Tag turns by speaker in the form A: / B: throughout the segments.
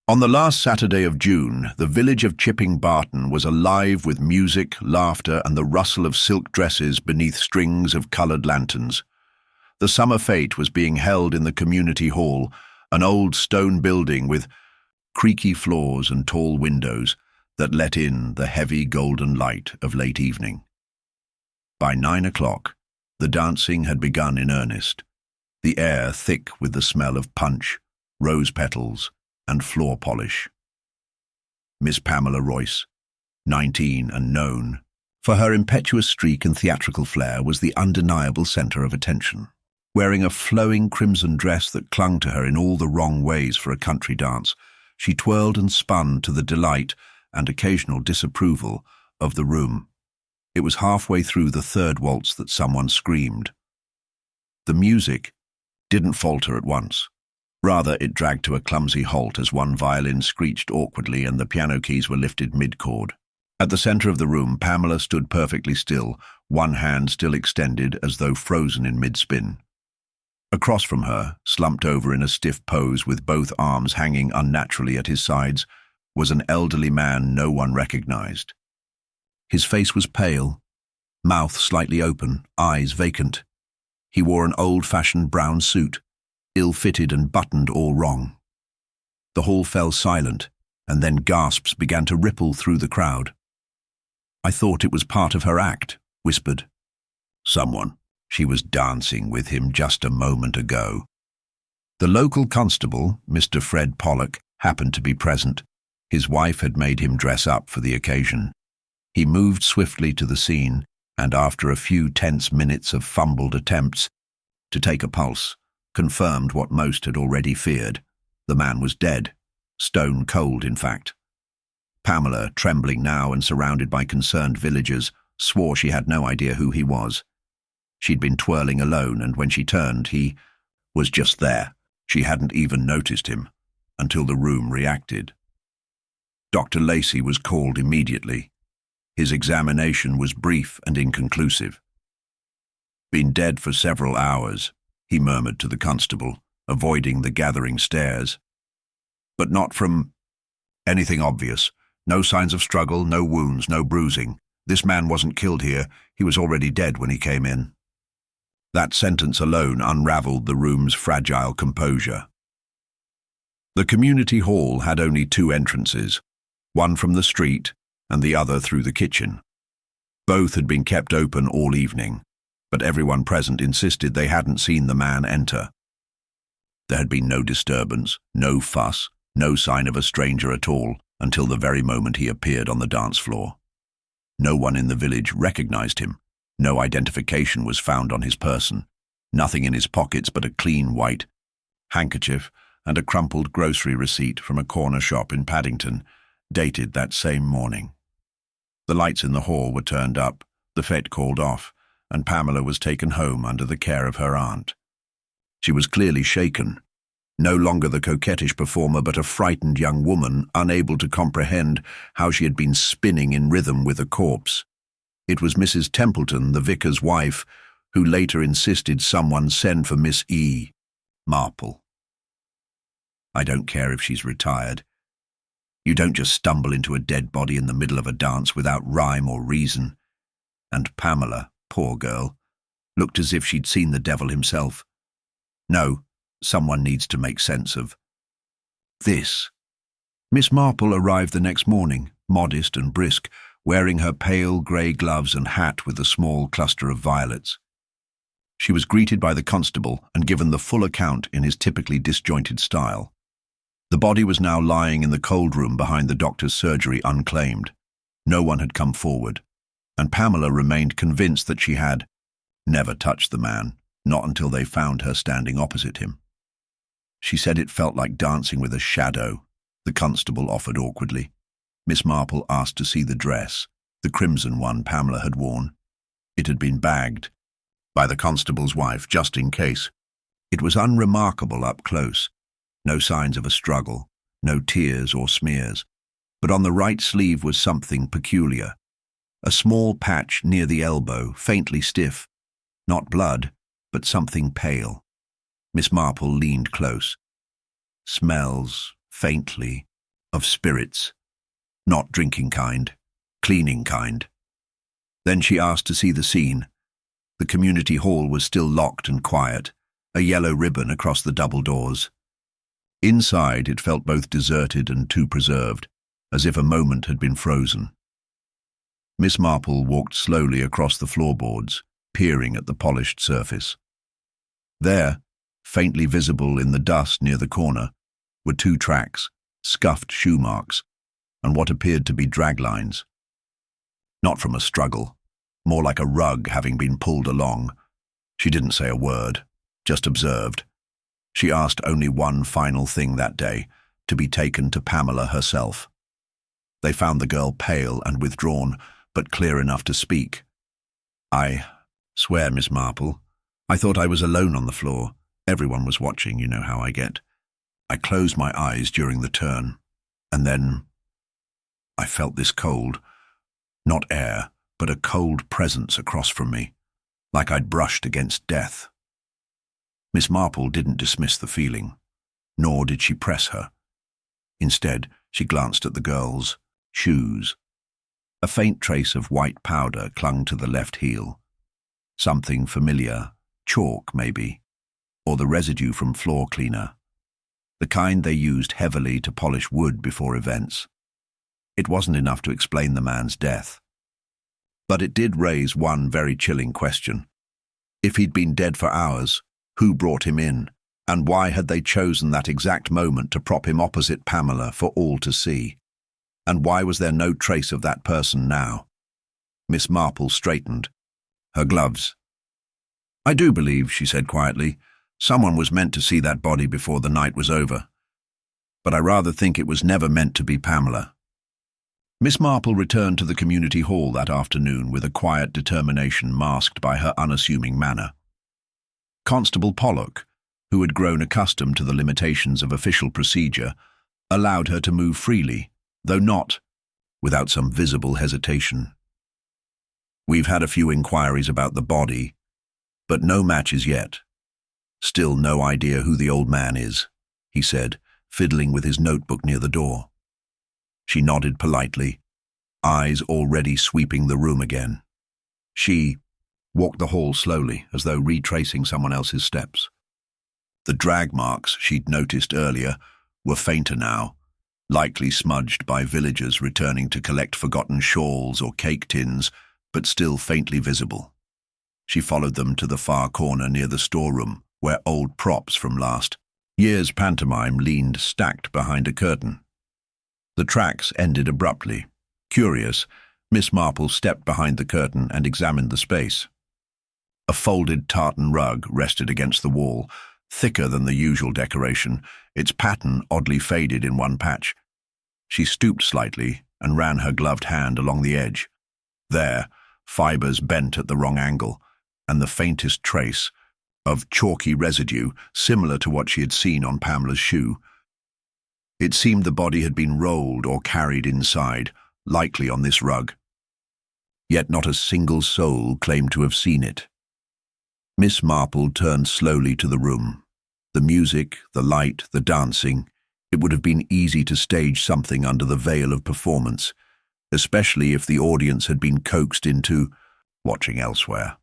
A: On the last Saturday of June, the village of Chipping Barton was alive with music, laughter, and the rustle of silk dresses beneath strings of coloured lanterns. The summer fete was being held in the community hall, an old stone building with creaky floors and tall windows that let in the heavy golden light of late evening. By 9 o'clock, the dancing had begun in earnest, the air thick with the smell of punch, rose petals, and floor polish. Miss Pamela Royce, 19 and known for her impetuous streak and theatrical flair, was the undeniable centre of attention. Wearing a flowing crimson dress that clung to her in all the wrong ways for a country dance, she twirled and spun to the delight and occasional disapproval of the room. It was halfway through the third waltz that someone screamed. The music didn't falter at once. Rather, it dragged to a clumsy halt as one violin screeched awkwardly and the piano keys were lifted mid-chord. At the centre of the room, Pamela stood perfectly still, one hand still extended as though frozen in mid-spin. Across from her, slumped over in a stiff pose with both arms hanging unnaturally at his sides, was an elderly man no one recognized. His face was pale, mouth slightly open, eyes vacant. He wore an old-fashioned brown suit, ill-fitted and buttoned all wrong. The hall fell silent, and then gasps began to ripple through the crowd. "I thought it was part of her act," whispered someone. "She was dancing with him just a moment ago." The local constable, Mr. Fred Pollock, happened to be present. His wife had made him dress up for the occasion. He moved swiftly to the scene, and after a few tense minutes of fumbled attempts to take a pulse, confirmed what most had already feared. The man was dead, stone cold in fact. Pamela, trembling now and surrounded by concerned villagers, swore she had no idea who he was. She'd been twirling alone, and when she turned, he was just there. She hadn't even noticed him, until the room reacted. Dr. Lacey was called immediately. His examination was brief and inconclusive. "Been dead for several hours," he murmured to the constable, avoiding the gathering stares. "But not from anything obvious. No signs of struggle, no wounds, no bruising. This man wasn't killed here. He was already dead when he came in." That sentence alone unravelled the room's fragile composure. The community hall had only two entrances, one from the street and the other through the kitchen. Both had been kept open all evening, but everyone present insisted they hadn't seen the man enter. There had been no disturbance, no fuss, no sign of a stranger at all, until the very moment he appeared on the dance floor. No one in the village recognized him. No identification was found on his person. Nothing in his pockets but a clean white handkerchief and a crumpled grocery receipt from a corner shop in Paddington, dated that same morning. The lights in the hall were turned up, the fete called off, and Pamela was taken home under the care of her aunt. She was clearly shaken, no longer the coquettish performer but a frightened young woman, unable to comprehend how she had been spinning in rhythm with a corpse. It was Mrs. Templeton, the vicar's wife, who later insisted someone send for Miss Marple. "I don't care if she's retired. You don't just stumble into a dead body in the middle of a dance without rhyme or reason." And Pamela, poor girl, looked as if she'd seen the devil himself. No, someone needs to make sense of this. Miss Marple arrived the next morning, modest and brisk, wearing her pale grey gloves and hat with a small cluster of violets. She was greeted by the constable and given the full account in his typically disjointed style. The body was now lying in the cold room behind the doctor's surgery unclaimed. No one had come forward, and Pamela remained convinced that she had never touched the man, not until they found her standing opposite him. She said it felt like dancing with a shadow, the constable offered awkwardly. Miss Marple asked to see the dress, the crimson one Pamela had worn. It had been bagged by the constable's wife, just in case. It was unremarkable up close. No signs of a struggle, no tears or smears. But on the right sleeve was something peculiar. A small patch near the elbow, faintly stiff. Not blood, but something pale. Miss Marple leaned close. "Smells, faintly," of spirits. Not drinking kind, cleaning kind. Then she asked to see the scene. The community hall was still locked and quiet, a yellow ribbon across the double doors. Inside, it felt both deserted and too preserved, as if a moment had been frozen. Miss Marple walked slowly across the floorboards, peering at the polished surface. There, faintly visible in the dust near the corner, were 2 tracks, scuffed shoe marks, and what appeared to be drag lines. Not from a struggle, more like a rug having been pulled along. She didn't say a word, just observed. She asked only one final thing that day, to be taken to Pamela herself. They found the girl pale and withdrawn, but clear enough to speak. "I swear, Miss Marple, I thought I was alone on the floor. Everyone was watching, you know how I get. I closed my eyes during the turn, and then I felt this cold, not air, but a cold presence across from me, like I'd brushed against death." Miss Marple didn't dismiss the feeling, nor did she press her. Instead, she glanced at the girl's shoes. A faint trace of white powder clung to the left heel. Something familiar, chalk maybe, or the residue from floor cleaner. The kind they used heavily to polish wood before events. It wasn't enough to explain the man's death. But it did raise one very chilling question. If he'd been dead for hours, who brought him in, and why had they chosen that exact moment to prop him opposite Pamela for all to see? And why was there no trace of that person now? Miss Marple straightened. Her gloves. "I do believe," she said quietly, "someone was meant to see that body before the night was over. But I rather think it was never meant to be Pamela." Miss Marple returned to the community hall that afternoon with a quiet determination masked by her unassuming manner. Constable Pollock, who had grown accustomed to the limitations of official procedure, allowed her to move freely, though not without some visible hesitation. "We've had a few inquiries about the body, but no matches yet. Still no idea who the old man is," he said, fiddling with his notebook near the door. She nodded politely, eyes already sweeping the room again. She walked the hall slowly, as though retracing someone else's steps. The drag marks she'd noticed earlier were fainter now, likely smudged by villagers returning to collect forgotten shawls or cake tins, but still faintly visible. She followed them to the far corner near the storeroom, where old props from last year's pantomime leaned stacked behind a curtain. The tracks ended abruptly. Curious, Miss Marple stepped behind the curtain and examined the space. A folded tartan rug rested against the wall, thicker than the usual decoration, its pattern oddly faded in one patch. She stooped slightly and ran her gloved hand along the edge. There, fibers bent at the wrong angle, and the faintest trace of chalky residue similar to what she had seen on Pamela's shoe. It seemed the body had been rolled or carried inside, likely on this rug. Yet not a single soul claimed to have seen it. Miss Marple turned slowly to the room. The music, the light, the dancing. It would have been easy to stage something under the veil of performance, especially if the audience had been coaxed into watching elsewhere.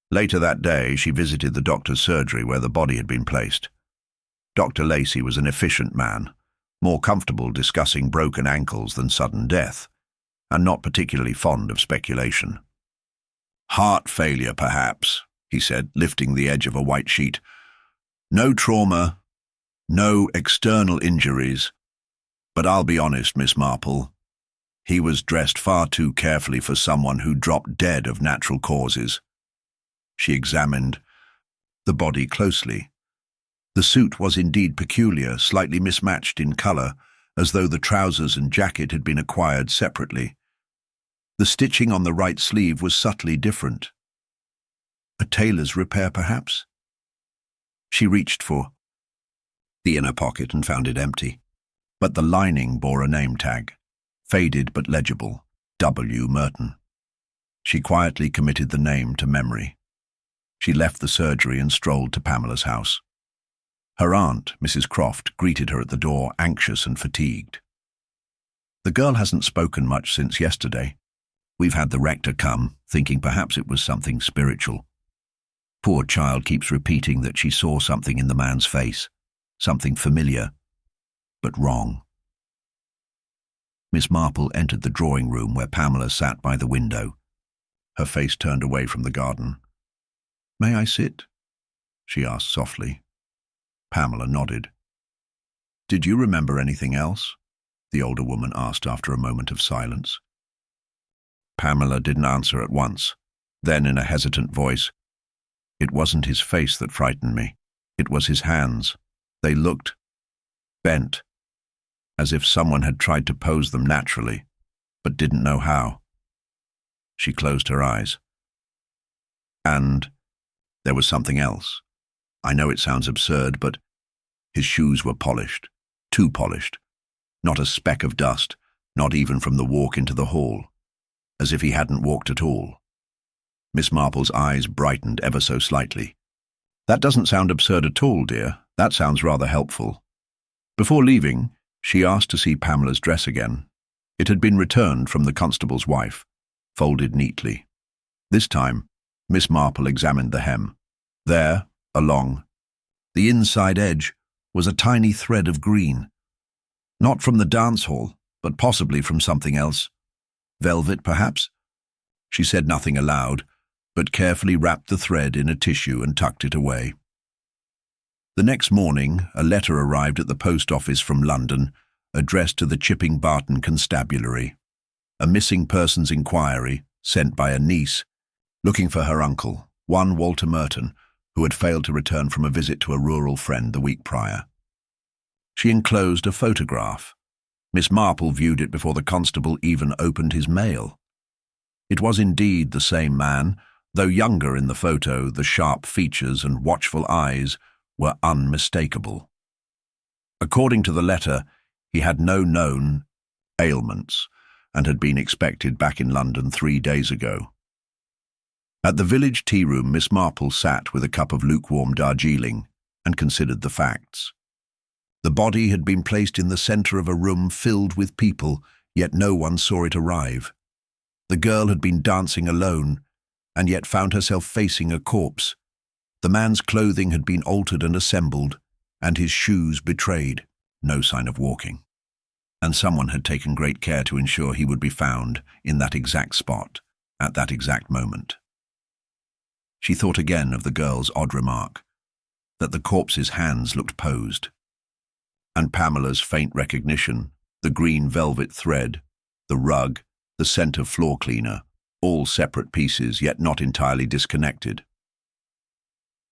A: Later that day, she visited the doctor's surgery where the body had been placed. Dr. Lacey was an efficient man, more comfortable discussing broken ankles than sudden death, and not particularly fond of speculation. "Heart failure, perhaps," he said, lifting the edge of a white sheet. "No trauma, no external injuries. But I'll be honest, Miss Marple, he was dressed far too carefully for someone who dropped dead of natural causes." She examined the body closely. The suit was indeed peculiar, slightly mismatched in color, as though the trousers and jacket had been acquired separately. The stitching on the right sleeve was subtly different. A tailor's repair, perhaps? She reached for the inner pocket and found it empty, but the lining bore a name tag, faded but legible, W. Merton. She quietly committed the name to memory. She left the surgery and strolled to Pamela's house. Her aunt, Mrs. Croft, greeted her at the door, anxious and fatigued. "The girl hasn't spoken much since yesterday. We've had the rector come, thinking perhaps it was something spiritual. Poor child keeps repeating that she saw something in the man's face, something familiar, but wrong." Miss Marple entered the drawing room where Pamela sat by the window, her face turned away from the garden. "May I sit?" she asked softly. Pamela nodded. "Did you remember anything else?" the older woman asked after a moment of silence. Pamela didn't answer at once. Then, in a hesitant voice, "It wasn't his face that frightened me. It was his hands. They looked bent, as if someone had tried to pose them naturally, but didn't know how." She closed her eyes. "And there was something else. I know it sounds absurd, but his shoes were polished, too polished. Not a speck of dust, not even from the walk into the hall, as if he hadn't walked at all." Miss Marple's eyes brightened ever so slightly. "That doesn't sound absurd at all, dear. That sounds rather helpful." Before leaving, she asked to see Pamela's dress again. It had been returned from the constable's wife, folded neatly. This time, Miss Marple examined the hem. There, along the inside edge, was a tiny thread of green. Not from the dance hall, but possibly from something else. Velvet, perhaps? She said nothing aloud, but carefully wrapped the thread in a tissue and tucked it away. The next morning, a letter arrived at the post office from London, addressed to the Chipping Barton Constabulary. A missing persons inquiry, sent by a niece, looking for her uncle, one Walter Merton, who had failed to return from a visit to a rural friend the week prior. She enclosed a photograph. Miss Marple viewed it before the constable even opened his mail. It was indeed the same man, though younger in the photo. The sharp features and watchful eyes were unmistakable. According to the letter, he had no known ailments and had been expected back in London 3 days ago. At the village tea room, Miss Marple sat with a cup of lukewarm Darjeeling and considered the facts. The body had been placed in the centre of a room filled with people, yet no one saw it arrive. The girl had been dancing alone, and yet found herself facing a corpse. The man's clothing had been altered and assembled, and his shoes betrayed, no sign of walking. And someone had taken great care to ensure he would be found in that exact spot, at that exact moment. She thought again of the girl's odd remark, that the corpse's hands looked posed. And Pamela's faint recognition, the green velvet thread, the rug, the scent of floor cleaner, all separate pieces yet not entirely disconnected.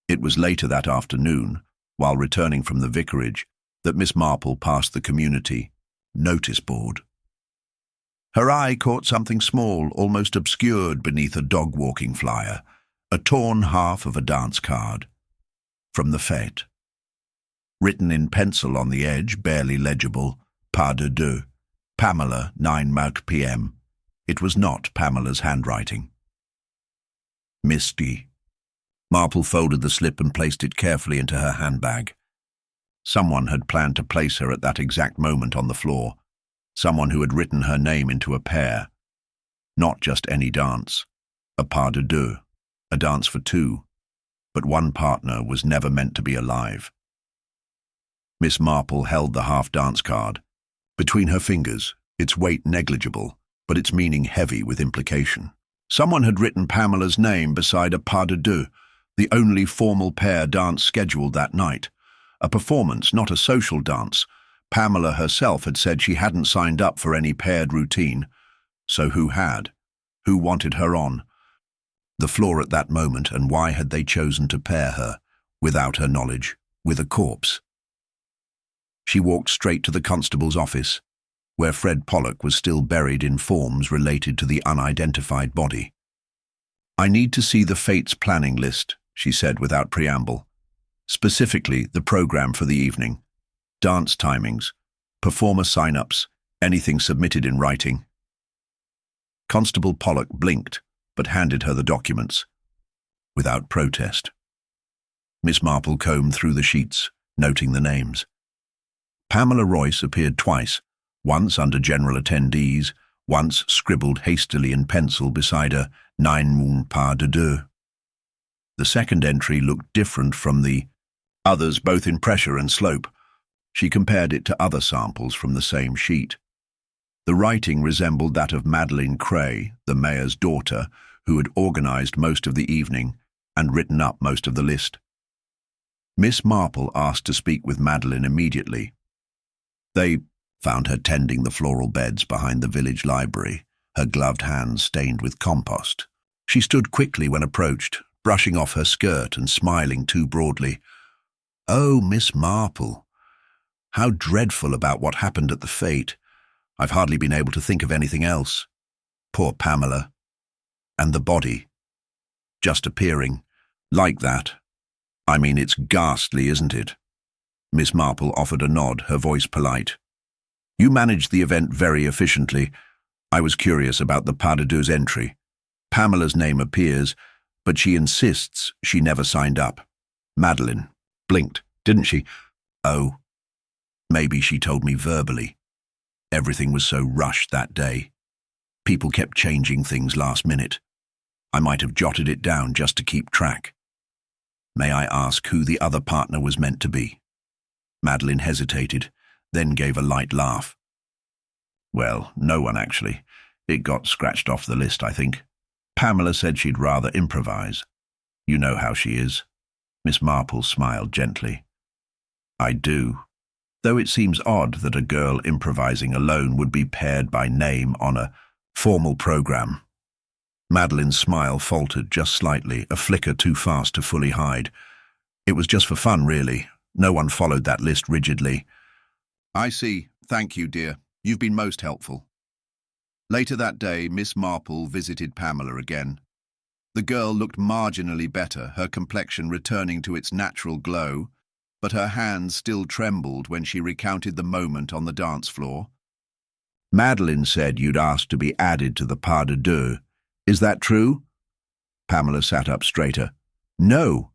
A: It was later that afternoon, while returning from the vicarage, that Miss Marple passed the community notice board. Her eye caught something small, almost obscured beneath a dog-walking flyer, a torn half of a dance card. From the fête. Written in pencil on the edge, barely legible, pas de deux, Pamela, 9 March p.m. It was not Pamela's handwriting. Misty. Marple folded the slip and placed it carefully into her handbag. Someone had planned to place her at that exact moment on the floor. Someone who had written her name into a pair. Not just any dance. A pas de deux. A dance for two. But one partner was never meant to be alive. Miss Marple held the half-dance card. Between her fingers, its weight negligible, but its meaning heavy with implication. Someone had written Pamela's name beside a pas de deux, the only formal pair dance scheduled that night. A performance, not a social dance. Pamela herself had said she hadn't signed up for any paired routine. So who had? Who wanted her on the floor at that moment, and why had they chosen to pair her, without her knowledge, with a corpse? She walked straight to the constable's office, where Fred Pollock was still buried in forms related to the unidentified body. "I need to see the fates planning list," she said without preamble. "Specifically, the program for the evening. Dance timings, performer sign-ups, anything submitted in writing." Constable Pollock blinked, but handed her the documents, without protest. Miss Marple combed through the sheets, noting the names. Pamela Royce appeared twice, once under general attendees, once scribbled hastily in pencil beside a 9 moon pas de deux. The second entry looked different from the others, both in pressure and slope. She compared it to other samples from the same sheet. The writing resembled that of Madeleine Cray, the mayor's daughter, who had organized most of the evening and written up most of the list. Miss Marple asked to speak with Madeleine immediately. They found her tending the floral beds behind the village library, her gloved hands stained with compost. She stood quickly when approached, brushing off her skirt and smiling too broadly. "Oh, Miss Marple, how dreadful about what happened at the fete. I've hardly been able to think of anything else. Poor Pamela. And the body. Just appearing. Like that. I mean, it's ghastly, isn't it?" Miss Marple offered a nod, her voice polite. "You managed the event very efficiently. I was curious about the pas de deux entry. Pamela's name appears, but she insists she never signed up. Madeleine blinked, didn't she? Oh, maybe she told me verbally. Everything was so rushed that day. People kept changing things last minute. I might have jotted it down just to keep track. May I ask who the other partner was meant to be?" Madeleine hesitated, then gave a light laugh. "Well, no one actually. It got scratched off the list, I think. Pamela said she'd rather improvise. You know how she is." Miss Marple smiled gently. "I do. Though it seems odd that a girl improvising alone would be paired by name on a formal program." Madeleine's smile faltered just slightly, a flicker too fast to fully hide. "It was just for fun, really. No one followed that list rigidly." "I see. Thank you, dear. You've been most helpful." Later that day, Miss Marple visited Pamela again. The girl looked marginally better, her complexion returning to its natural glow, but her hands still trembled when she recounted the moment on the dance floor. "Madeleine said you'd asked to be added to the pas de deux. Is that true?" Pamela sat up straighter. "No,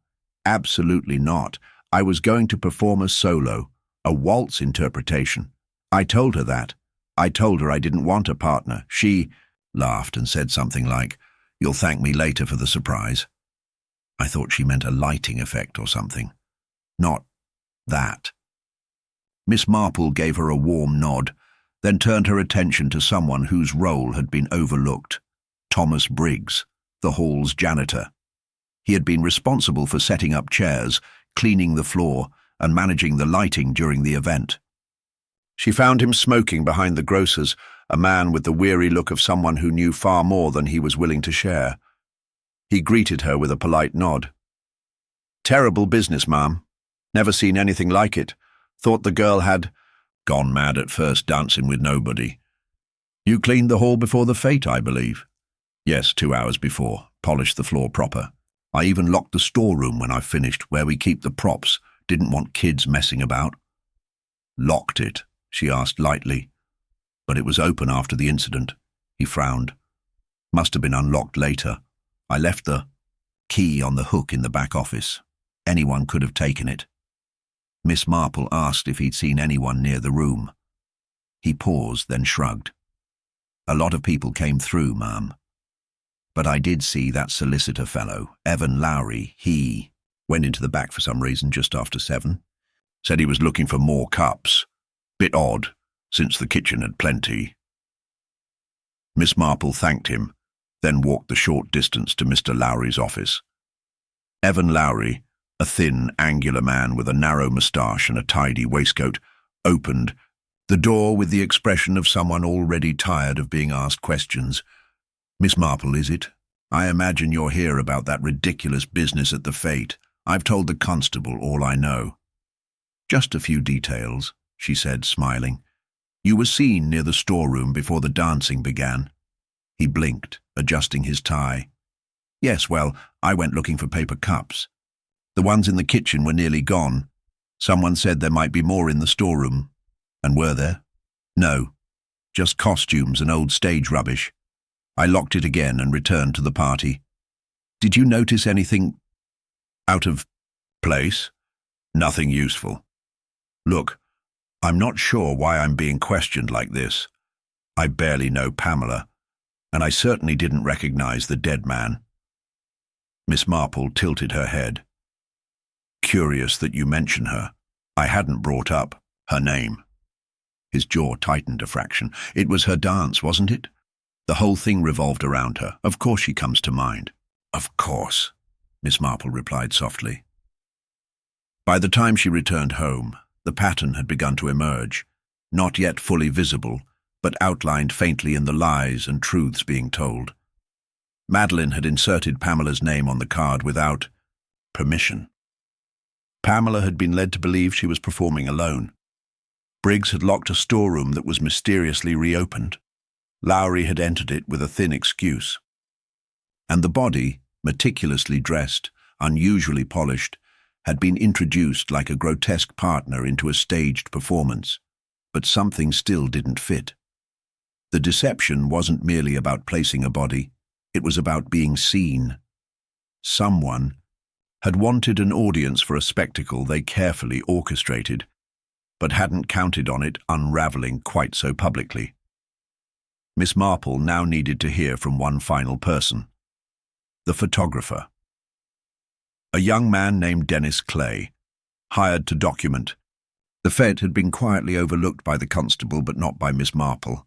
A: absolutely not. I was going to perform a solo, a waltz interpretation. I told her that. I told her I didn't want a partner. She laughed and said something like, 'You'll thank me later for the surprise.' I thought she meant a lighting effect or something. Not that." Miss Marple gave her a warm nod, then turned her attention to someone whose role had been overlooked. Thomas Briggs, the hall's janitor. He had been responsible for setting up chairs, cleaning the floor, and managing the lighting during the event. She found him smoking behind the grocer's, a man with the weary look of someone who knew far more than he was willing to share. He greeted her with a polite nod. "Terrible business, ma'am. Never seen anything like it. Thought the girl had gone mad at first, dancing with nobody. You cleaned the hall before the fete, I believe?" "Yes, 2 hours before. Polished the floor proper. I even locked the storeroom when I finished, where we keep the props. Didn't want kids messing about." "Locked it?" she asked lightly. "But it was open after the incident." He frowned. "Must have been unlocked later. I left the key on the hook in the back office. Anyone could have taken it." Miss Marple asked if he'd seen anyone near the room. He paused, then shrugged. "A lot of people came through, ma'am. But I did see that solicitor fellow, Evan Lowry. He went into the back for some reason just after 7. Said he was looking for more cups. Bit odd, since the kitchen had plenty." Miss Marple thanked him, then walked the short distance to Mr. Lowry's office. Evan Lowry, a thin, angular man with a narrow moustache and a tidy waistcoat, opened the door with the expression of someone already tired of being asked questions. "Miss Marple, is it? I imagine you're here about that ridiculous business at the fete. I've told the constable all I know." "Just a few details," she said, smiling. "You were seen near the storeroom before the dancing began." He blinked, adjusting his tie. "Yes, well, I went looking for paper cups. The ones in the kitchen were nearly gone. Someone said there might be more in the storeroom." "And were there?" "No, just costumes and old stage rubbish. I locked it again and returned to the party." "Did you notice anything out of place?" "Nothing useful. Look, I'm not sure why I'm being questioned like this. I barely know Pamela, and I certainly didn't recognize the dead man. Miss Marple tilted her head. Curious that you mention her. I hadn't brought up her name. His jaw tightened a fraction. It was her dance, wasn't it? The whole thing revolved around her. Of course she comes to mind. Of course, Miss Marple replied softly. By the time she returned home, the pattern had begun to emerge, not yet fully visible, but outlined faintly in the lies and truths being told. Madeline had inserted Pamela's name on the card without permission. Pamela had been led to believe she was performing alone. Briggs had locked a storeroom that was mysteriously reopened. Lowry had entered it with a thin excuse. And the body, meticulously dressed, unusually polished, had been introduced like a grotesque partner into a staged performance. But something still didn't fit. The deception wasn't merely about placing a body, it was about being seen. Someone had wanted an audience for a spectacle they carefully orchestrated, but hadn't counted on it unraveling quite so publicly. Miss Marple now needed to hear from one final person. The photographer. A young man named Dennis Clay, hired to document. The fete had been quietly overlooked by the constable, but not by Miss Marple.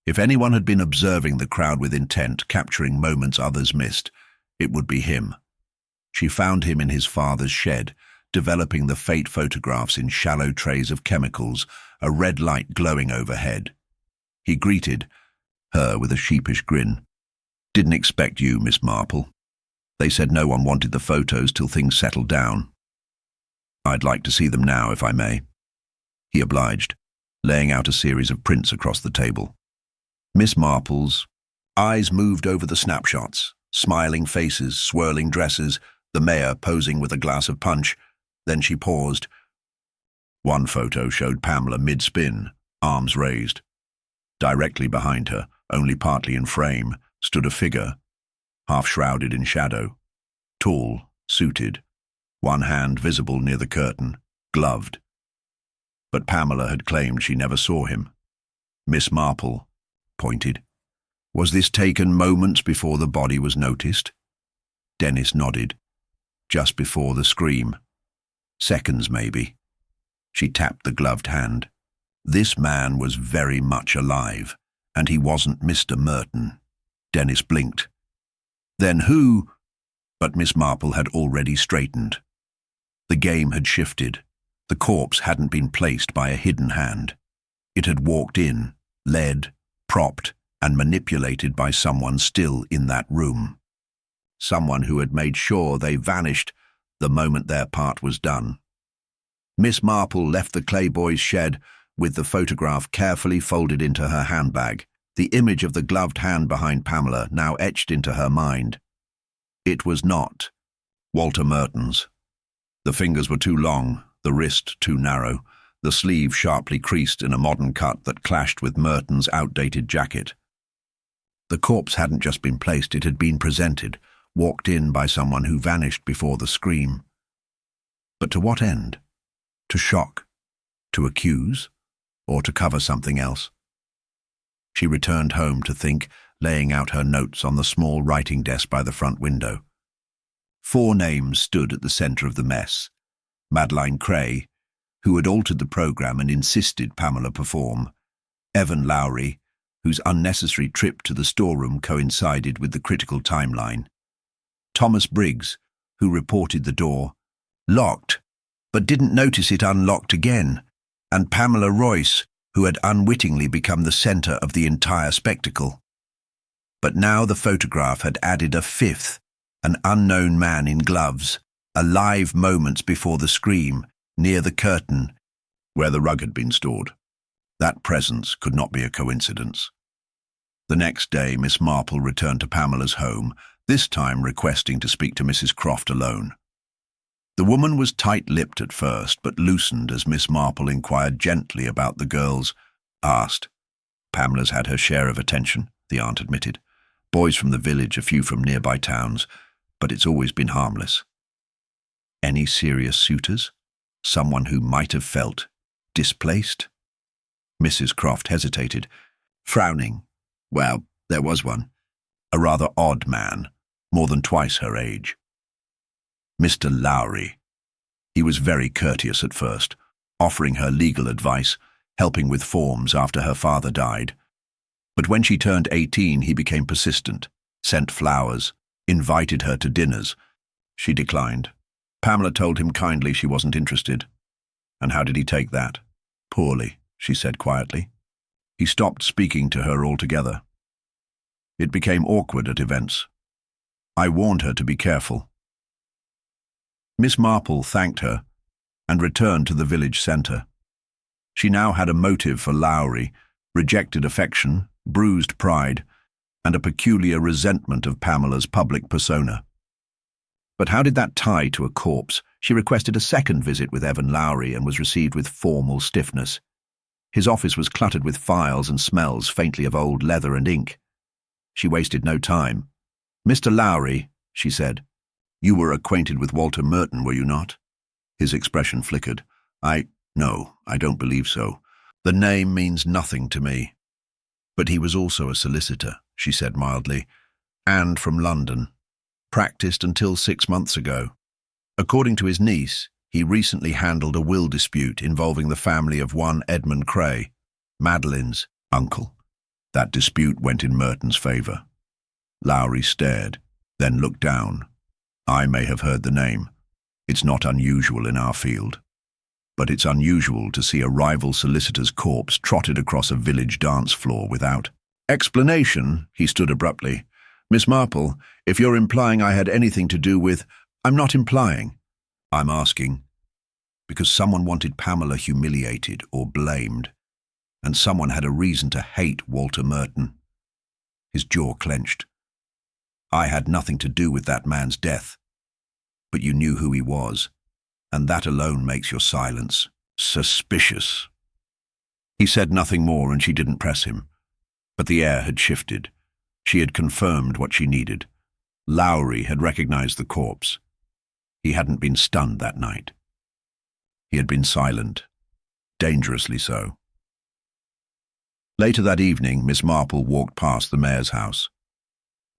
A: If anyone had been observing the crowd with intent, capturing moments others missed, it would be him. She found him in his father's shed, developing the fete photographs in shallow trays of chemicals, a red light glowing overhead. He greeted her with a sheepish grin. Didn't expect you, Miss Marple. They said no one wanted the photos till things settled down. I'd like to see them now, if I may. He obliged, laying out a series of prints across the table. Miss Marple's eyes moved over the snapshots, smiling faces, swirling dresses, the mayor posing with a glass of punch. Then she paused. One photo showed Pamela mid-spin, arms raised. Directly behind her, only partly in frame, stood a figure, half shrouded in shadow, tall, suited, one hand visible near the curtain, gloved. But Pamela had claimed she never saw him. Miss Marple pointed. Was this taken moments before the body was noticed? Dennis nodded. Just before the scream. Seconds, maybe. She tapped the gloved hand. This man was very much alive, and he wasn't Mr. Merton. Dennis blinked. Then who? But Miss Marple had already straightened. The game had shifted. The corpse hadn't been placed by a hidden hand. It had walked in, led, propped, and manipulated by someone still in that room. Someone who had made sure they vanished the moment their part was done. Miss Marple left the Clay boys' shed with the photograph carefully folded into her handbag, the image of the gloved hand behind Pamela now etched into her mind. It was not Walter Merton's. The fingers were too long, the wrist too narrow, the sleeve sharply creased in a modern cut that clashed with Merton's outdated jacket. The corpse hadn't just been placed, it had been presented, walked in by someone who vanished before the scream. But to what end? To shock? To accuse? Or to cover something else? She returned home to think, laying out her notes on the small writing desk by the front window. 4 names stood at the centre of the mess. Madeline Cray, who had altered the programme and insisted Pamela perform. Evan Lowry, whose unnecessary trip to the storeroom coincided with the critical timeline. Thomas Briggs, who reported the door locked, but didn't notice it unlocked again, and Pamela Royce, who had unwittingly become the centre of the entire spectacle. But now the photograph had added a 5th, an unknown man in gloves, alive moments before the scream, near the curtain, where the rug had been stored. That presence could not be a coincidence. The next day, Miss Marple returned to Pamela's home, this time requesting to speak to Mrs. Croft alone. The woman was tight-lipped at first, but loosened as Miss Marple inquired gently about the girls. Asked. Pamela's had her share of attention, the aunt admitted. Boys from the village, a few from nearby towns, but it's always been harmless. Any serious suitors? Someone who might have felt Displaced? Mrs. Croft hesitated, frowning. Well, there was one. A rather odd man, more than twice her age. Mr. Lowry. He was very courteous at first, offering her legal advice, helping with forms after her father died. But when she turned 18, he became persistent, sent flowers, invited her to dinners. She declined. Pamela told him kindly she wasn't interested. And how did he take that? Poorly, she said quietly. He stopped speaking to her altogether. It became awkward at events. I warned her to be careful. Miss Marple thanked her and returned to the village centre. She now had a motive for Lowry, rejected affection, bruised pride, and a peculiar resentment of Pamela's public persona. But how did that tie to a corpse? She requested a second visit with Evan Lowry and was received with formal stiffness. His office was cluttered with files and smells faintly of old leather and ink. She wasted no time. "Mr. Lowry," she said, "you were acquainted with Walter Merton, were you not?" His expression flickered. No, I don't believe so. The name means nothing to me." "But he was also a solicitor," she said mildly, "and from London. Practiced until 6 months ago. According to his niece, he recently handled a will dispute involving the family of one Edmund Cray, Madeline's uncle. That dispute went in Merton's favour." Lowry stared, then looked down. "I may have heard the name. It's not unusual in our field. But it's unusual to see a rival solicitor's corpse trotted across a village dance floor without explanation." He stood abruptly. "Miss Marple, if you're implying I had anything to do with—" "I'm not implying. I'm asking. Because someone wanted Pamela humiliated or blamed, and someone had a reason to hate Walter Merton." His jaw clenched. "I had nothing to do with that man's death. But you knew who he was, and that alone makes your silence suspicious." He said nothing more, and she didn't press him. But the air had shifted. She had confirmed what she needed. Lowry had recognized the corpse. He hadn't been stunned that night. He had been silent, dangerously so. Later that evening, Miss Marple walked past the mayor's house.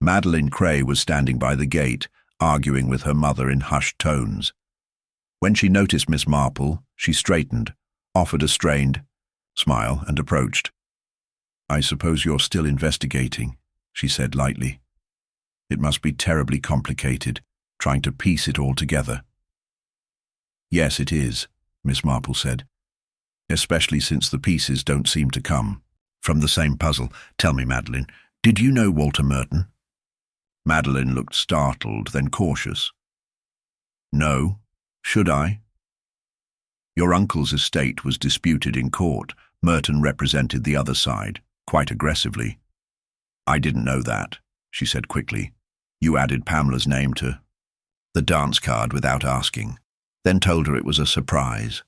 A: Madeline Cray was standing by the gate, arguing with her mother in hushed tones. When she noticed Miss Marple, she straightened, offered a strained smile, and approached. "I suppose you're still investigating," she said lightly. "It must be terribly complicated, trying to piece it all together." "Yes, it is," Miss Marple said, "especially since the pieces don't seem to come from the same puzzle. Tell me, Madeline, did you know Walter Merton?" Madeline looked startled, then cautious. "No. Should I?" "Your uncle's estate was disputed in court. Merton represented the other side, quite aggressively." "I didn't know that," she said quickly. "You added Pamela's name to the dance card without asking, then told her it was a surprise.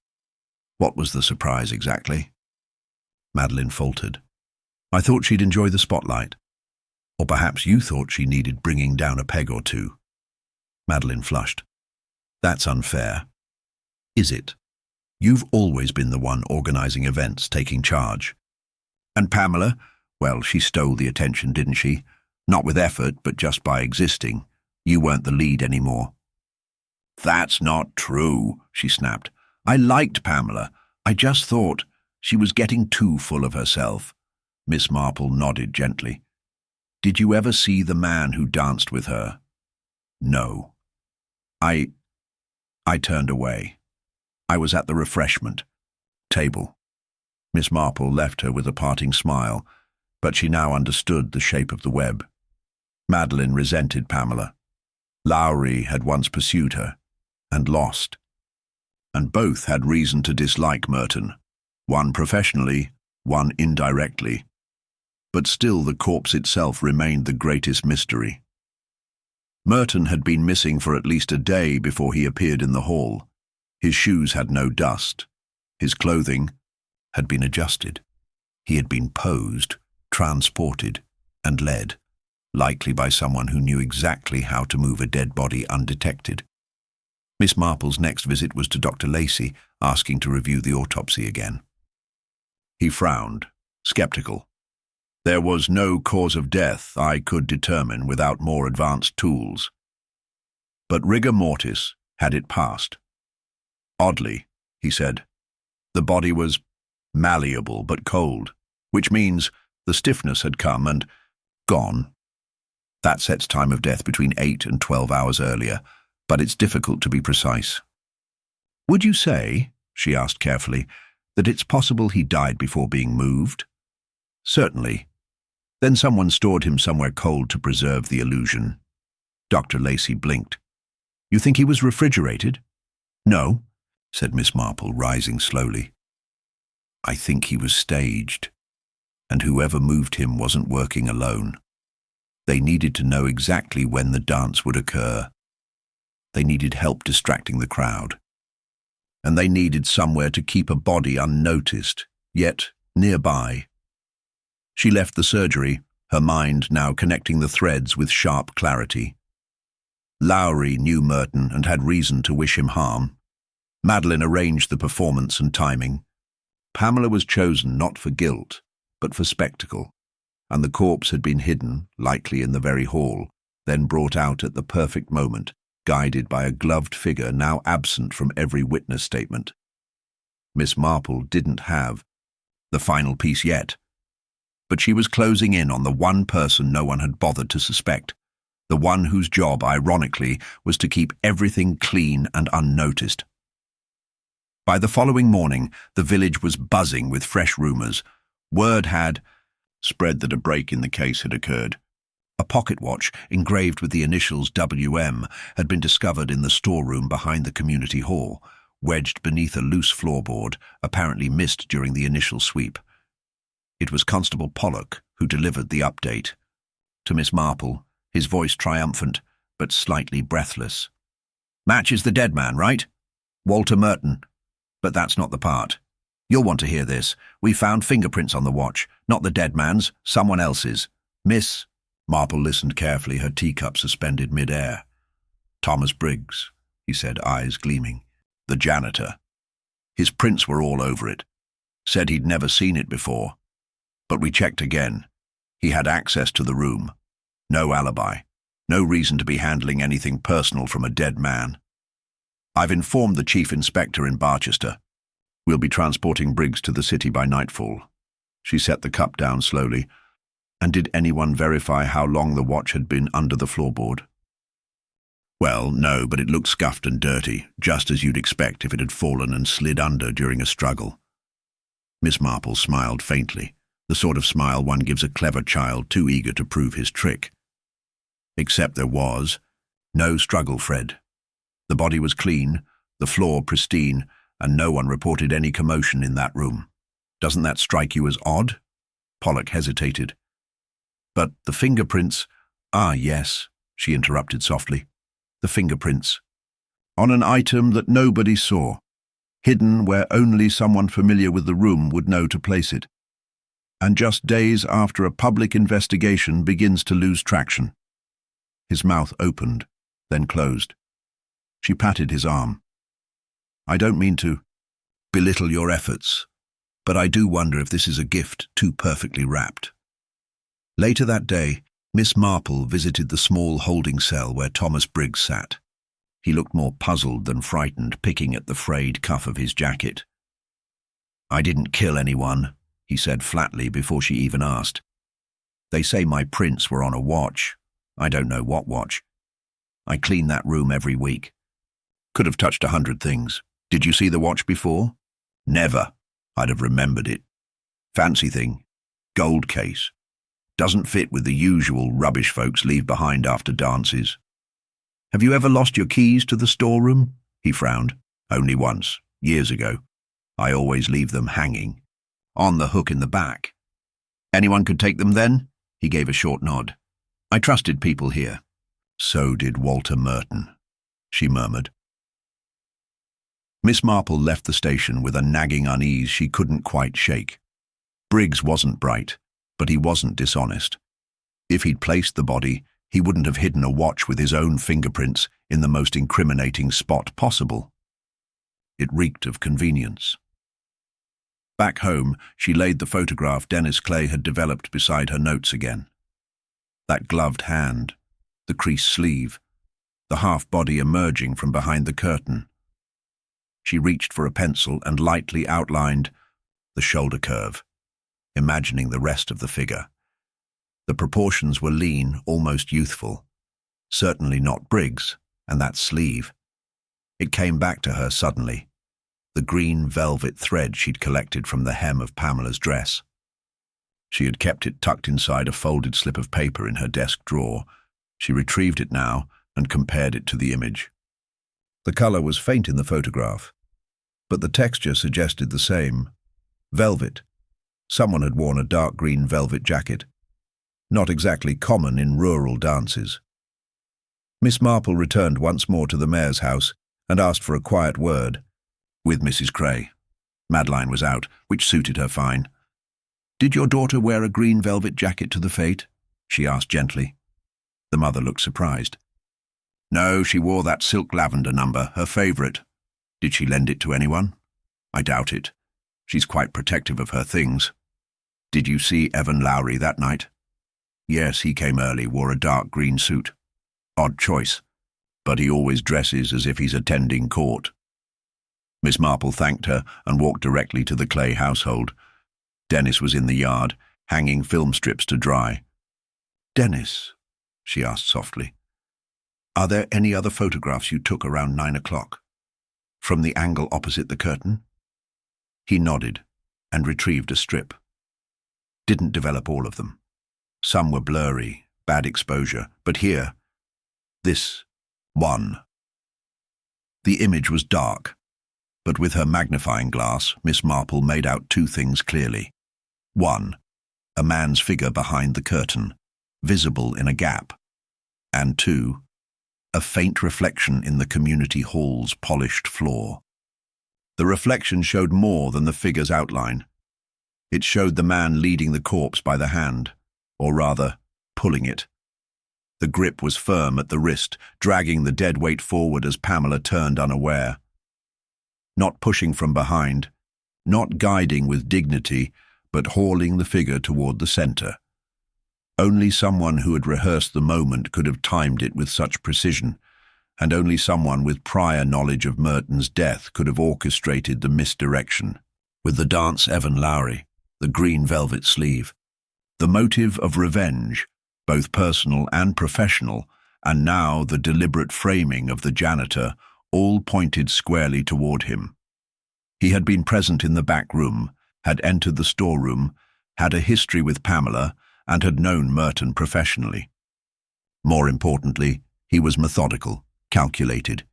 A: What was the surprise exactly?" Madeline faltered. "I thought she'd enjoy the spotlight. Or perhaps you thought she needed bringing down a peg or two." Madeline flushed. "That's unfair." "Is it? You've always been the one organizing events, taking charge. And Pamela, well, she stole the attention, didn't she? Not with effort, but just by existing. You weren't the lead anymore." "That's not true," she snapped. "I liked Pamela. I just thought she was getting too full of herself." Miss Marple nodded gently. "Did you ever see the man who danced with her?" "No. I turned away. I was at the refreshment table." Miss Marple left her with a parting smile, but she now understood the shape of the web. Madeline resented Pamela. Lowry had once pursued her, and lost. And both had reason to dislike Merton, one professionally, one indirectly. But still the corpse itself remained the greatest mystery. Merton had been missing for at least a day before he appeared in the hall. His shoes had no dust. His clothing had been adjusted. He had been posed, transported, and led, likely by someone who knew exactly how to move a dead body undetected. Miss Marple's next visit was to Dr. Lacey, asking to review the autopsy again. He frowned, skeptical. There was no cause of death I could determine without more advanced tools. But rigor mortis had it passed. Oddly, he said, the body was malleable but cold, which means the stiffness had come and gone. That sets time of death between 8 and 12 hours earlier, but it's difficult to be precise. Would you say, she asked carefully, that it's possible he died before being moved? Certainly. Then someone stored him somewhere cold to preserve the illusion. Dr. Lacey blinked. You think he was refrigerated? No, said Miss Marple, rising slowly. I think he was staged, and whoever moved him wasn't working alone. They needed to know exactly when the dance would occur. They needed help distracting the crowd. And they needed somewhere to keep a body unnoticed, yet nearby. She left the surgery, her mind now connecting the threads with sharp clarity. Lowry knew Merton and had reason to wish him harm. Madeline arranged the performance and timing. Pamela was chosen not for guilt, but for spectacle, and the corpse had been hidden, likely in the very hall, then brought out at the perfect moment, guided by a gloved figure now absent from every witness statement. Miss Marple didn't have the final piece yet, but she was closing in on the one person no one had bothered to suspect, the one whose job, ironically, was to keep everything clean and unnoticed. By the following morning, the village was buzzing with fresh rumours. Word had spread that a break in the case had occurred. A pocket watch, engraved with the initials WM, had been discovered in the storeroom behind the community hall, wedged beneath a loose floorboard, apparently missed during the initial sweep. It was Constable Pollock who delivered the update. To Miss Marple, his voice triumphant, but slightly breathless. Matches the dead man, right? Walter Merton. But that's not the part. You'll want to hear this. We found fingerprints on the watch, not the dead man's, someone else's. Miss Marple listened carefully, her teacup suspended mid-air. Thomas Briggs, he said, eyes gleaming. The janitor. His prints were all over it. Said he'd never seen it before. But we checked again. He had access to the room. No alibi. No reason to be handling anything personal from a dead man. I've informed the chief inspector in Barchester. We'll be transporting Briggs to the city by nightfall. She set the cup down slowly. And did anyone verify how long the watch had been under the floorboard? Well, no, but it looked scuffed and dirty, just as you'd expect if it had fallen and slid under during a struggle. Miss Marple smiled faintly, the sort of smile one gives a clever child too eager to prove his trick. Except there was no struggle, Fred. The body was clean, the floor pristine, and no one reported any commotion in that room. Doesn't that strike you as odd? Pollock hesitated. But the fingerprints— Ah, yes, she interrupted softly. The fingerprints. On an item that nobody saw, hidden where only someone familiar with the room would know to place it. And just days after a public investigation begins to lose traction. His mouth opened, then closed. She patted his arm. I don't mean to belittle your efforts, but I do wonder if this is a gift too perfectly wrapped. Later that day, Miss Marple visited the small holding cell where Thomas Briggs sat. He looked more puzzled than frightened, picking at the frayed cuff of his jacket. I didn't kill anyone, he said flatly before she even asked. They say my prints were on a watch. I don't know what watch. I clean that room every week. Could have touched 100 things. Did you see the watch before? Never. I'd have remembered it. Fancy thing. Gold case. Doesn't fit with the usual rubbish folks leave behind after dances. Have you ever lost your keys to the storeroom? He frowned. Only once, years ago. I always leave them hanging. On the hook in the back. Anyone could take them then? He gave a short nod. I trusted people here. So did Walter Merton, she murmured. Miss Marple left the station with a nagging unease she couldn't quite shake. Briggs wasn't bright, but he wasn't dishonest. If he'd placed the body, He wouldn't have hidden a watch with his own fingerprints in the most incriminating spot possible. It reeked of convenience. Back home, she laid the photograph Dennis Clay had developed beside her notes again. That gloved hand, the creased sleeve, the half-body emerging from behind the curtain. She reached for a pencil and lightly outlined the shoulder curve, imagining the rest of the figure. The proportions were lean, almost youthful. Certainly not Briggs, and that sleeve. It came back to her suddenly, the green velvet thread she'd collected from the hem of Pamela's dress. She had kept it tucked inside a folded slip of paper in her desk drawer. She retrieved it now and compared it to the image. The color was faint in the photograph, but the texture suggested the same. Velvet. Someone had worn a dark green velvet jacket. Not exactly common in rural dances. Miss Marple returned once more to the mayor's house and asked for a quiet word with Mrs. Cray. Madeline was out, which suited her fine. "Did your daughter wear a green velvet jacket to the fete?" she asked gently. The mother looked surprised. "No, she wore that silk lavender number, her favourite. Did she lend it to anyone?" "I doubt it. She's quite protective of her things." "Did you see Evan Lowry that night?" "Yes, he came early, wore a dark green suit. Odd choice, but he always dresses as if he's attending court." Miss Marple thanked her and walked directly to the Clay household. Dennis was in the yard, hanging film strips to dry. "Dennis," she asked softly, "are there any other photographs you took around 9 o'clock? From the angle opposite the curtain?" He nodded and retrieved a strip. Didn't develop all of them. Some were blurry, bad exposure, but here, this one. The image was dark, but with her magnifying glass, Miss Marple made out two things clearly. One, a man's figure behind the curtain, visible in a gap. And two, a faint reflection in the community hall's polished floor. The reflection showed more than the figure's outline. It showed the man leading the corpse by the hand, or rather, pulling it. The grip was firm at the wrist, dragging the dead weight forward as Pamela turned unaware. Not pushing from behind, not guiding with dignity, but hauling the figure toward the center. Only someone who had rehearsed the moment could have timed it with such precision, and only someone with prior knowledge of Merton's death could have orchestrated the misdirection. With the dance Evan Lowry, the green velvet sleeve, the motive of revenge, both personal and professional, and now the deliberate framing of the janitor, all pointed squarely toward him. He had been present in the back room, had entered the storeroom, had a history with Pamela, and had known Merton professionally. More importantly, he was methodical, calculated.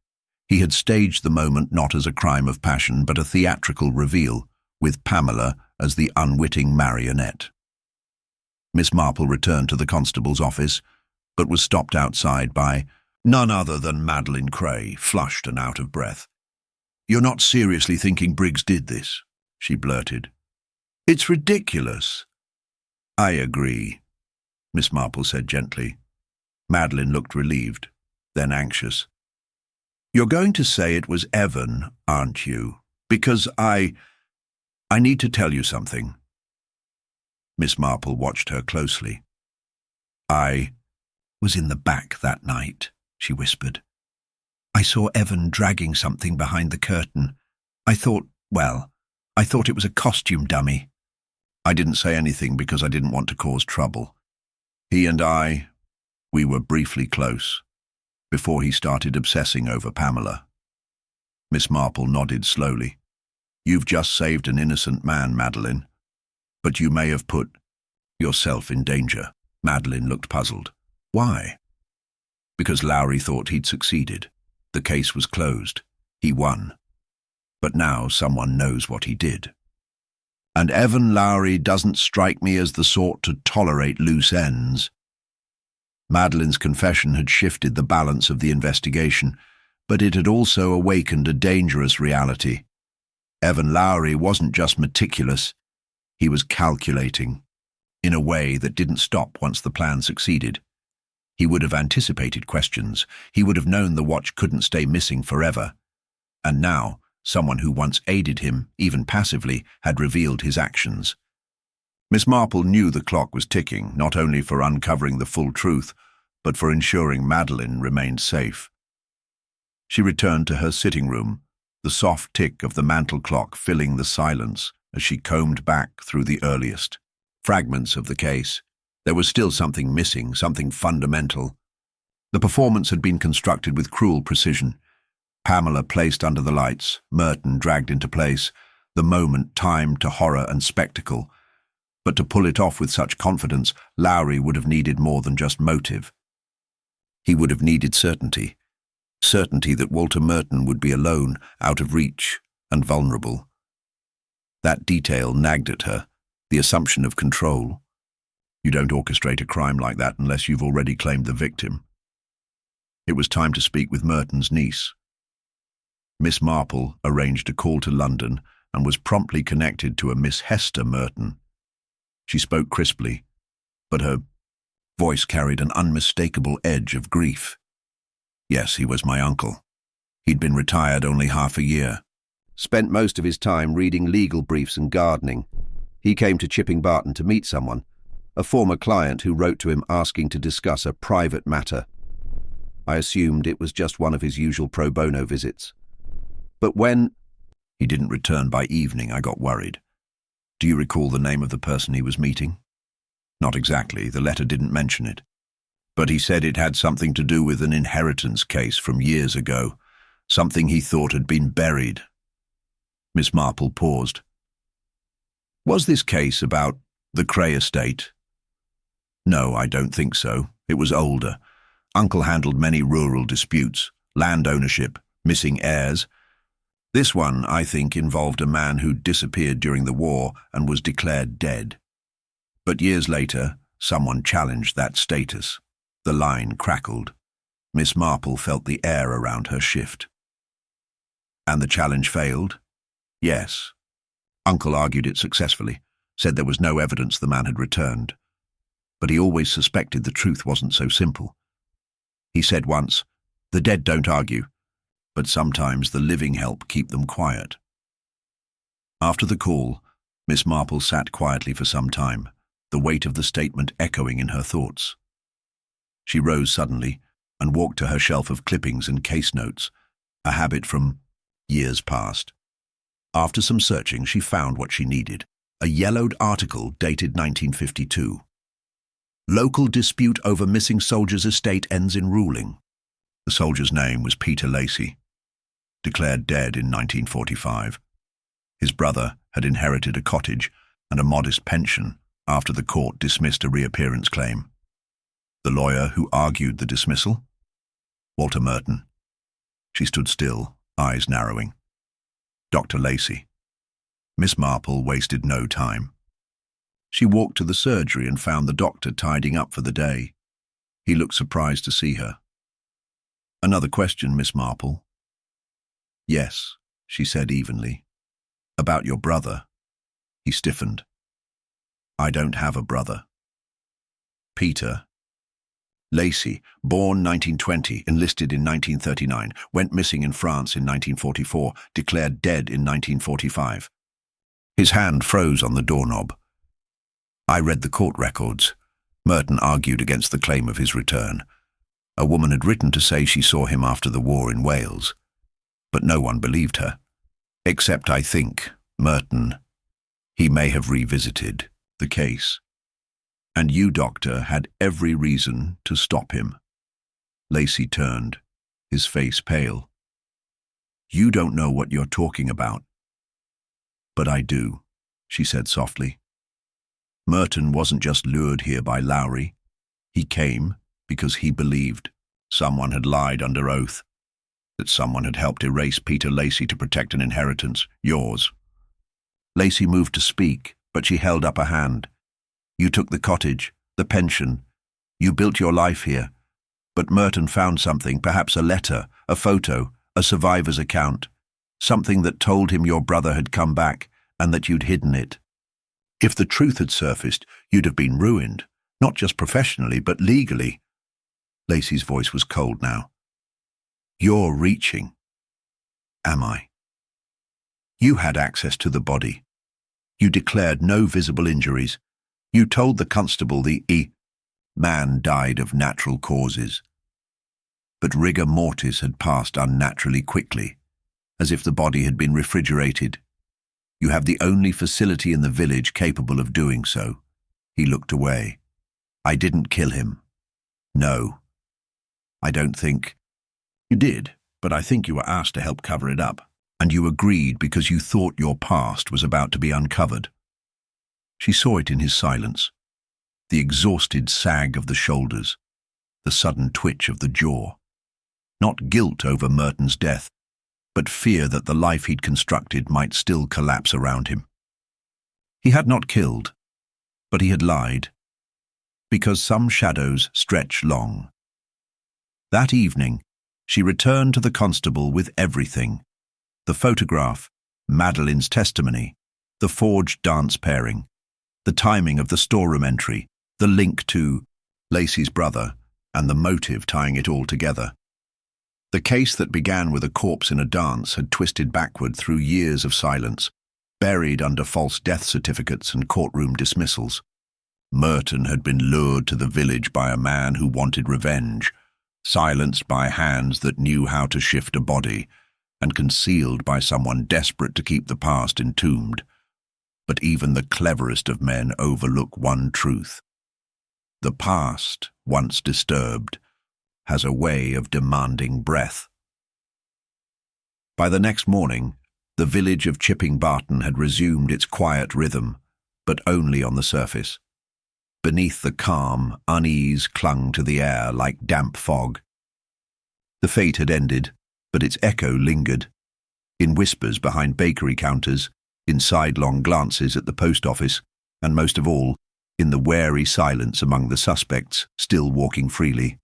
A: He had staged the moment not as a crime of passion, but a theatrical reveal, with Pamela as the unwitting marionette. Miss Marple returned to the constable's office, but was stopped outside by none other than Madeline Cray, flushed and out of breath. "You're not seriously thinking Briggs did this?" she blurted. "It's ridiculous." "I agree," Miss Marple said gently. Madeline looked relieved, then anxious. "You're going to say it was Evan, aren't you? Because I need to tell you something." Miss Marple watched her closely. "I was in the back that night," she whispered. "I saw Evan dragging something behind the curtain. I thought it was a costume dummy. I didn't say anything because I didn't want to cause trouble. He and we were briefly close, before he started obsessing over Pamela." Miss Marple nodded slowly. "You've just saved an innocent man, Madeline. But you may have put yourself in danger." Madeline looked puzzled. "Why?" "Because Lowry thought he'd succeeded. The case was closed. He won. But now someone knows what he did. And Evan Lowry doesn't strike me as the sort to tolerate loose ends." Madeline's confession had shifted the balance of the investigation, but it had also awakened a dangerous reality. Evan Lowry wasn't just meticulous, he was calculating, in a way that didn't stop once the plan succeeded. He would have anticipated questions. He would have known the watch couldn't stay missing forever. And now, someone who once aided him, even passively, had revealed his actions. Miss Marple knew the clock was ticking, not only for uncovering the full truth, but for ensuring Madeline remained safe. She returned to her sitting room, the soft tick of the mantel clock filling the silence as she combed back through the earliest fragments of the case. There was still something missing, something fundamental. The performance had been constructed with cruel precision. Pamela placed under the lights, Merton dragged into place, the moment timed to horror and spectacle. But to pull it off with such confidence, Lowry would have needed more than just motive. He would have needed certainty. Certainty that Walter Merton would be alone, out of reach, and vulnerable. That detail nagged at her, the assumption of control. You don't orchestrate a crime like that unless you've already claimed the victim. It was time to speak with Merton's niece. Miss Marple arranged a call to London and was promptly connected to a Miss Hester Merton. She spoke crisply, but her voice carried an unmistakable edge of grief. Yes, he was my uncle. He'd been retired only half a year. Spent most of his time reading legal briefs and gardening. He came to Chipping Barton to meet someone, a former client who wrote to him asking to discuss a private matter. I assumed it was just one of his usual pro bono visits. But when he didn't return by evening, I got worried. Do you recall the name of the person he was meeting? Not exactly, the letter didn't mention it. But he said it had something to do with an inheritance case from years ago, something he thought had been buried. Miss Marple paused. Was this case about the Cray estate? No, I don't think so. It was older. Uncle handled many rural disputes, land ownership, missing heirs. This one, I think, involved a man who disappeared during the war and was declared dead. But years later, someone challenged that status. The line crackled. Miss Marple felt the air around her shift. And the challenge failed? Yes. Uncle argued it successfully, said there was no evidence the man had returned. But he always suspected the truth wasn't so simple. He said once, "The dead don't argue, but sometimes the living help keep them quiet." After the call, Miss Marple sat quietly for some time, the weight of the statement echoing in her thoughts. She rose suddenly and walked to her shelf of clippings and case notes, a habit from years past. After some searching, she found what she needed, a yellowed article dated 1952. Local dispute over missing soldier's estate ends in ruling. The soldier's name was Peter Lacey, declared dead in 1945. His brother had inherited a cottage and a modest pension after the court dismissed a reappearance claim. The lawyer who argued the dismissal? Walter Merton. She stood still, eyes narrowing. Dr. Lacey. Miss Marple wasted no time. She walked to the surgery and found the doctor tidying up for the day. He looked surprised to see her. "Another question, Miss Marple?" "Yes," she said evenly. "About your brother." He stiffened. "I don't have a brother." "Peter Lacey, born 1920, enlisted in 1939, went missing in France in 1944, declared dead in 1945. His hand froze on the doorknob. I read the court records. Merton argued against the claim of his return. A woman had written to say she saw him after the war in Wales. But no one believed her. Except, I think, Merton. He may have revisited the case. And you, Doctor, had every reason to stop him. Lacey turned, his face pale. "You don't know what you're talking about." "But I do," she said softly. "Merton wasn't just lured here by Lowry. He came because he believed someone had lied under oath, that someone had helped erase Peter Lacey to protect an inheritance, yours." Lacey moved to speak, but she held up a hand. "You took the cottage, the pension. You built your life here. But Merton found something, perhaps a letter, a photo, a survivor's account, something that told him your brother had come back and that you'd hidden it. If the truth had surfaced, you'd have been ruined, not just professionally, but legally." Lacey's voice was cold now. You're reaching. Am I? You had access to the body. You declared no visible injuries. You told the constable the man died of natural causes. But rigor mortis had passed unnaturally quickly, as if the body had been refrigerated. You have the only facility in the village capable of doing so. He looked away. I didn't kill him. No. I don't think. You did, but I think you were asked to help cover it up, and you agreed because you thought your past was about to be uncovered. She saw it in his silence, the exhausted sag of the shoulders, the sudden twitch of the jaw. Not guilt over Merton's death, but fear that the life he'd constructed might still collapse around him. He had not killed, but he had lied, because some shadows stretch long. That evening, she returned to the constable with everything: the photograph, Madeline's testimony, the forged dance pairing, the timing of the storeroom entry, the link to Lacey's brother, and the motive tying it all together. The case that began with a corpse in a dance had twisted backward through years of silence, buried under false death certificates and courtroom dismissals. Merton had been lured to the village by a man who wanted revenge, silenced by hands that knew how to shift a body, and concealed by someone desperate to keep the past entombed. But even the cleverest of men overlook one truth. The past, once disturbed, has a way of demanding breath. By the next morning, the village of Chipping Barton had resumed its quiet rhythm, but only on the surface. Beneath the calm, unease clung to the air like damp fog. The fete had ended, but its echo lingered, in whispers behind bakery counters, in sidelong glances at the post office, and most of all, in the wary silence among the suspects still walking freely.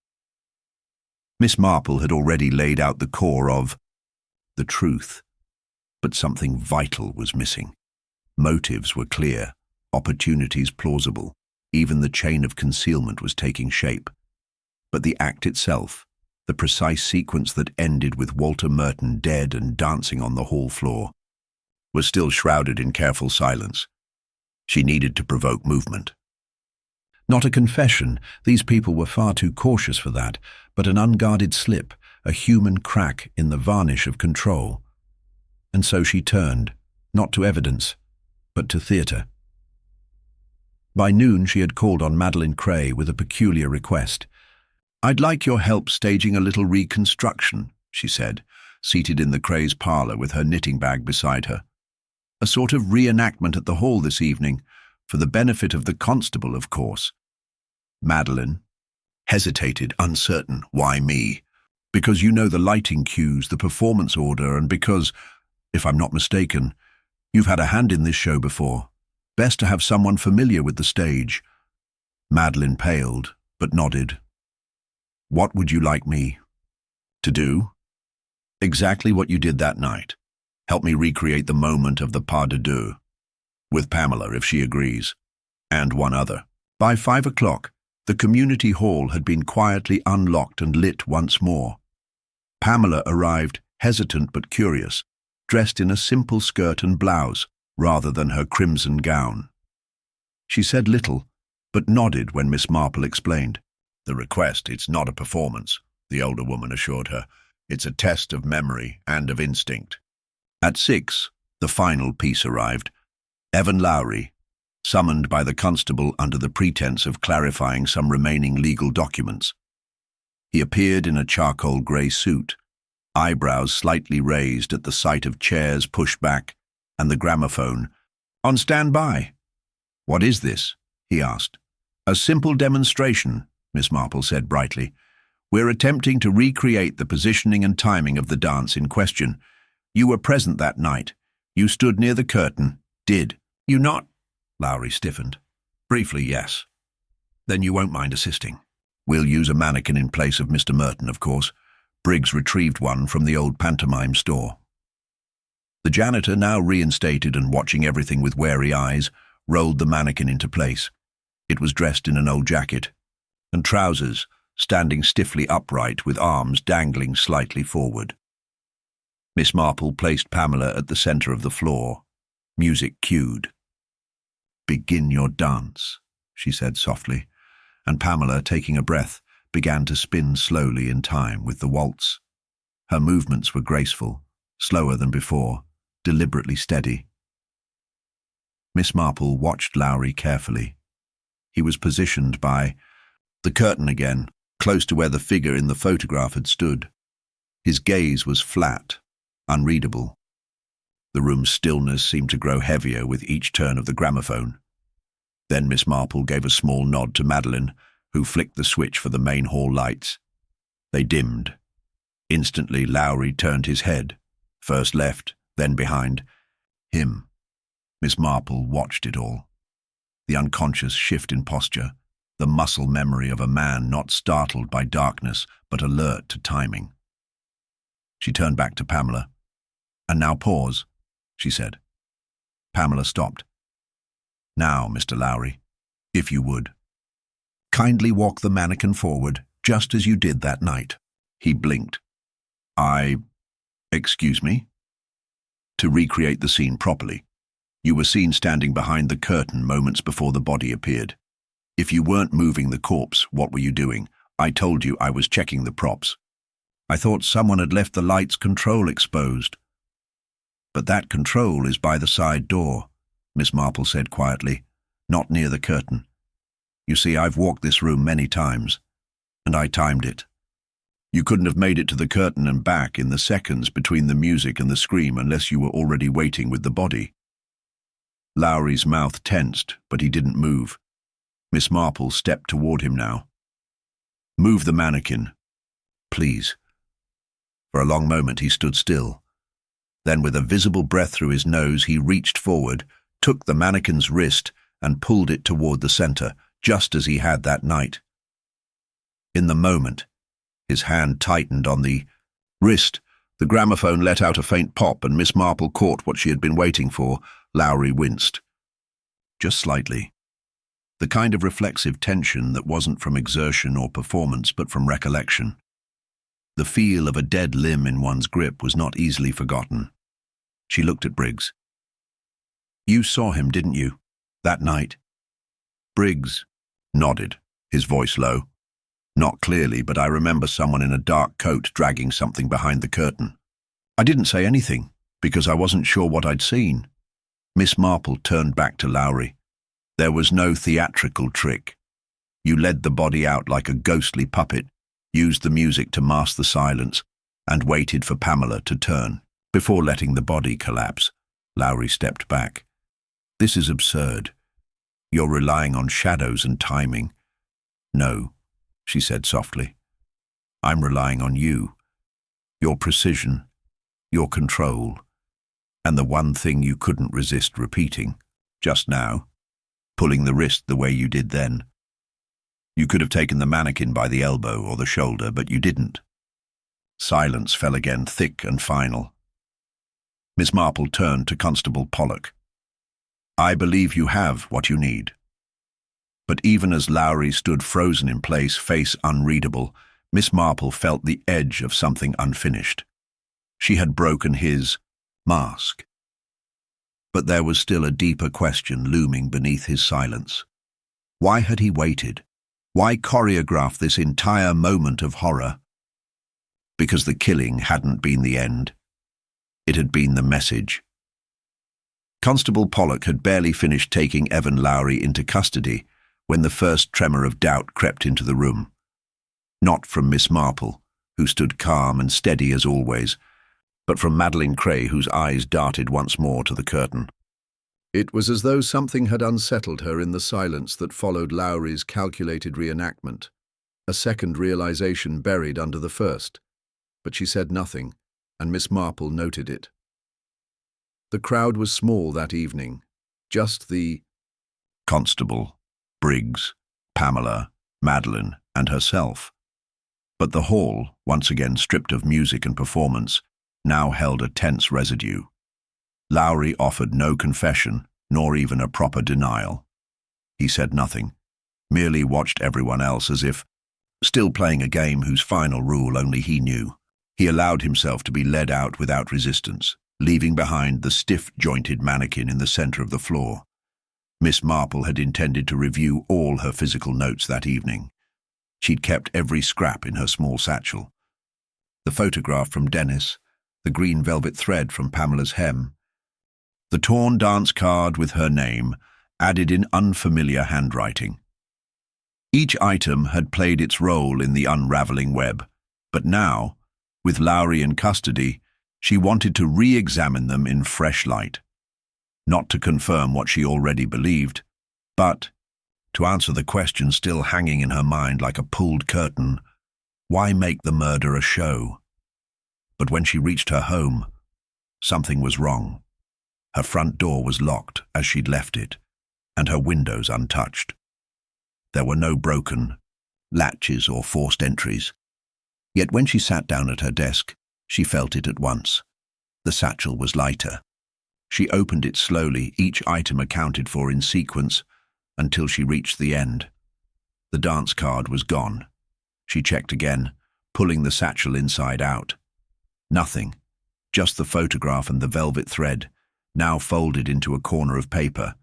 A: Miss Marple had already laid out the core of the truth, but something vital was missing. Motives were clear, opportunities plausible, even the chain of concealment was taking shape. But the act itself, the precise sequence that ended with Walter Merton dead and dancing on the hall floor, was still shrouded in careful silence. She needed to provoke movement. Not a confession, these people were far too cautious for that, but an unguarded slip, a human crack in the varnish of control. And so she turned, not to evidence, but to theatre. By noon she had called on Madeline Cray with a peculiar request. "I'd like your help staging a little reconstruction," she said, seated in the Crays' parlour with her knitting bag beside her. "A sort of reenactment at the hall this evening, for the benefit of the constable, of course." Madeline hesitated, uncertain. "Why me?" "Because you know the lighting cues, the performance order, and because, if I'm not mistaken, you've had a hand in this show before. Best to have someone familiar with the stage." Madeline paled, but nodded. "What would you like me to do?" "Exactly what you did that night. Help me recreate the moment of the pas de deux. With Pamela, if she agrees. And one other." By 5 o'clock, the community hall had been quietly unlocked and lit once more. Pamela arrived, hesitant but curious, dressed in a simple skirt and blouse, rather than her crimson gown. She said little, but nodded when Miss Marple explained. "The request, it's not a performance," the older woman assured her. "It's a test of memory and of instinct." At 6, the final piece arrived. Evan Lowry, summoned by the constable under the pretense of clarifying some remaining legal documents. He appeared in a charcoal grey suit, eyebrows slightly raised at the sight of chairs pushed back, and the gramophone. "On standby." "What is this?" he asked. "A simple demonstration," Miss Marple said brightly. "We're attempting to recreate the positioning and timing of the dance in question. You were present that night. You stood near the curtain. Did you not?" Lowry stiffened. "Briefly, yes." "Then you won't mind assisting. We'll use a mannequin in place of Mr. Merton, of course. Briggs retrieved one from the old pantomime store." The janitor, now reinstated and watching everything with wary eyes, rolled the mannequin into place. It was dressed in an old jacket and trousers, standing stiffly upright with arms dangling slightly forward. Miss Marple placed Pamela at the centre of the floor. Music cued. "Begin your dance," she said softly, and Pamela, taking a breath, began to spin slowly in time with the waltz. Her movements were graceful, slower than before, deliberately steady. Miss Marple watched Lowry carefully. He was positioned by the curtain again, close to where the figure in the photograph had stood. His gaze was flat, unreadable. The room's stillness seemed to grow heavier with each turn of the gramophone. Then Miss Marple gave a small nod to Madeline, who flicked the switch for the main hall lights. They dimmed. Instantly, Lowry turned his head, first left, then behind him. Miss Marple watched it all. The unconscious shift in posture, the muscle memory of a man not startled by darkness but alert to timing. She turned back to Pamela. "And now pause," she said. Pamela stopped. "Now, Mr. Lowry, if you would. Kindly walk the mannequin forward, just as you did that night." He blinked. Excuse me?" "To recreate the scene properly. You were seen standing behind the curtain moments before the body appeared. If you weren't moving the corpse, what were you doing? I told you I was checking the props. I thought someone had left the light's control exposed." "But that control is by the side door," Miss Marple said quietly, "not near the curtain. You see, I've walked this room many times, and I timed it. You couldn't have made it to the curtain and back in the seconds between the music and the scream unless you were already waiting with the body." Lowry's mouth tensed, but he didn't move. Miss Marple stepped toward him now. "Move the mannequin, please." For a long moment he stood still. Then, with a visible breath through his nose, he reached forward, took the mannequin's wrist, and pulled it toward the center, just as he had that night. In the moment, his hand tightened on the wrist. The gramophone let out a faint pop, and Miss Marple caught what she had been waiting for. Lowry winced. Just slightly. The kind of reflexive tension that wasn't from exertion or performance, but from recollection. The feel of a dead limb in one's grip was not easily forgotten. She looked at Briggs. "You saw him, didn't you, that night?" Briggs nodded, his voice low. "Not clearly, but I remember someone in a dark coat dragging something behind the curtain. I didn't say anything, because I wasn't sure what I'd seen." Miss Marple turned back to Lowry. "There was no theatrical trick. You led the body out like a ghostly puppet, used the music to mask the silence, and waited for Pamela to turn. Before letting the body collapse, Lowry stepped back. This is absurd. You're relying on shadows and timing." "No," she said softly. "I'm relying on you. Your precision, your control, and the one thing you couldn't resist repeating, just now, pulling the wrist the way you did then. You could have taken the mannequin by the elbow or the shoulder, but you didn't." Silence fell again, thick and final. Miss Marple turned to Constable Pollock. "I believe you have what you need." But even as Lowry stood frozen in place, face unreadable, Miss Marple felt the edge of something unfinished. She had broken his mask. But there was still a deeper question looming beneath his silence. Why had he waited? Why choreograph this entire moment of horror? Because the killing hadn't been the end. It had been the message. Constable Pollock had barely finished taking Evan Lowry into custody when the first tremor of doubt crept into the room. Not from Miss Marple, who stood calm and steady as always, but from Madeline Cray, whose eyes darted once more to the curtain. It was as though something had unsettled her in the silence that followed Lowry's calculated reenactment, a second realization buried under the first. But she said nothing, and Miss Marple noted it. The crowd was small that evening, just the Constable, Briggs, Pamela, Madeline, and herself. But the hall, once again stripped of music and performance, now held a tense residue. Lowry offered no confession, nor even a proper denial. He said nothing, merely watched everyone else as if still playing a game whose final rule only he knew. He allowed himself to be led out without resistance, leaving behind the stiff-jointed mannequin in the center of the floor. Miss Marple had intended to review all her physical notes that evening. She'd kept every scrap in her small satchel. The photograph from Dennis, the green velvet thread from Pamela's hem, the torn dance card with her name, added in unfamiliar handwriting. Each item had played its role in the unraveling web, but now, with Lowry in custody, she wanted to re-examine them in fresh light. Not to confirm what she already believed, but to answer the question still hanging in her mind like a pulled curtain: why make the murder a show? But when she reached her home, something was wrong. Her front door was locked as she'd left it, and her windows untouched. There were no broken latches or forced entries. Yet when she sat down at her desk, she felt it at once. The satchel was lighter. She opened it slowly, each item accounted for in sequence, until she reached the end. The dance card was gone. She checked again, pulling the satchel inside out. Nothing, just the photograph and the velvet thread, now folded into a corner of paper,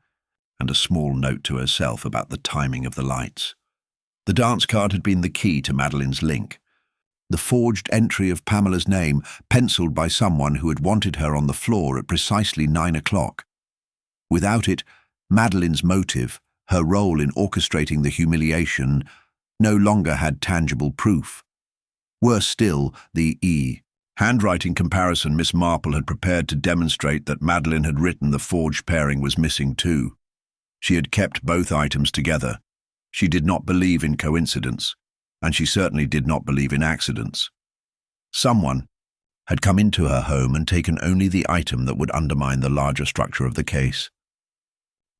A: and a small note to herself about the timing of the lights. The dance card had been the key to Madeline's link. The forged entry of Pamela's name, penciled by someone who had wanted her on the floor at precisely 9 o'clock. Without it, Madeline's motive, her role in orchestrating the humiliation, no longer had tangible proof. Worse still, the handwriting comparison Miss Marple had prepared to demonstrate that Madeline had written the forged pairing was missing too. She had kept both items together. She did not believe in coincidence, and she certainly did not believe in accidents. Someone had come into her home and taken only the item that would undermine the larger structure of the case.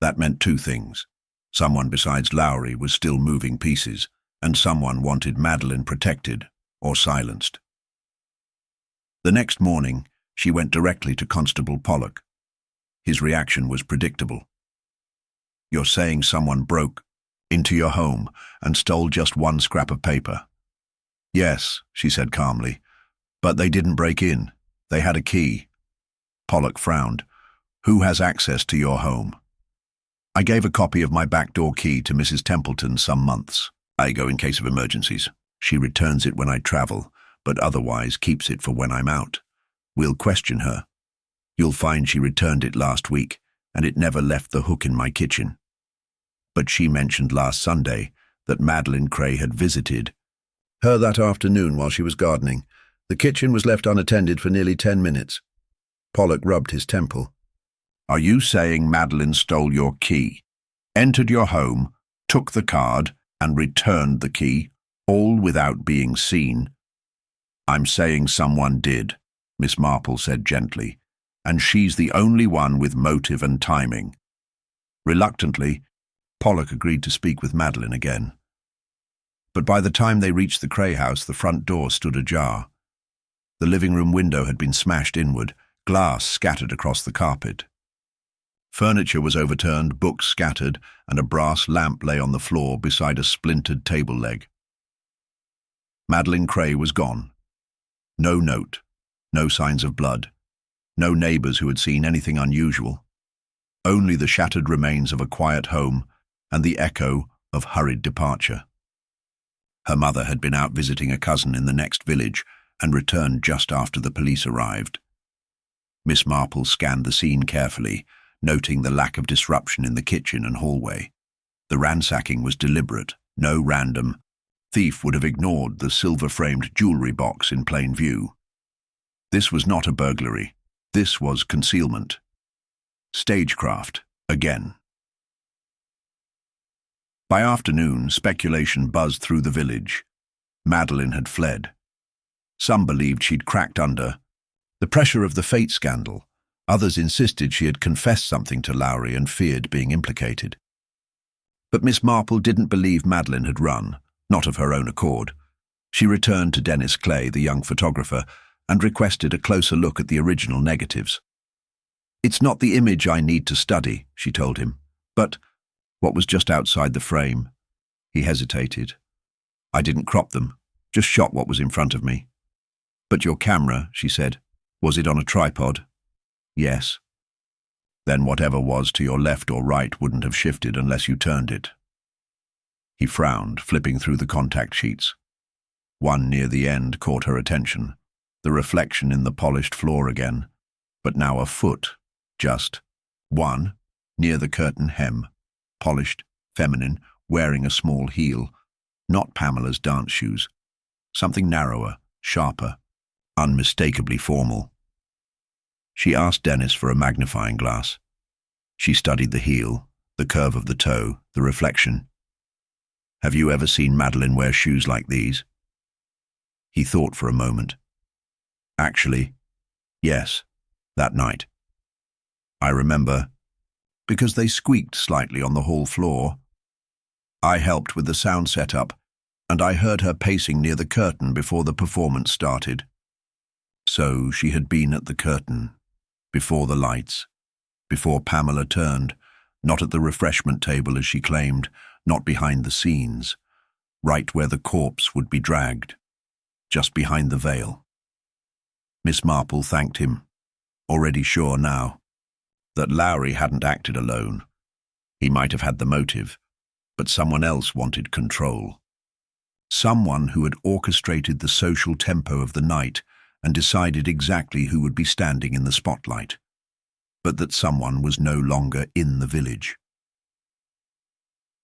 A: That meant two things. Someone besides Lowry was still moving pieces, and someone wanted Madeline protected or silenced. The next morning, she went directly to Constable Pollock. His reaction was predictable. "You're saying someone broke into your home and stole just one scrap of paper?" "Yes," she said calmly, "but they didn't break in. They had a key." Pollock frowned. "Who has access to your home?" "I gave a copy of my back door key to Mrs. Templeton some months. I go in case of emergencies. She returns it when I travel, but otherwise keeps it for when I'm out. We'll question her. You'll find she returned it last week, and it never left the hook in my kitchen. But she mentioned last Sunday that Madeline Cray had visited her that afternoon while she was gardening. The kitchen was left unattended for nearly 10 minutes. Pollock rubbed his temple. "Are you saying Madeline stole your key, entered your home, took the card, and returned the key, all without being seen?" "I'm saying someone did," Miss Marple said gently, "and she's the only one with motive and timing." Reluctantly, Pollock agreed to speak with Madeline again. But by the time they reached the Cray house, the front door stood ajar. The living room window had been smashed inward, glass scattered across the carpet. Furniture was overturned, books scattered, and a brass lamp lay on the floor beside a splintered table leg. Madeline Cray was gone. No note, no signs of blood, no neighbors who had seen anything unusual. Only the shattered remains of a quiet home and the echo of hurried departure. Her mother had been out visiting a cousin in the next village and returned just after the police arrived. Miss Marple scanned the scene carefully, noting the lack of disruption in the kitchen and hallway. The ransacking was deliberate. No random thief would have ignored the silver-framed jewelry box in plain view. This was not a burglary. This was concealment. Stagecraft, again. By afternoon, speculation buzzed through the village. Madeline had fled. Some believed she'd cracked under the pressure of the fate scandal. Others insisted she had confessed something to Lowry and feared being implicated. But Miss Marple didn't believe Madeline had run, not of her own accord. She returned to Dennis Clay, the young photographer, and requested a closer look at the original negatives. "It's not the image I need to study," she told him, "but what was just outside the frame." He hesitated. I didn't crop them, just shot what was in front of me. But your camera, she said, was it on a tripod? Yes. Then whatever was to your left or right wouldn't have shifted unless you turned it. He frowned, flipping through the contact sheets. One near the end caught her attention, the reflection in the polished floor again, but now a foot, just one, near the curtain hem, polished, feminine, wearing a small heel, not Pamela's dance shoes, something narrower, sharper, unmistakably formal. She asked Dennis for a magnifying glass. She studied the heel, the curve of the toe, the reflection. Have you ever seen Madeline wear shoes like these? He thought for a moment. Actually, yes, that night. I remember, because they squeaked slightly on the hall floor. I helped with the sound setup, and I heard her pacing near the curtain before the performance started. So she had been at the curtain, before the lights, before Pamela turned, not at the refreshment table as she claimed, not behind the scenes, right where the corpse would be dragged, just behind the veil. Miss Marple thanked him, already sure now that Lowry hadn't acted alone. He might have had the motive, but someone else wanted control. Someone who had orchestrated the social tempo of the night and decided exactly who would be standing in the spotlight, but that someone was no longer in the village.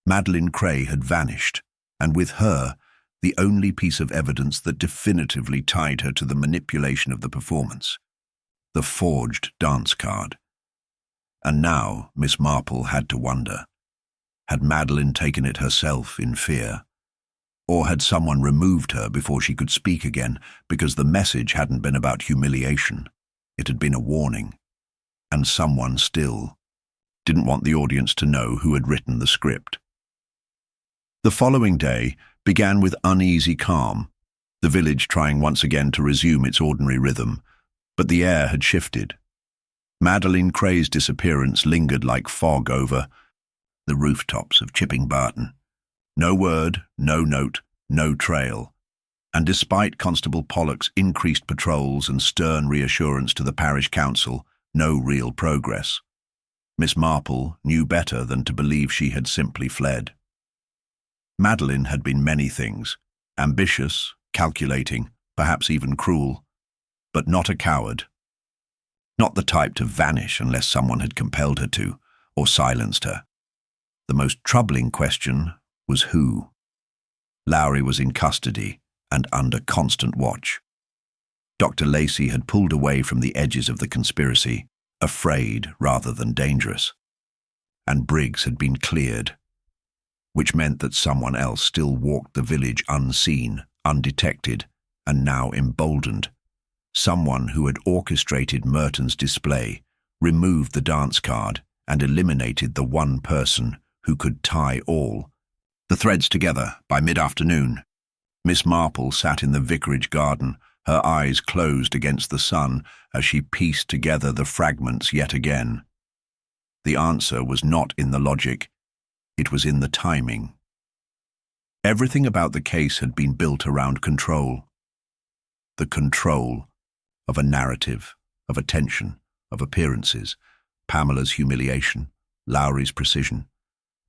A: Madeline Cray had vanished, and with her, the only piece of evidence that definitively tied her to the manipulation of the performance, the forged dance card. And now Miss Marple had to wonder, had Madeline taken it herself in fear? Or had someone removed her before she could speak again because the message hadn't been about humiliation? It had been a warning. And someone still didn't want the audience to know who had written the script. The following day began with uneasy calm, the village trying once again to resume its ordinary rhythm, but the air had shifted. Madeline Cray's disappearance lingered like fog over the rooftops of Chipping Barton. No word, no note, no trail. And despite Constable Pollock's increased patrols and stern reassurance to the parish council, no real progress. Miss Marple knew better than to believe she had simply fled. Madeline had been many things, ambitious, calculating, perhaps even cruel, but not a coward. Not the type to vanish unless someone had compelled her to, or silenced her. The most troubling question was who. Lowry was in custody and under constant watch. Dr. Lacey had pulled away from the edges of the conspiracy, afraid rather than dangerous. And Briggs had been cleared, which meant that someone else still walked the village unseen, undetected, and now emboldened. Someone who had orchestrated Merton's display, removed the dance card, and eliminated the one person who could tie all the threads together by mid-afternoon. Miss Marple sat in the vicarage garden, her eyes closed against the sun as she pieced together the fragments yet again. The answer was not in the logic, it was in the timing. Everything about the case had been built around control. The control of a narrative, of attention, of appearances, Pamela's humiliation, Lowry's precision,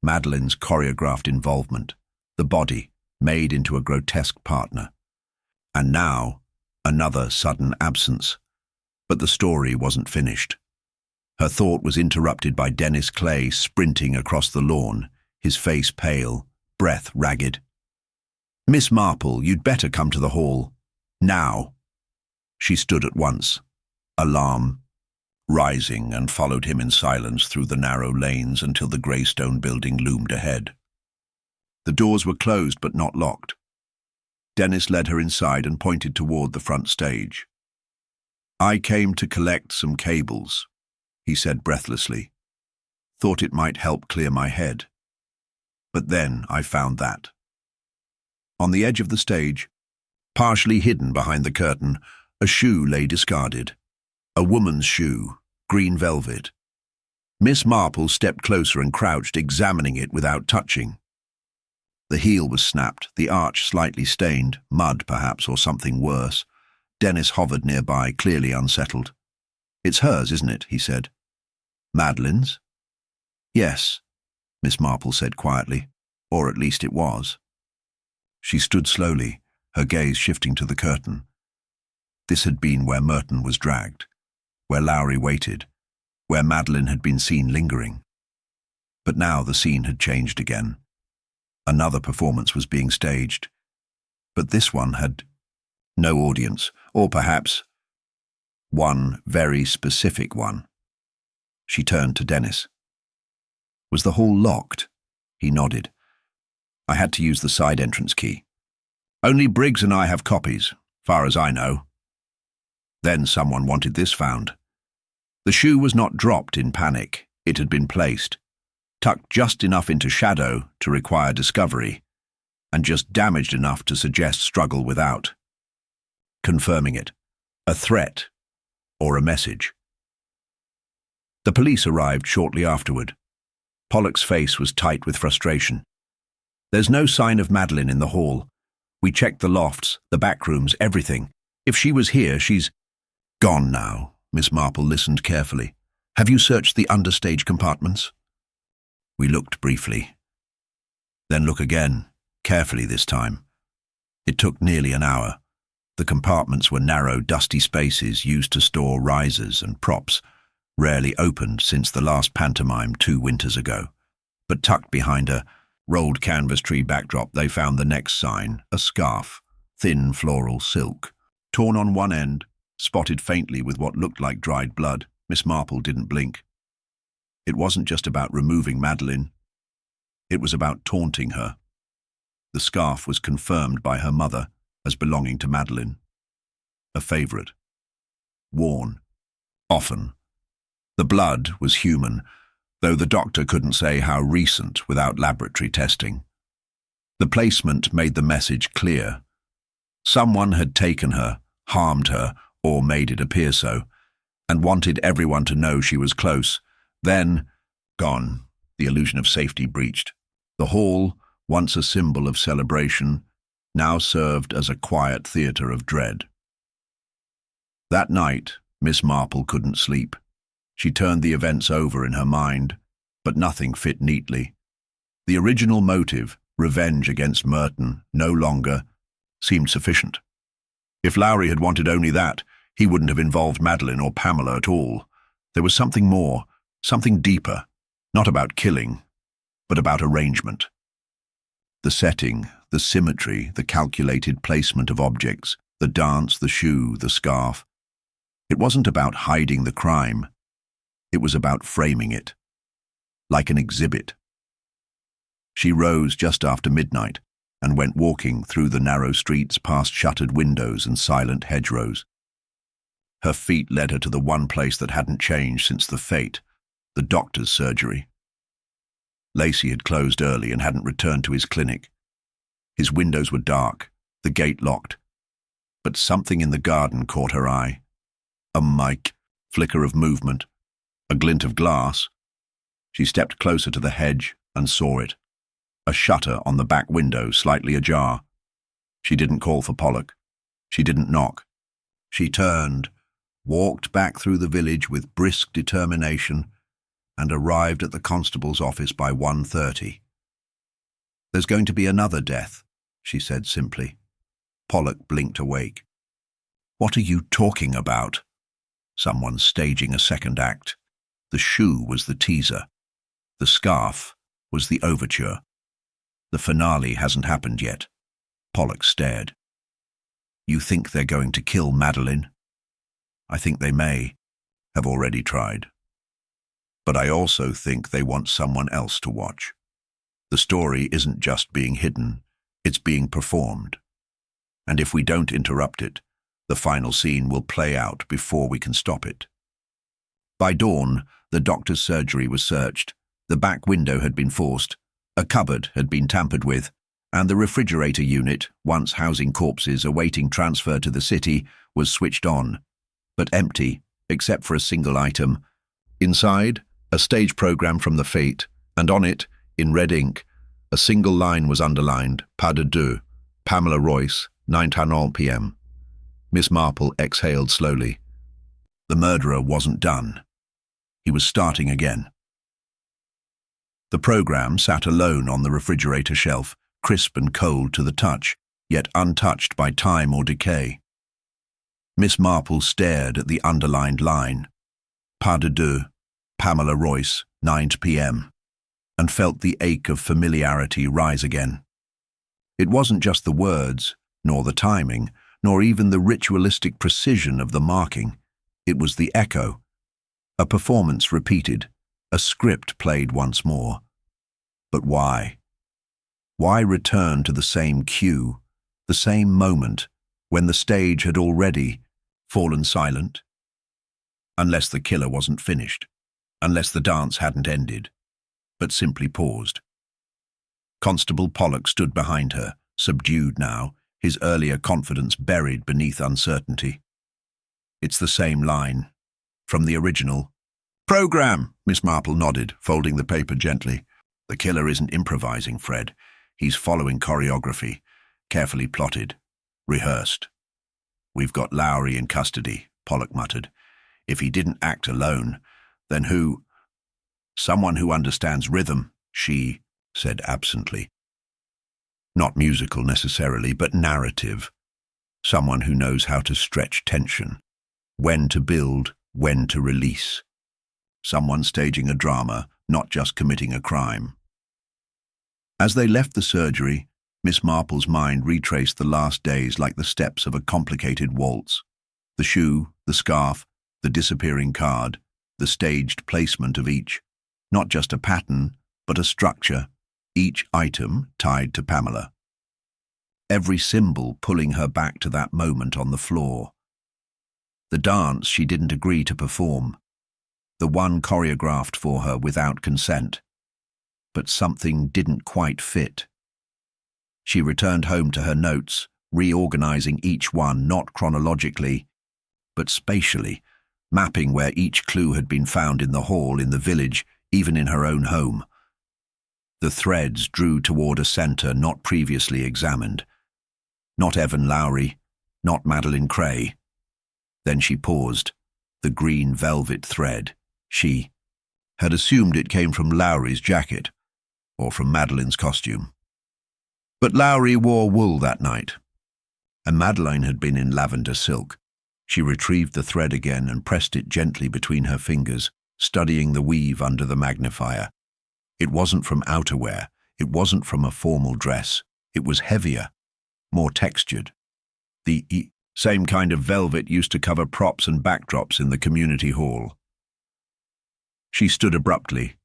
A: Madeline's choreographed involvement, the body made into a grotesque partner. And now, another sudden absence. But the story wasn't finished. Her thought was interrupted by Dennis Clay sprinting across the lawn, his face pale, breath ragged. "Miss Marple, you'd better come to the hall. Now." She stood at once, alarm rising, and followed him in silence through the narrow lanes until the grey stone building loomed ahead. The doors were closed but not locked. Dennis led her inside and pointed toward the front stage. "I came to collect some cables," he said breathlessly. "Thought it might help clear my head. But then I found that." On the edge of the stage, partially hidden behind the curtain, a shoe lay discarded. A woman's shoe, green velvet. Miss Marple stepped closer and crouched, examining it without touching. The heel was snapped, the arch slightly stained, mud perhaps, or something worse. Dennis hovered nearby, clearly unsettled. "It's hers, isn't it?" he said. "Madeline's?" "Yes," Miss Marple said quietly. "Or at least it was." She stood slowly, her gaze shifting to the curtain. This had been where Merton was dragged, where Lowry waited, where Madeline had been seen lingering. But now the scene had changed again. Another performance was being staged. But this one had no audience, or perhaps one very specific one. She turned to Dennis. "Was the hall locked?" He nodded. "I had to use the side entrance key. Only Briggs and I have copies, far as I know." Then someone wanted this found. The shoe was not dropped in panic. It had been placed, tucked just enough into shadow to require discovery, and just damaged enough to suggest struggle without. Confirming it. A threat, or a message. The police arrived shortly afterward. Pollock's face was tight with frustration. "There's no sign of Madeline in the hall. We checked the lofts, the back rooms, everything. If she was here, she's gone now." Miss Marple listened carefully. "Have you searched the understage compartments?" We looked briefly. Then look again, carefully this time. It took nearly an hour. The compartments were narrow, dusty spaces used to store risers and props, rarely opened since the last pantomime 2 winters ago. But tucked behind a rolled canvas tree backdrop, they found the next sign, a scarf, thin floral silk, torn on one end, spotted faintly with what looked like dried blood. Miss Marple didn't blink. It wasn't just about removing Madeline. It was about taunting her. The scarf was confirmed by her mother as belonging to Madeline. A favourite. Worn. Often. The blood was human, though the doctor couldn't say how recent without laboratory testing. The placement made the message clear. Someone had taken her, harmed her, or made it appear so, and wanted everyone to know she was close. Then, gone, the illusion of safety breached. The hall, once a symbol of celebration, now served as a quiet theatre of dread. That night, Miss Marple couldn't sleep. She turned the events over in her mind, but nothing fit neatly. The original motive, revenge against Merton, no longer seemed sufficient. If Lowry had wanted only that, he wouldn't have involved Madeline or Pamela at all. There was something more, something deeper, not about killing, but about arrangement. The setting, the symmetry, the calculated placement of objects, the dance, the shoe, the scarf. It wasn't about hiding the crime. It was about framing it, like an exhibit. She rose just after midnight and went walking through the narrow streets past shuttered windows and silent hedgerows. Her feet led her to the one place that hadn't changed since the fete, the doctor's surgery. Lacey had closed early and hadn't returned to his clinic. His windows were dark, the gate locked. But something in the garden caught her eye. A mic, flicker of movement, a glint of glass. She stepped closer to the hedge and saw it. A shutter on the back window, slightly ajar. She didn't call for Pollock. She didn't knock. She turned, walked back through the village with brisk determination, and arrived at the constable's office by 1:30. "There's going to be another death," she said simply. Pollock blinked awake. "What are you talking about?" Someone's staging a second act. The shoe was the teaser. The scarf was the overture. The finale hasn't happened yet. Pollock stared. "You think they're going to kill Madeline?" "I think they may, have already tried. But I also think they want someone else to watch. The story isn't just being hidden, it's being performed. And if we don't interrupt it, the final scene will play out before we can stop it." By dawn, the doctor's surgery was searched, the back window had been forced, a cupboard had been tampered with, and the refrigerator unit, once housing corpses awaiting transfer to the city, was switched on, but empty, except for a single item. Inside, a stage program from the fete, and on it, in red ink, A single line was underlined, pas de deux, Pamela Royce, 9:30 p.m. Miss Marple exhaled slowly. The murderer wasn't done. He was starting again. The program sat alone on the refrigerator shelf, crisp and cold to the touch, yet untouched by time or decay. Miss Marple stared at the underlined line, pas de deux, Pamela Royce, 9 p.m., and felt the ache of familiarity rise again. It wasn't just the words, nor the timing, nor even the ritualistic precision of the marking. It was the echo. A performance repeated, a script played once more. But why? Why return to the same cue, the same moment, when the stage had already fallen silent? Unless the killer wasn't finished, unless the dance hadn't ended, but simply paused. Constable Pollock stood behind her, subdued now, his earlier confidence buried beneath uncertainty. It's the same line, from the original. "Program," Miss Marple nodded, folding the paper gently. "The killer isn't improvising, Fred. He's following choreography, carefully plotted, rehearsed." "We've got Lowry in custody," Pollock muttered. "If he didn't act alone, then who?" "Someone who understands rhythm," she said absently. "Not musical necessarily, but narrative. Someone who knows how to stretch tension, when to build, when to release. Someone staging a drama, not just committing a crime." As they left the surgery, Miss Marple's mind retraced the last days like the steps of a complicated waltz. The shoe, the scarf, the disappearing card, the staged placement of each. Not just a pattern, but a structure, each item tied to Pamela. Every symbol pulling her back to that moment on the floor. The dance she didn't agree to perform. The one choreographed for her without consent. But something didn't quite fit. She returned home to her notes, reorganizing each one not chronologically, but spatially, mapping where each clue had been found in the hall, in the village, even in her own home. The threads drew toward a center not previously examined. Not Evan Lowry, not Madeline Cray. Then she paused. The green velvet thread. She had assumed it came from Lowry's jacket, or from Madeline's costume. But Lowry wore wool that night, and Madeline had been in lavender silk. She retrieved the thread again and pressed it gently between her fingers, studying the weave under the magnifier. It wasn't from outerwear, it wasn't from a formal dress. It was heavier, more textured. The same kind of velvet used to cover props and backdrops in the community hall. She stood abruptly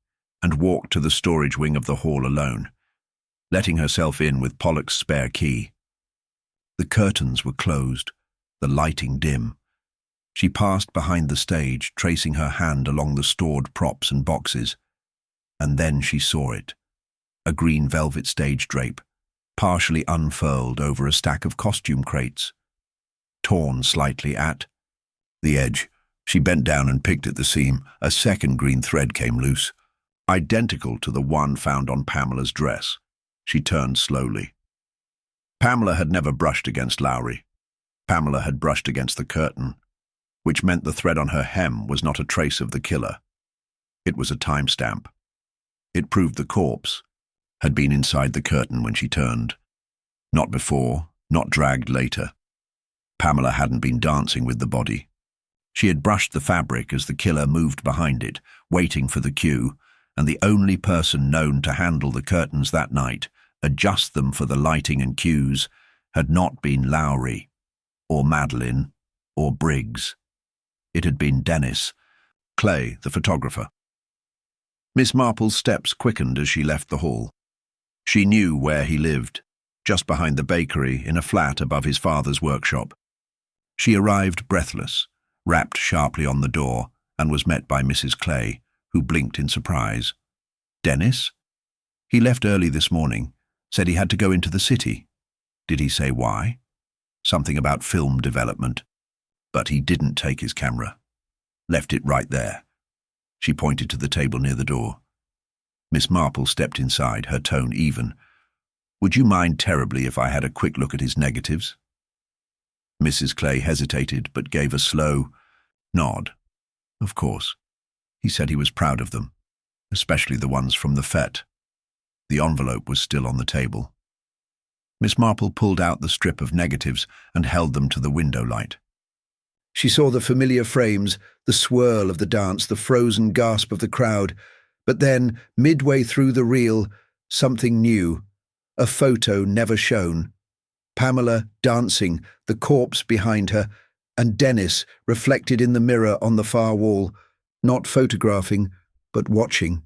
A: and walked to the storage wing of the hall alone, letting herself in with Pollock's spare key. The curtains were closed, the lighting dim. She passed behind the stage, tracing her hand along the stored props and boxes. And then she saw it. A green velvet stage drape, partially unfurled over a stack of costume crates. Torn slightly at the edge. She bent down and picked at the seam. A second green thread came loose, identical to the one found on Pamela's dress. She turned slowly. Pamela had never brushed against Lowry. Pamela had brushed against the curtain, which meant the thread on her hem was not a trace of the killer. It was a timestamp. It proved the corpse had been inside the curtain when she turned. Not before, not dragged later. Pamela hadn't been dancing with the body. She had brushed the fabric as the killer moved behind it, waiting for the cue, and the only person known to handle the curtains that night, adjust them for the lighting and cues, had not been Lowry, or Madeline, or Briggs. It had been Dennis, Clay, the photographer. Miss Marple's steps quickened as she left the hall. She knew where he lived, just behind the bakery in a flat above his father's workshop. She arrived breathless, rapped sharply on the door, and was met by Mrs. Clay, who blinked in surprise. "Dennis? He left early this morning, said he had to go into the city. Did he say why? Something about film development. But he didn't take his camera. Left it right there." She pointed to the table near the door. Miss Marple stepped inside, her tone even. "Would you mind terribly if I had a quick look at his negatives?" Mrs. Clay hesitated, but gave a slow nod. Of course. He said he was proud of them, especially the ones from the fete. The envelope was still on the table. Miss Marple pulled out the strip of negatives and held them to the window light. She saw the familiar frames, the swirl of the dance, the frozen gasp of the crowd, but then, midway through the reel, something new, a photo never shown. Pamela dancing, the corpse behind her, and Dennis reflected in the mirror on the far wall, not photographing, but watching.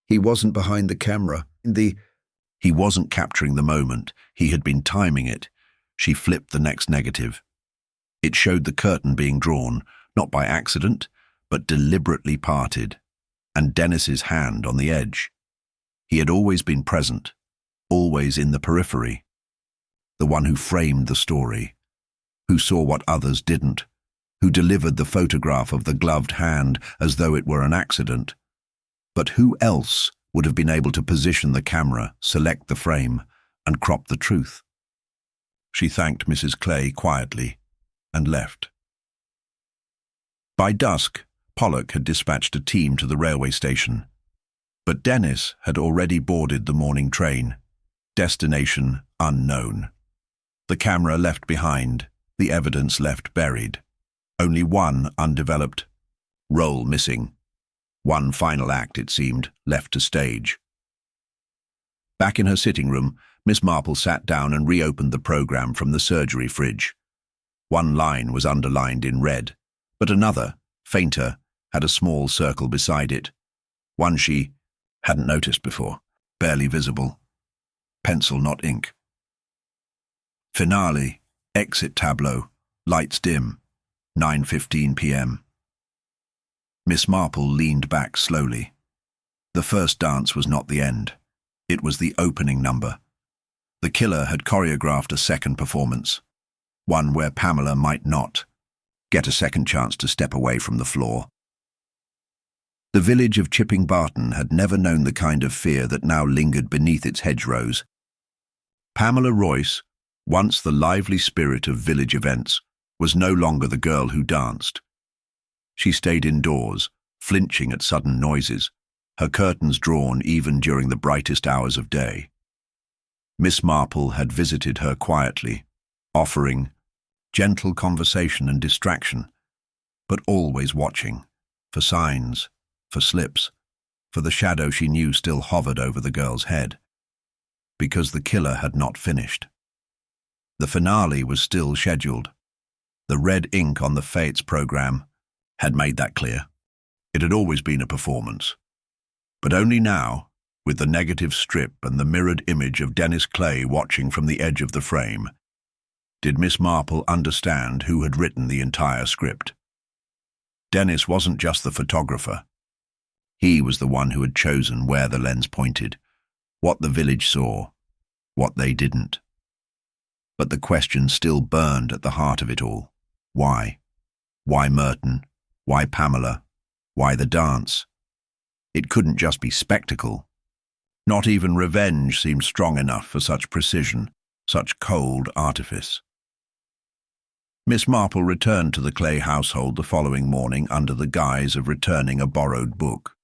A: He wasn't behind the camera. He wasn't capturing the moment. He had been timing it. She flipped the next negative. It showed the curtain being drawn, not by accident, but deliberately parted, and Dennis's hand on the edge. He had always been present, always in the periphery. The one who framed the story, who saw what others didn't, who delivered the photograph of the gloved hand as though it were an accident. But who else would have been able to position the camera, select the frame, and crop the truth? She thanked Mrs. Clay quietly and left. By dusk, Pollock had dispatched a team to the railway station. But Dennis had already boarded the morning train. Destination unknown. The camera left behind, the evidence left buried. Only one undeveloped. Role missing. One final act, it seemed, left to stage. Back in her sitting room, Miss Marple sat down and reopened the program from the surgery fridge. One line was underlined in red, but another, fainter, had a small circle beside it. One she hadn't noticed before, barely visible. Pencil, not ink. Finale, exit tableau, lights dim, 9:15 p.m. Miss Marple leaned back slowly. The first dance was not the end. It was the opening number. The killer had choreographed a second performance, one where Pamela might not get a second chance to step away from the floor. The village of Chipping Barton had never known the kind of fear that now lingered beneath its hedgerows. Pamela Royce, once the lively spirit of village events, was no longer the girl who danced. She stayed indoors, flinching at sudden noises, her curtains drawn even during the brightest hours of day. Miss Marple had visited her quietly, offering gentle conversation and distraction, but always watching, for signs, for slips, for the shadow she knew still hovered over the girl's head. Because the killer had not finished. The finale was still scheduled. The red ink on the Fates program had made that clear. It had always been a performance. But only now, with the negative strip and the mirrored image of Dennis Clay watching from the edge of the frame, did Miss Marple understand who had written the entire script. Dennis wasn't just the photographer. He was the one who had chosen where the lens pointed, what the village saw, what they didn't. But the question still burned at the heart of it all. Why? Why Merton? Why Pamela? Why the dance? It couldn't just be spectacle. Not even revenge seemed strong enough for such precision, such cold artifice. Miss Marple returned to the Clay household the following morning under the guise of returning a borrowed book.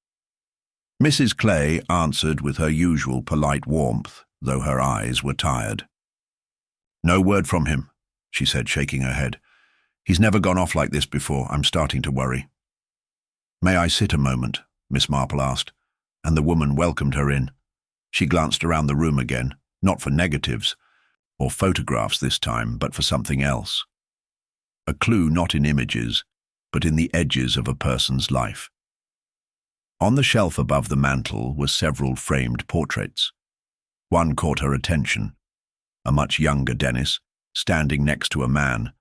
A: Mrs. Clay answered with her usual polite warmth, though her eyes were tired. "No word from him," she said, shaking her head. "He's never gone off like this before. I'm starting to worry." "May I sit a moment?" Miss Marple asked, and the woman welcomed her in. She glanced around the room again, not for negatives, or photographs this time, but for something else. A clue not in images, but in the edges of a person's life. On the shelf above the mantel were several framed portraits. One caught her attention, a much younger Dennis, standing next to a man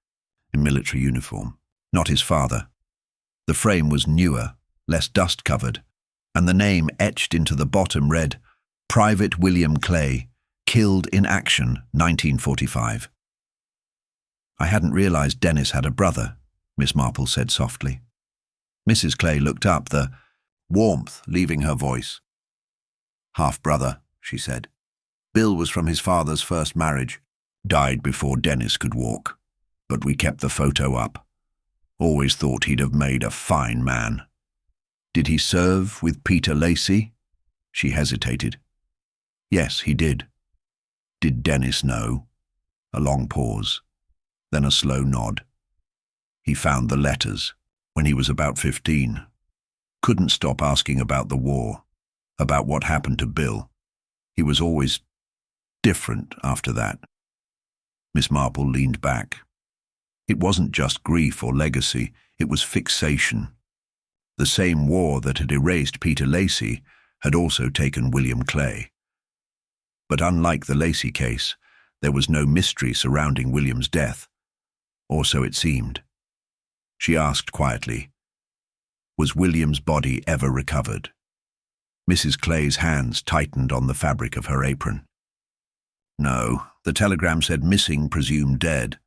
A: in military uniform, not his father. The frame was newer, less dust-covered, and the name etched into the bottom read, "Private William Clay, killed in action, 1945. "I hadn't realized Dennis had a brother," Miss Marple said softly. Mrs. Clay looked up, the warmth leaving her voice. Half-brother, she said. Bill was from his father's first marriage. Died before Dennis could walk. But we kept the photo up. Always thought he'd have made a fine man. Did he serve with Peter Lacey? She hesitated. Yes, he did. Did Dennis know? A long pause, then a slow nod. He found the letters when he was about 15. Couldn't stop asking about the war, about what happened to Bill. He was always different after that. Miss Marple leaned back. It wasn't just grief or legacy, it was fixation. The same war that had erased Peter Lacey had also taken William Clay. But unlike the Lacey case, there was no mystery surrounding William's death, or so it seemed. She asked quietly, "Was William's body ever recovered?" Mrs. Clay's hands tightened on the fabric of her apron. "No, the telegram said missing, presumed dead.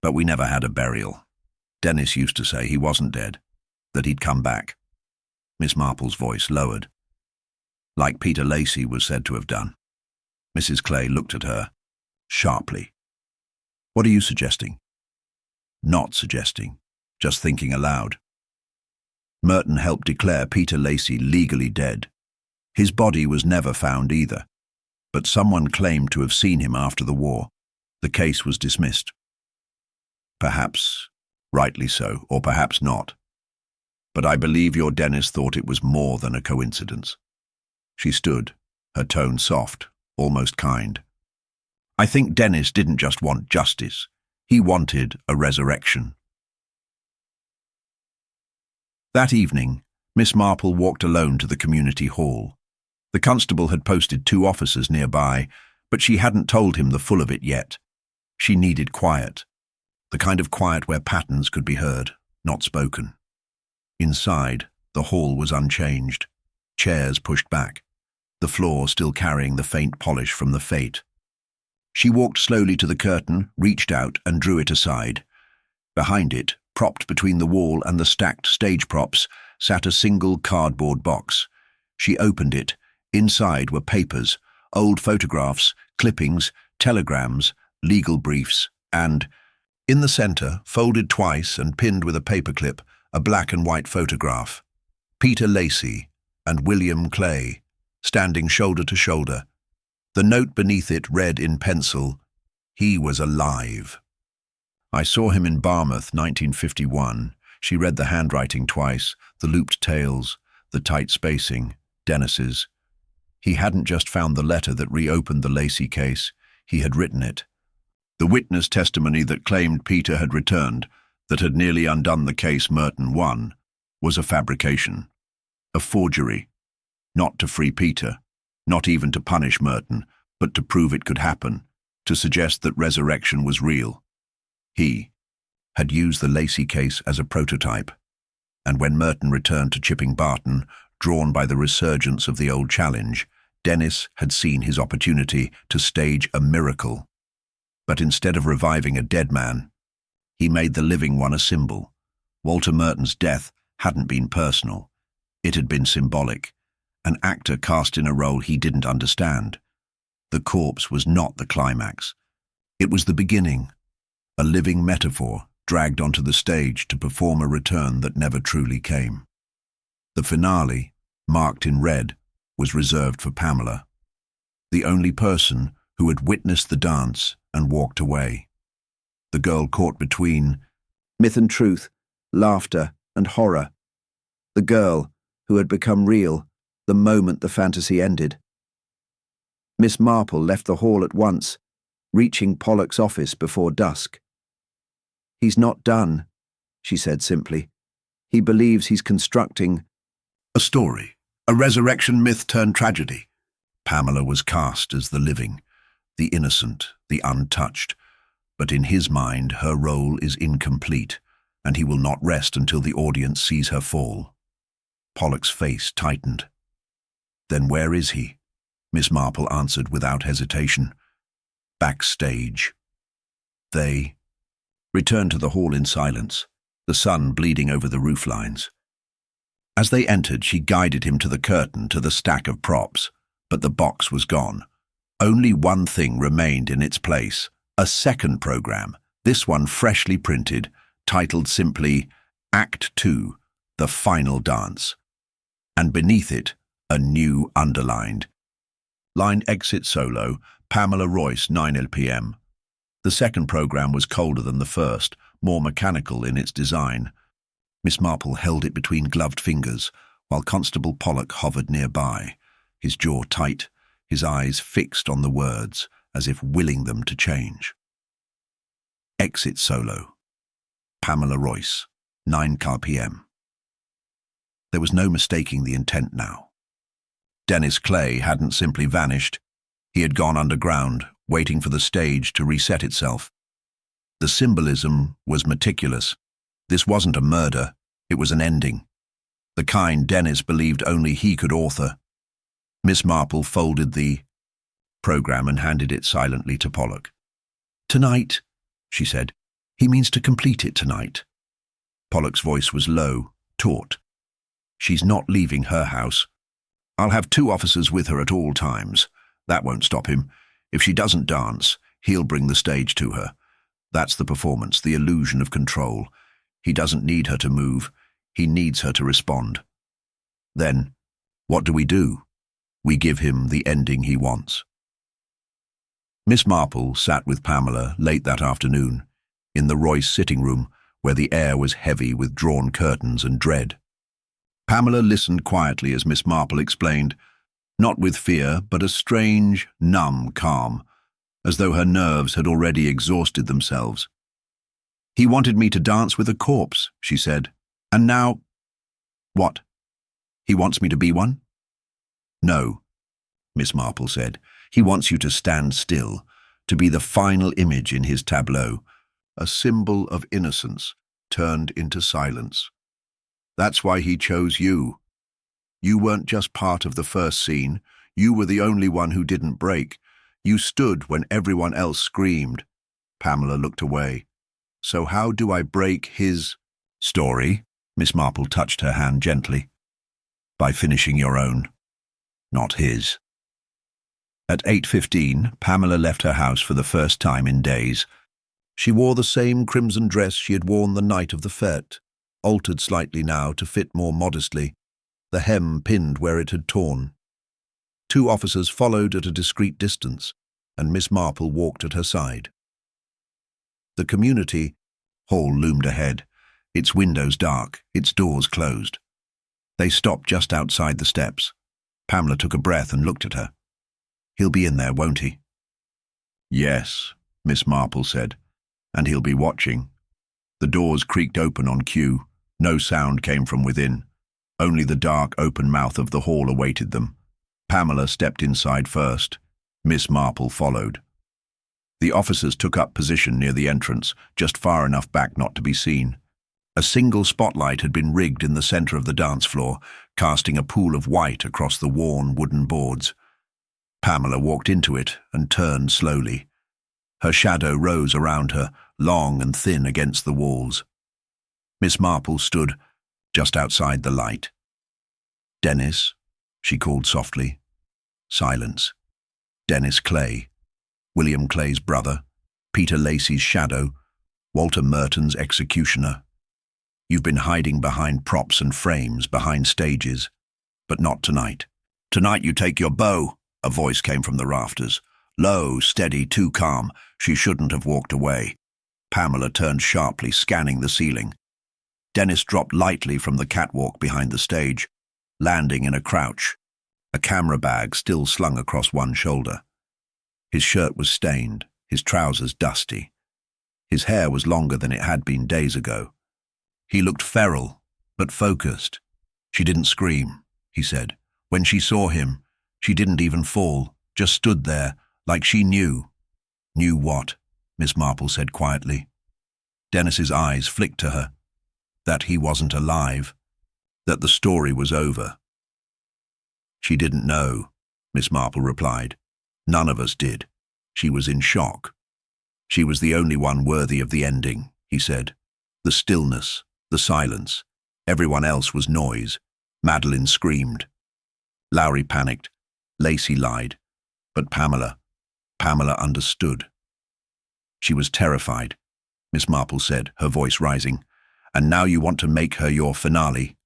A: But we never had a burial. Dennis used to say he wasn't dead, that he'd come back." Miss Marple's voice lowered. "Like Peter Lacey was said to have done." Mrs. Clay looked at her sharply. "What are you suggesting?" "Not suggesting, just thinking aloud. Merton helped declare Peter Lacey legally dead. His body was never found either, but someone claimed to have seen him after the war. The case was dismissed. Perhaps rightly so, or perhaps not. But I believe your Dennis thought it was more than a coincidence." She stood, her tone soft, almost kind. "I think Dennis didn't just want justice. He wanted a resurrection." That evening, Miss Marple walked alone to the community hall. The constable had posted 2 officers nearby, but she hadn't told him the full of it yet. She needed quiet, the kind of quiet where patterns could be heard, not spoken. Inside, the hall was unchanged, chairs pushed back, the floor still carrying the faint polish from the fate. She walked slowly to the curtain, reached out and drew it aside. Behind it, propped between the wall and the stacked stage props, sat a single cardboard box. She opened it. Inside were papers, old photographs, clippings, telegrams, legal briefs, and, in the center, folded twice and pinned with a paperclip, a black and white photograph. Peter Lacey and William Clay, standing shoulder to shoulder. The note beneath it read in pencil, "He was alive." "I saw him in Barmouth, 1951. She read the handwriting twice, the looped tails, the tight spacing, Dennis's. He hadn't just found the letter that reopened the Lacey case, he had written it. The witness testimony that claimed Peter had returned, that had nearly undone the case Merton won, was a fabrication, a forgery, not to free Peter, not even to punish Merton, but to prove it could happen, to suggest that resurrection was real. He had used the Lacey case as a prototype, and when Merton returned to Chipping Barton, drawn by the resurgence of the old challenge, Dennis had seen his opportunity to stage a miracle. But instead of reviving a dead man, he made the living one a symbol. Walter Merton's death hadn't been personal. It had been symbolic, an actor cast in a role he didn't understand. The corpse was not the climax. It was the beginning, a living metaphor dragged onto the stage to perform a return that never truly came. The finale, marked in red, was reserved for Pamela, the only person who had witnessed the dance and walked away. The girl caught between myth and truth, laughter and horror. The girl who had become real the moment the fantasy ended. Miss Marple left the hall at once, reaching Pollock's office before dusk. "He's not done," she said simply. "He believes he's constructing a story, a resurrection myth turned tragedy." Pamela was cast as the living, the innocent, the untouched, but in his mind her role is incomplete, and he will not rest until the audience sees her fall. Pollock's face tightened. "Then where is he?" Miss Marple answered without hesitation. "Backstage." They returned to the hall in silence, the sun bleeding over the roof lines. As they entered, she guided him to the curtain, to the stack of props. But the box was gone. Only one thing remained in its place, a second program, this one freshly printed, titled simply Act 2, The Final Dance. And beneath it, a new underlined. Line exit solo, Pamela Royce, 9 p.m. The second program was colder than the first, more mechanical in its design. Miss Marple held it between gloved fingers, while Constable Pollock hovered nearby, his jaw tight, his eyes fixed on the words, as if willing them to change. Exit solo. Pamela Royce, 9 p.m. There was no mistaking the intent now. Dennis Clay hadn't simply vanished. He had gone underground, waiting for the stage to reset itself. The symbolism was meticulous. This wasn't a murder, it was an ending. The kind Dennis believed only he could author. Miss Marple folded the program and handed it silently to Pollock. "Tonight," she said. "He means to complete it tonight." Pollock's voice was low, taut. "She's not leaving her house. I'll have 2 officers with her at all times. That won't stop him. If she doesn't dance, he'll bring the stage to her. That's the performance, the illusion of control. He doesn't need her to move. He needs her to respond. Then, what do? We give him the ending he wants." Miss Marple sat with Pamela late that afternoon, in the Royce sitting room, where the air was heavy with drawn curtains and dread. Pamela listened quietly as Miss Marple explained, not with fear, but a strange, numb calm, as though her nerves had already exhausted themselves. "He wanted me to dance with a corpse," she said. "And now—" "What? He wants me to be one?" "No," Miss Marple said. "He wants you to stand still, to be the final image in his tableau, a symbol of innocence turned into silence. That's why he chose you. You weren't just part of the first scene. You were the only one who didn't break. You stood when everyone else screamed." Pamela looked away. "So how do I break his story?" Miss Marple touched her hand gently. "By finishing your own, not his." At 8:15, Pamela left her house for the first time in days. She wore the same crimson dress she had worn the night of the fete, altered slightly now to fit more modestly, the hem pinned where it had torn. 2 officers followed at a discreet distance, and Miss Marple walked at her side. The community hall loomed ahead, its windows dark, its doors closed. They stopped just outside the steps. Pamela took a breath and looked at her. "He'll be in there, won't he?" "Yes," Miss Marple said, "and he'll be watching." The doors creaked open on cue. No sound came from within. Only the dark, open mouth of the hall awaited them. Pamela stepped inside first. Miss Marple followed. The officers took up position near the entrance, just far enough back not to be seen. A single spotlight had been rigged in the center of the dance floor, casting a pool of white across the worn wooden boards. Pamela walked into it and turned slowly. Her shadow rose around her, long and thin against the walls. Miss Marple stood just outside the light. "Dennis," she called softly. Silence. Dennis Clay, William Clay's brother, Peter Lacey's shadow, Walter Merton's executioner. "You've been hiding behind props and frames, behind stages, but not tonight. Tonight you take your bow," a voice came from the rafters. Low, steady, too calm. She shouldn't have walked away. Pamela turned sharply, scanning the ceiling. Dennis dropped lightly from the catwalk behind the stage, landing in a crouch, a camera bag still slung across one shoulder. His shirt was stained, his trousers dusty. His hair was longer than it had been days ago. He looked feral, but focused. "She didn't scream," he said. "When she saw him, she didn't even fall, just stood there, like she knew." "Knew what?" Miss Marple said quietly. Dennis's eyes flicked to her. That he wasn't alive. That the story was over. "She didn't know," Miss Marple replied. "None of us did. She was in shock. She was the only one worthy of the ending," he said. "The stillness, the silence. Everyone else was noise." Madeline screamed. Lowry panicked. Lacey lied, but Pamela understood. She was terrified, Miss Marple said, her voice rising. And now you want to make her your finale.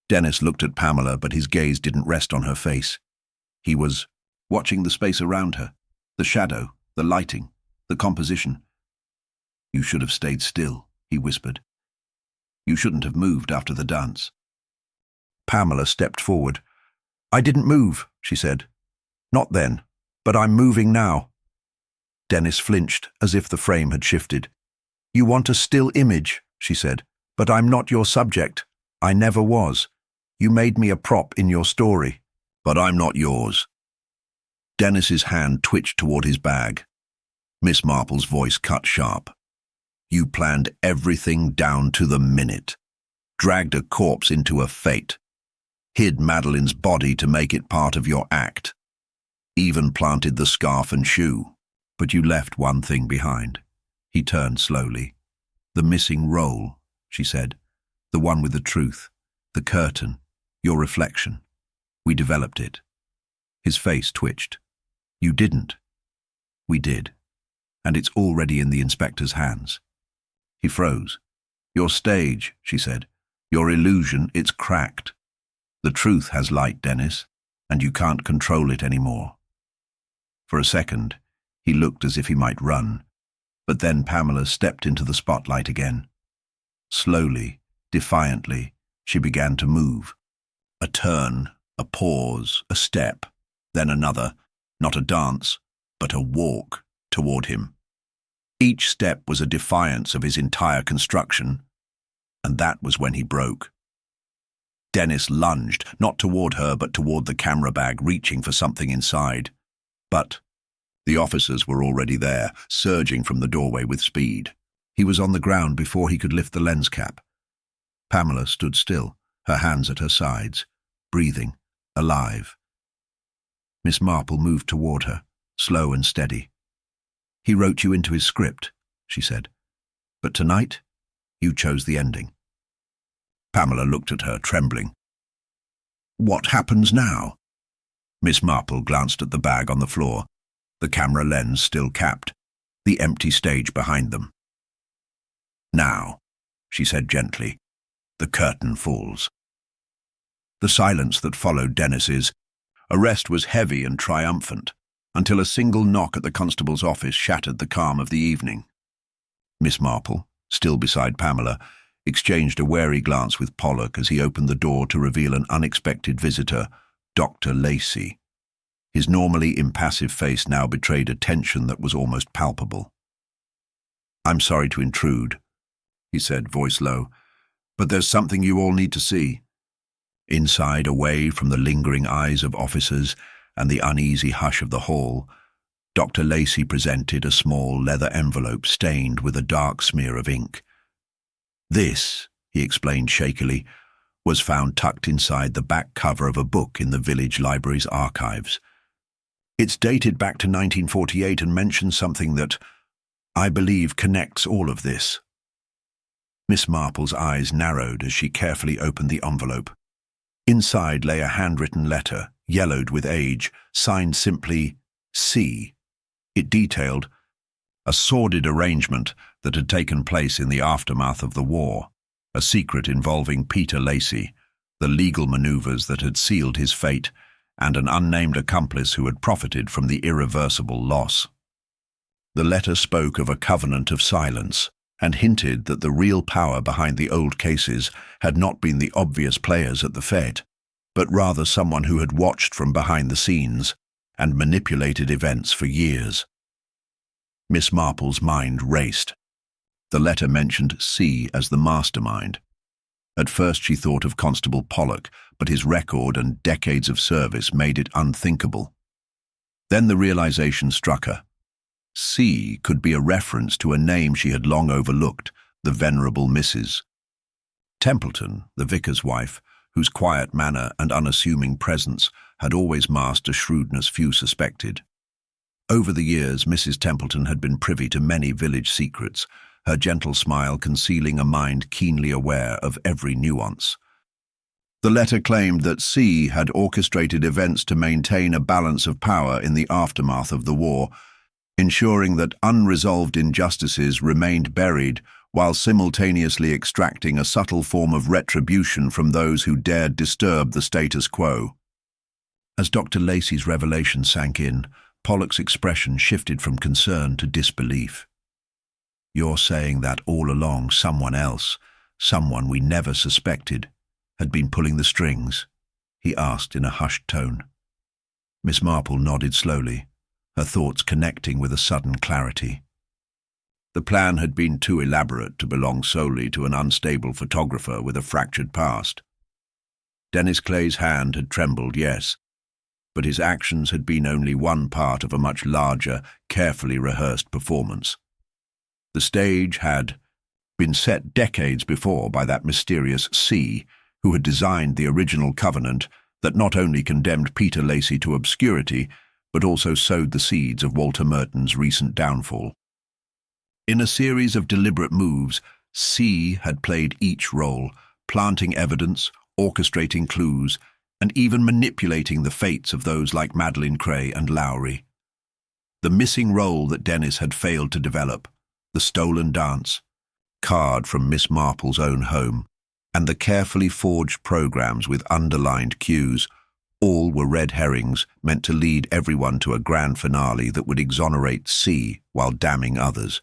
A: Dennis looked at Pamela, but his gaze didn't rest on her face. He was watching the space around her, the shadow, the lighting, the composition. You should have stayed still, he whispered. You shouldn't have moved after the dance. Pamela stepped forward. I didn't move, she said. Not then, but I'm moving now. Dennis flinched, as if the frame had shifted. You want a still image, she said, but I'm not your subject. I never was. You made me a prop in your story. But I'm not yours. Dennis's hand twitched toward his bag. Miss Marple's voice cut sharp. You planned everything down to the minute. Dragged a corpse into a fete. Hid Madeline's body to make it part of your act. Even planted the scarf and shoe. But you left one thing behind. He turned slowly. The missing roll, she said. The one with the truth. The curtain. Your reflection. We developed it. His face twitched. You didn't. We did. And it's already in the inspector's hands. He froze. Your stage, she said. Your illusion, it's cracked. The truth has light, Dennis, and you can't control it anymore. For a second, he looked as if he might run, but then Pamela stepped into the spotlight again. Slowly, defiantly, she began to move. A turn, a pause, a step, then another, not a dance, but a walk toward him. Each step was a defiance of his entire construction, and that was when he broke. Dennis lunged, not toward her but toward the camera bag, reaching for something inside. But the officers were already there, surging from the doorway with speed. He was on the ground before he could lift the lens cap. Pamela stood still, her hands at her sides, breathing, alive. Miss Marple moved toward her, slow and steady. He wrote you into his script, she said. But tonight, you chose the ending. Pamela looked at her, trembling. What happens now? Miss Marple glanced at the bag on the floor, the camera lens still capped, the empty stage behind them. Now, she said gently, the curtain falls. The silence that followed Dennis's arrest was heavy and triumphant, until a single knock at the constable's office shattered the calm of the evening. Miss Marple, still beside Pamela, exchanged a wary glance with Pollock as he opened the door to reveal an unexpected visitor, Dr. Lacey. His normally impassive face now betrayed a tension that was almost palpable. I'm sorry to intrude, he said, voice low, but there's something you all need to see. Inside, away from the lingering eyes of officers and the uneasy hush of the hall, Dr. Lacey presented a small leather envelope stained with a dark smear of ink. This, he explained shakily, was found tucked inside the back cover of a book in the village library's archives. It's dated back to 1948 and mentions something that, I believe, connects all of this. Miss Marple's eyes narrowed as she carefully opened the envelope. Inside lay a handwritten letter, yellowed with age, signed simply C. It detailed a sordid arrangement that had taken place in the aftermath of the war, a secret involving Peter Lacey, the legal maneuvers that had sealed his fate, and an unnamed accomplice who had profited from the irreversible loss. The letter spoke of a covenant of silence and hinted that the real power behind the old cases had not been the obvious players at the fete, but rather someone who had watched from behind the scenes and manipulated events for years. Miss Marple's mind raced. The letter mentioned C as the mastermind. At first she thought of Constable Pollock, but his record and decades of service made it unthinkable. Then the realization struck her. C could be a reference to a name she had long overlooked, the venerable Mrs. Templeton, the vicar's wife, whose quiet manner and unassuming presence had always masked a shrewdness few suspected. Over the years, Mrs. Templeton had been privy to many village secrets, her gentle smile concealing a mind keenly aware of every nuance. The letter claimed that C had orchestrated events to maintain a balance of power in the aftermath of the war, ensuring that unresolved injustices remained buried while simultaneously extracting a subtle form of retribution from those who dared disturb the status quo. As Dr. Lacey's revelation sank in, Pollock's expression shifted from concern to disbelief. "You're saying that all along someone else, someone we never suspected, had been pulling the strings?" he asked in a hushed tone. Miss Marple nodded slowly, her thoughts connecting with a sudden clarity. The plan had been too elaborate to belong solely to an unstable photographer with a fractured past. Dennis Clay's hand had trembled, yes, but his actions had been only one part of a much larger, carefully rehearsed performance. The stage had been set decades before by that mysterious C, who had designed the original covenant that not only condemned Peter Lacey to obscurity, but also sowed the seeds of Walter Merton's recent downfall. In a series of deliberate moves, C had played each role, planting evidence, orchestrating clues, and even manipulating the fates of those like Madeleine Cray and Lowry. The missing role that Dennis had failed to develop, the stolen dance, card from Miss Marple's own home, and the carefully forged programs with underlined cues, all were red herrings meant to lead everyone to a grand finale that would exonerate C while damning others.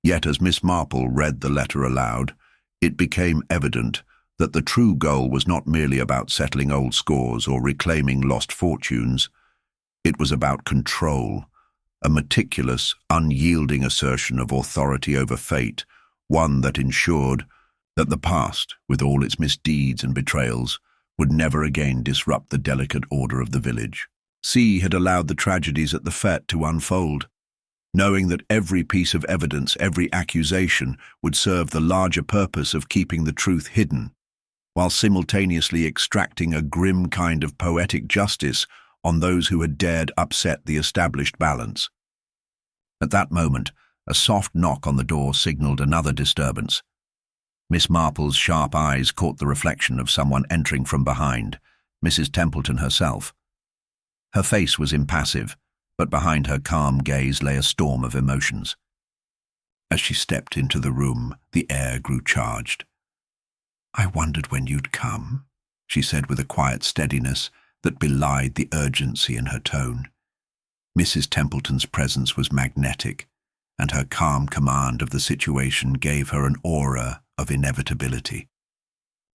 A: Yet as Miss Marple read the letter aloud, it became evident that the true goal was not merely about settling old scores or reclaiming lost fortunes. It was about control, a meticulous, unyielding assertion of authority over fate, one that ensured that the past, with all its misdeeds and betrayals, would never again disrupt the delicate order of the village. C had allowed the tragedies at the fete to unfold, knowing that every piece of evidence, every accusation, would serve the larger purpose of keeping the truth hidden, while simultaneously extracting a grim kind of poetic justice on those who had dared upset the established balance. At that moment, a soft knock on the door signaled another disturbance. Miss Marple's sharp eyes caught the reflection of someone entering from behind, Mrs. Templeton herself. Her face was impassive, but behind her calm gaze lay a storm of emotions. As she stepped into the room, the air grew charged. "I wondered when you'd come," she said with a quiet steadiness that belied the urgency in her tone. Mrs. Templeton's presence was magnetic, and her calm command of the situation gave her an aura of inevitability.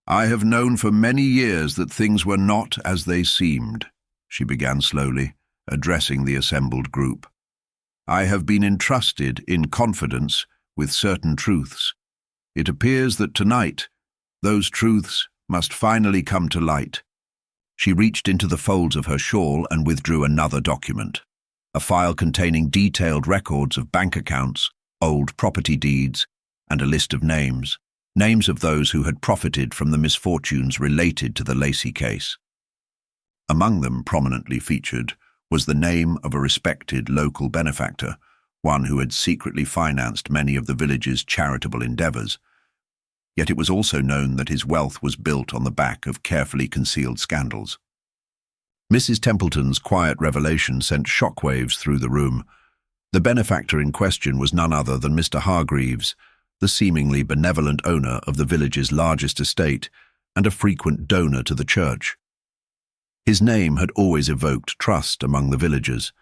A: "I have known for many years that things were not as they seemed," she began slowly, addressing the assembled group. "I have been entrusted in confidence with certain truths. It appears that tonight, those truths must finally come to light." She reached into the folds of her shawl and withdrew another document, a file containing detailed records of bank accounts, old property deeds, and a list of names of those who had profited from the misfortunes related to the Lacey case. Among them, prominently featured, was the name of a respected local benefactor, one who had secretly financed many of the village's charitable endeavors. Yet it was also known that his wealth was built on the back of carefully concealed scandals. Mrs. Templeton's quiet revelation sent shockwaves through the room. The benefactor in question was none other than Mr. Hargreaves, the seemingly benevolent owner of the village's largest estate and a frequent donor to the church. His name had always evoked trust among the villagers.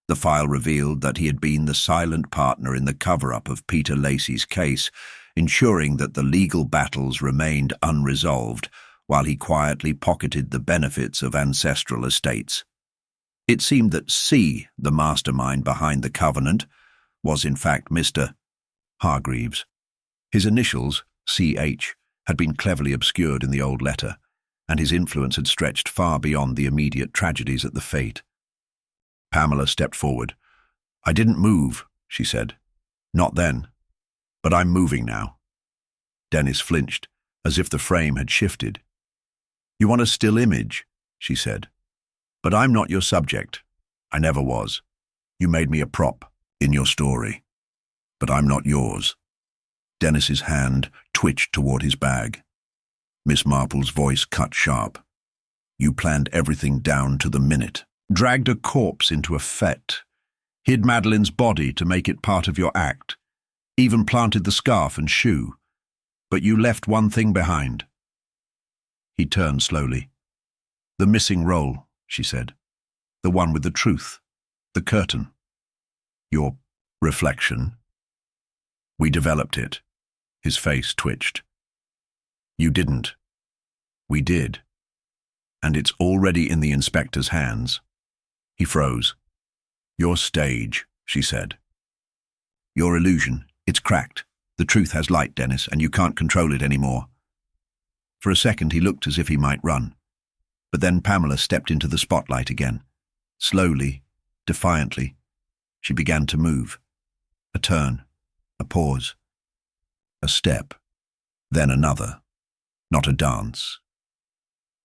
A: The file revealed that he had been the silent partner in the cover-up of Peter Lacey's case, ensuring that the legal battles remained unresolved, while he quietly pocketed the benefits of ancestral estates. It seemed that C, the mastermind behind the covenant, was in fact Mr. Hargreaves. His initials, C.H., had been cleverly obscured in the old letter, and his influence had stretched far beyond the immediate tragedies at the fete. Pamela stepped forward. "I didn't move," she said. "Not then. But I'm moving now." Dennis flinched, as if the frame had shifted. "You want a still image," she said. "But I'm not your subject. I never was. You made me a prop in your story. But I'm not yours." Dennis's hand twitched toward his bag. Miss Marple's voice cut sharp. You planned everything down to the minute. Dragged a corpse into a fete. Hid Madeline's body to make it part of your act. Even planted the scarf and shoe. But you left one thing behind. He turned slowly. The missing roll, she said. The one with the truth. The curtain. Your reflection. We developed it. His face twitched. You didn't. We did. And it's already in the inspector's hands. He froze. Your stage, she said. Your illusion. It's cracked. The truth has light, Dennis, and you can't control it anymore. For a second he looked as if he might run. But then Pamela stepped into the spotlight again. Slowly, defiantly, she began to move. A turn, a pause, a step, then another. Not a dance,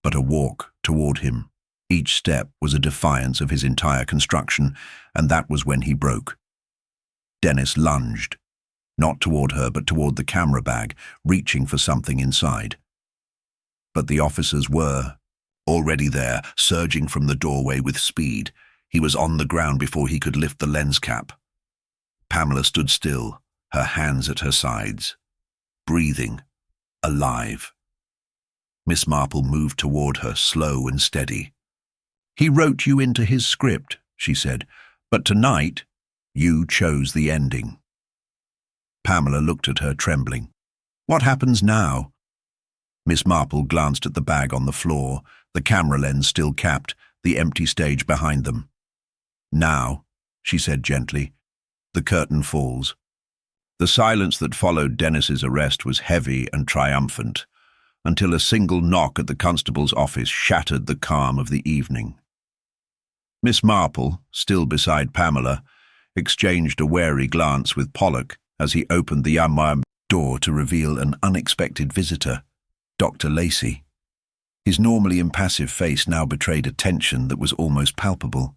A: but a walk toward him. Each step was a defiance of his entire construction, and that was when he broke. Dennis lunged, not toward her but toward the camera bag, reaching for something inside. But the officers were already there, surging from the doorway with speed. He was on the ground before he could lift the lens cap. Pamela stood still, her hands at her sides, breathing, alive. Miss Marple moved toward her, slow and steady. He wrote you into his script, she said, but tonight you chose the ending. Pamela looked at her, trembling. What happens now? Miss Marple glanced at the bag on the floor, the camera lens still capped, the empty stage behind them. Now, she said gently, the curtain falls. The silence that followed Dennis's arrest was heavy and triumphant, until a single knock at the constable's office shattered the calm of the evening. Miss Marple, still beside Pamela, exchanged a wary glance with Pollock as he opened the armoire door to reveal an unexpected visitor, Dr. Lacey. His normally impassive face now betrayed a tension that was almost palpable.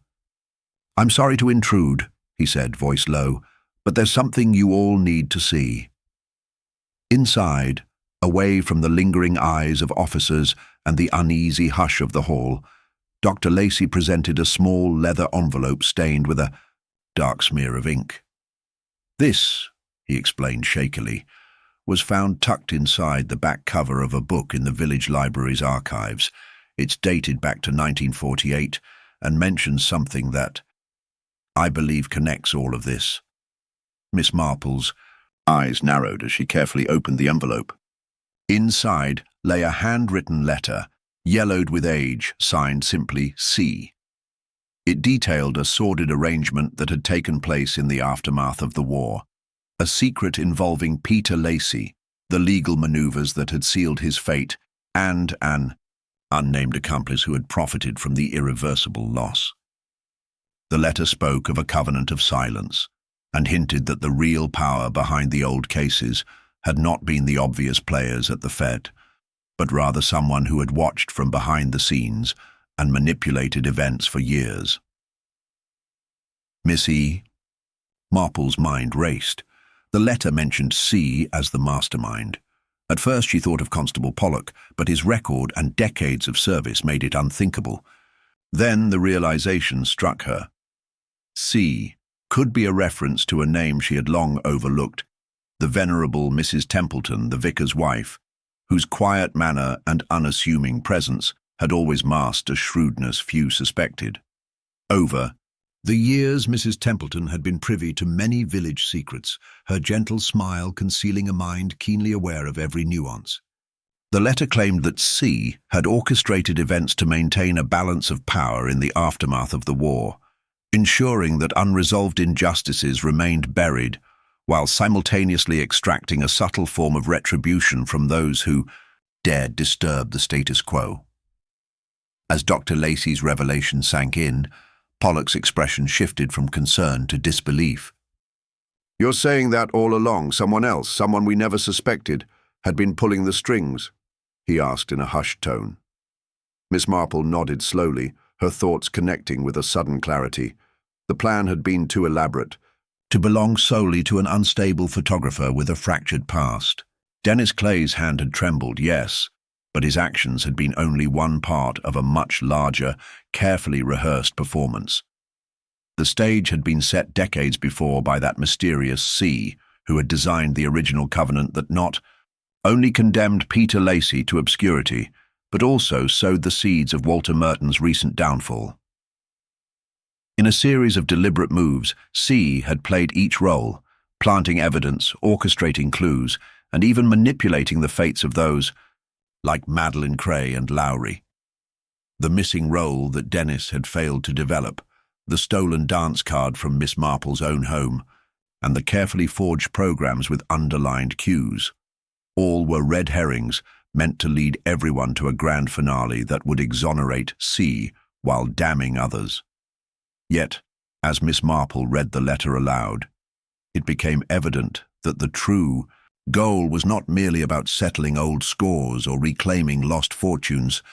A: I'm sorry to intrude, he said, voice low, but there's something you all need to see. Inside, away from the lingering eyes of officers and the uneasy hush of the hall, Dr. Lacey presented a small leather envelope stained with a dark smear of ink. This, he explained shakily, was found tucked inside the back cover of a book in the village library's archives. It's dated back to 1948 and mentions something that, I believe, connects all of this. Miss Marple's eyes narrowed as she carefully opened the envelope. Inside lay a handwritten letter, yellowed with age, signed simply C. It detailed a sordid arrangement that had taken place in the aftermath of the war, a secret involving Peter Lacey, the legal maneuvers that had sealed his fate, and an unnamed accomplice who had profited from the irreversible loss. The letter spoke of a covenant of silence and hinted that the real power behind the old cases had not been the obvious players at the fete, but rather someone who had watched from behind the scenes and manipulated events for years. Miss E. Marple's mind raced. The letter mentioned C as the mastermind. At first she thought of Constable Pollock, but his record and decades of service made it unthinkable. Then the realization struck her. C could be a reference to a name she had long overlooked, the venerable Mrs. Templeton, the vicar's wife, whose quiet manner and unassuming presence had always masked a shrewdness few suspected. Over the years, Mrs. Templeton had been privy to many village secrets, her gentle smile concealing a mind keenly aware of every nuance. The letter claimed that C had orchestrated events to maintain a balance of power in the aftermath of the war, ensuring that unresolved injustices remained buried, while simultaneously extracting a subtle form of retribution from those who dared disturb the status quo. As Dr. Lacey's revelation sank in, Pollock's expression shifted from concern to disbelief. You're saying that all along someone else, someone we never suspected, had been pulling the strings? He asked in a hushed tone. Miss Marple nodded slowly, her thoughts connecting with a sudden clarity. The plan had been too elaborate, to belong solely to an unstable photographer with a fractured past. Dennis Clay's hand had trembled, yes, but his actions had been only one part of a much larger, carefully rehearsed performance. The stage had been set decades before by that mysterious C, who had designed the original covenant that not only condemned Peter Lacey to obscurity, but also sowed the seeds of Walter Merton's recent downfall. In a series of deliberate moves, C had played each role, planting evidence, orchestrating clues, and even manipulating the fates of those like Madeline Cray and Lowry. The missing role that Dennis had failed to develop, the stolen dance card from Miss Marple's own home, and the carefully forged programs with underlined cues. All were red herrings meant to lead everyone to a grand finale that would exonerate C while damning others. Yet, as Miss Marple read the letter aloud, it became evident that the true goal was not merely about settling old scores or reclaiming lost fortunes.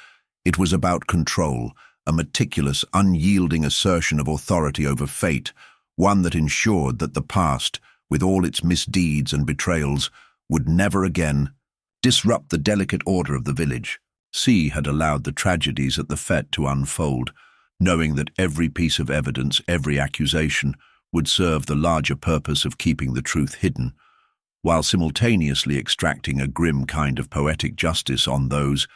A: It was about control, a meticulous, unyielding assertion of authority over fate, one that ensured that the past, with all its misdeeds and betrayals, would never again disrupt the delicate order of the village. C had allowed the tragedies at the fete to unfold, knowing that every piece of evidence, every accusation, would serve the larger purpose of keeping the truth hidden, while simultaneously extracting a grim kind of poetic justice on those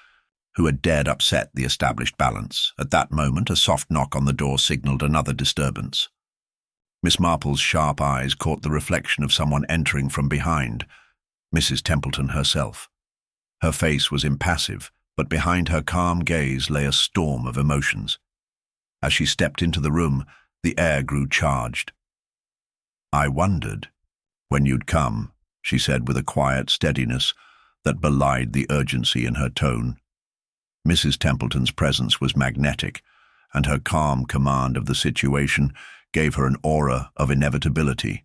A: who had dared upset the established balance. At that moment, a soft knock on the door signaled another disturbance. Miss Marple's sharp eyes caught the reflection of someone entering from behind, Mrs. Templeton herself. Her face was impassive, but behind her calm gaze lay a storm of emotions. As she stepped into the room, the air grew charged. "I wondered when you'd come," she said with a quiet steadiness that belied the urgency in her tone. Mrs. Templeton's presence was magnetic, and her calm command of the situation gave her an aura of inevitability.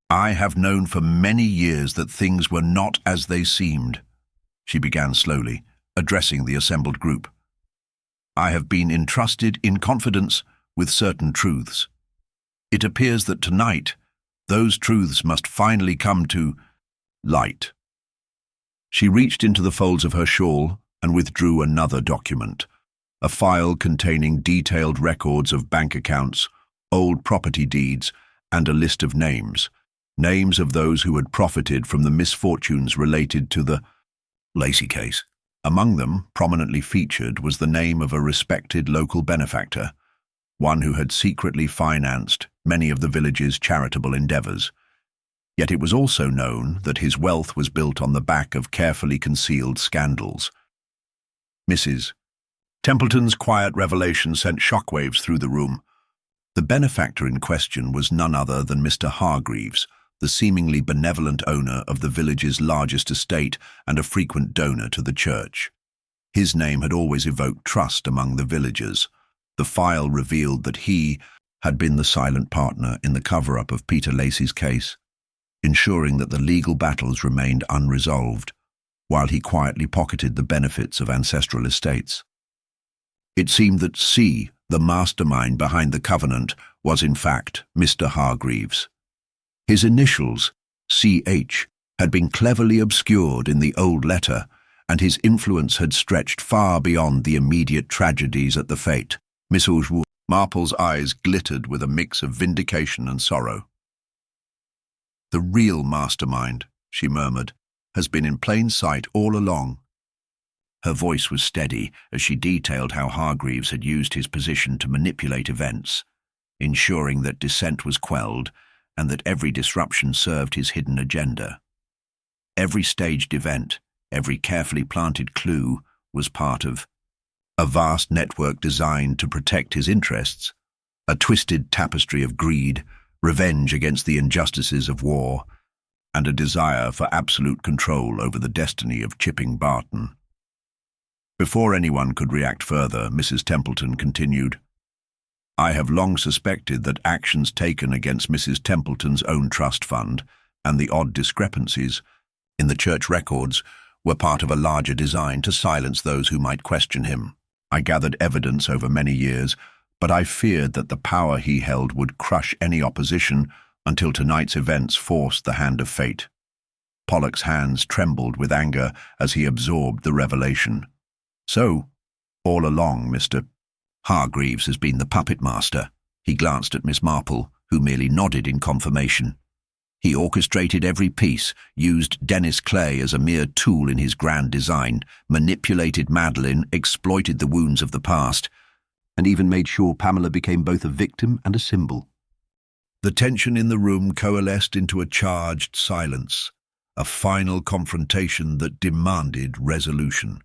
A: "I have known for many years that things were not as they seemed," she began slowly, addressing the assembled group. "I have been entrusted in confidence with certain truths. It appears that tonight, those truths must finally come to light." She reached into the folds of her shawl and withdrew another document, a file containing detailed records of bank accounts, old property deeds, and a list of names of those who had profited from the misfortunes related to the Lacey case. Among them, prominently featured, was the name of a respected local benefactor, one who had secretly financed many of the village's charitable endeavors. Yet it was also known that his wealth was built on the back of carefully concealed scandals. Mrs. Templeton's quiet revelation sent shockwaves through the room. The benefactor in question was none other than Mr. Hargreaves, the seemingly benevolent owner of the village's largest estate and a frequent donor to the church. His name had always evoked trust among the villagers. The file revealed that he had been the silent partner in the cover-up of Peter Lacey's case, ensuring that the legal battles remained unresolved, while he quietly pocketed the benefits of ancestral estates. It seemed that C, the mastermind behind the covenant, was in fact Mr. Hargreaves. His initials, CH, had been cleverly obscured in the old letter, and his influence had stretched far beyond the immediate tragedies at the fete. Mrs. Marple's eyes glittered with a mix of vindication and sorrow. "The real mastermind," she murmured, "has been in plain sight all along." Her voice was steady as she detailed how Hargreaves had used his position to manipulate events, ensuring that dissent was quelled and that every disruption served his hidden agenda. Every staged event, every carefully planted clue, was part of a vast network designed to protect his interests, a twisted tapestry of greed, revenge against the injustices of war, and a desire for absolute control over the destiny of Chipping Barton. Before anyone could react further, Mrs. Templeton continued, "I have long suspected that actions taken against Mrs. Templeton's own trust fund and the odd discrepancies in the church records were part of a larger design to silence those who might question him. I gathered evidence over many years, but I feared that the power he held would crush any opposition until tonight's events forced the hand of fate." Pollock's hands trembled with anger as he absorbed the revelation. "So, all along, Mr. Hargreaves has been the puppet master." He glanced at Miss Marple, who merely nodded in confirmation. "He orchestrated every piece, used Dennis Clay as a mere tool in his grand design, manipulated Madeline, exploited the wounds of the past, and even made sure Pamela became both a victim and a symbol." The tension in the room coalesced into a charged silence, a final confrontation that demanded resolution.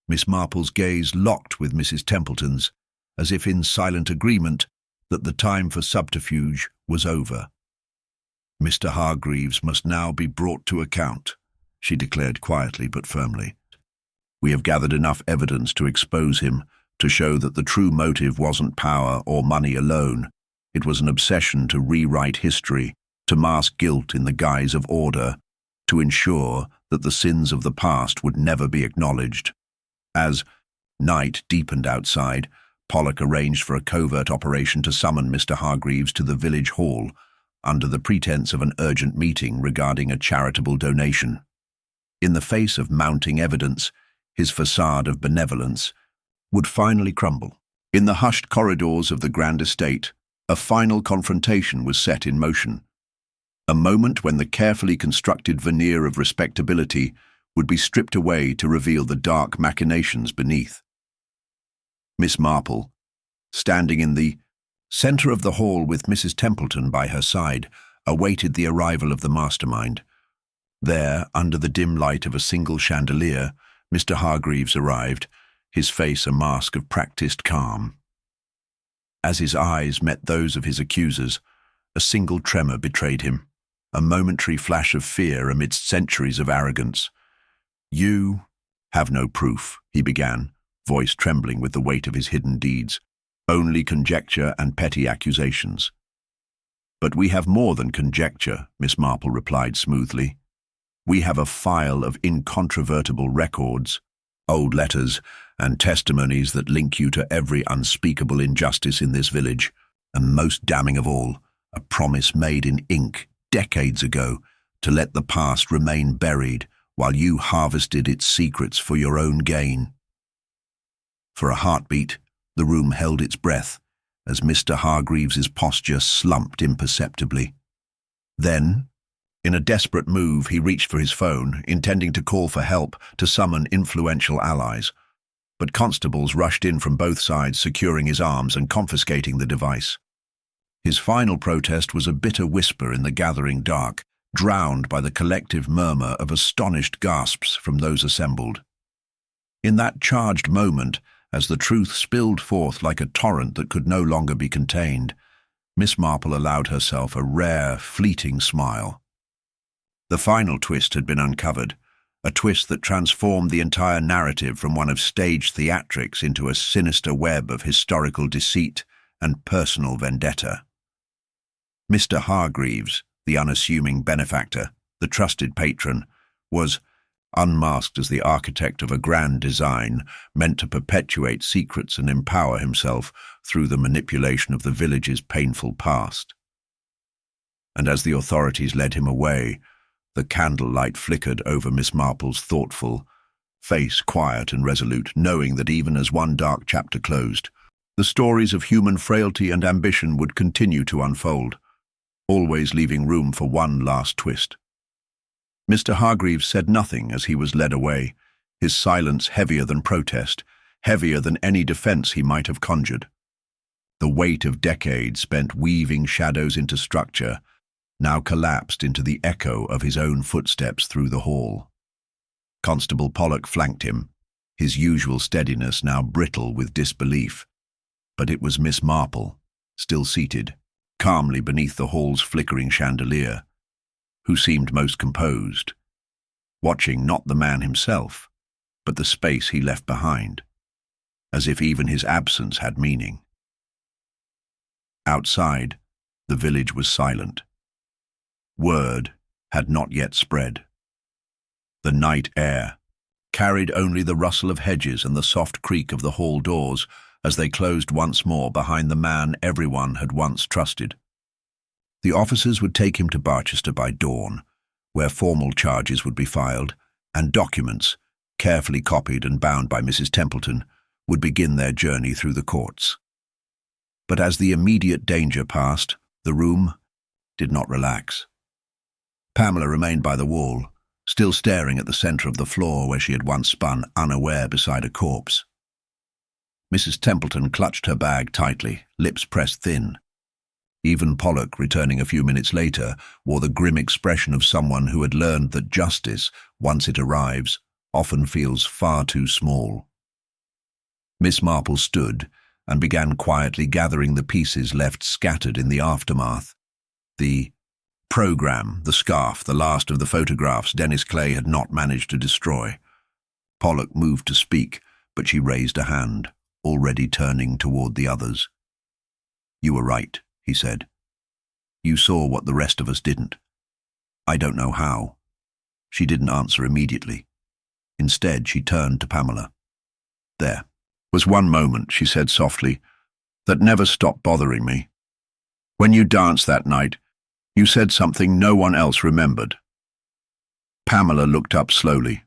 A: Miss Marple's gaze locked with Mrs. Templeton's, as if in silent agreement that the time for subterfuge was over. "Mr. Hargreaves must now be brought to account," she declared quietly but firmly. "We have gathered enough evidence to expose him, to show that the true motive wasn't power or money alone. It was an obsession to rewrite history, to mask guilt in the guise of order, to ensure that the sins of the past would never be acknowledged." As night deepened outside, Pollock arranged for a covert operation to summon Mr. Hargreaves to the village hall, under the pretense of an urgent meeting regarding a charitable donation. In the face of mounting evidence, his facade of benevolence would finally crumble. In the hushed corridors of the grand estate, a final confrontation was set in motion. A moment when the carefully constructed veneer of respectability would be stripped away to reveal the dark machinations beneath. Miss Marple, standing in the center of the hall with Mrs. Templeton by her side, awaited the arrival of the mastermind. There, under the dim light of a single chandelier, Mr. Hargreaves arrived, his face a mask of practiced calm. As his eyes met those of his accusers, a single tremor betrayed him, a momentary flash of fear amidst centuries of arrogance. "You have no proof," he began, voice trembling with the weight of his hidden deeds. "Only conjecture and petty accusations." "But we have more than conjecture," Miss Marple replied smoothly. "We have a file of incontrovertible records, old letters and testimonies that link you to every unspeakable injustice in this village, and most damning of all, a promise made in ink decades ago to let the past remain buried while you harvested its secrets for your own gain." For a heartbeat, the room held its breath as Mr. Hargreaves's posture slumped imperceptibly. Then, in a desperate move, he reached for his phone, intending to call for help to summon influential allies. But constables rushed in from both sides, securing his arms and confiscating the device. His final protest was a bitter whisper in the gathering dark, drowned by the collective murmur of astonished gasps from those assembled. In that charged moment, as the truth spilled forth like a torrent that could no longer be contained, Miss Marple allowed herself a rare, fleeting smile. The final twist had been uncovered, a twist that transformed the entire narrative from one of staged theatrics into a sinister web of historical deceit and personal vendetta. Mr. Hargreaves, the unassuming benefactor, the trusted patron, was unmasked as the architect of a grand design meant to perpetuate secrets and empower himself through the manipulation of the village's painful past. And as the authorities led him away, the candlelight flickered over Miss Marple's thoughtful face, quiet and resolute, knowing that even as one dark chapter closed, the stories of human frailty and ambition would continue to unfold, always leaving room for one last twist. Mr. Hargreaves said nothing as he was led away, his silence heavier than protest, heavier than any defense he might have conjured. The weight of decades spent weaving shadows into structure now collapsed into the echo of his own footsteps through the hall. Constable Pollock flanked him, his usual steadiness now brittle with disbelief. But it was Miss Marple, still seated, calmly beneath the hall's flickering chandelier, who seemed most composed, watching not the man himself, but the space he left behind, as if even his absence had meaning. Outside, the village was silent. Word had not yet spread. The night air carried only the rustle of hedges and the soft creak of the hall doors as they closed once more behind the man everyone had once trusted. The officers would take him to Barchester by dawn, where formal charges would be filed, and documents, carefully copied and bound by Mrs. Templeton, would begin their journey through the courts. But as the immediate danger passed, the room did not relax. Pamela remained by the wall, still staring at the center of the floor where she had once spun unaware beside a corpse. Mrs. Templeton clutched her bag tightly, lips pressed thin. Even Pollock, returning a few minutes later, wore the grim expression of someone who had learned that justice, once it arrives, often feels far too small. Miss Marple stood and began quietly gathering the pieces left scattered in the aftermath. The program, the scarf, the last of the photographs Dennis Clay had not managed to destroy. Pollock moved to speak, but she raised a hand, already turning toward the others. "You were right," he said. "You saw what the rest of us didn't. I don't know how." She didn't answer immediately. Instead, she turned to Pamela. "There was one moment," she said softly, "that never stopped bothering me. When you danced that night, you said something no one else remembered." Pamela looked up slowly.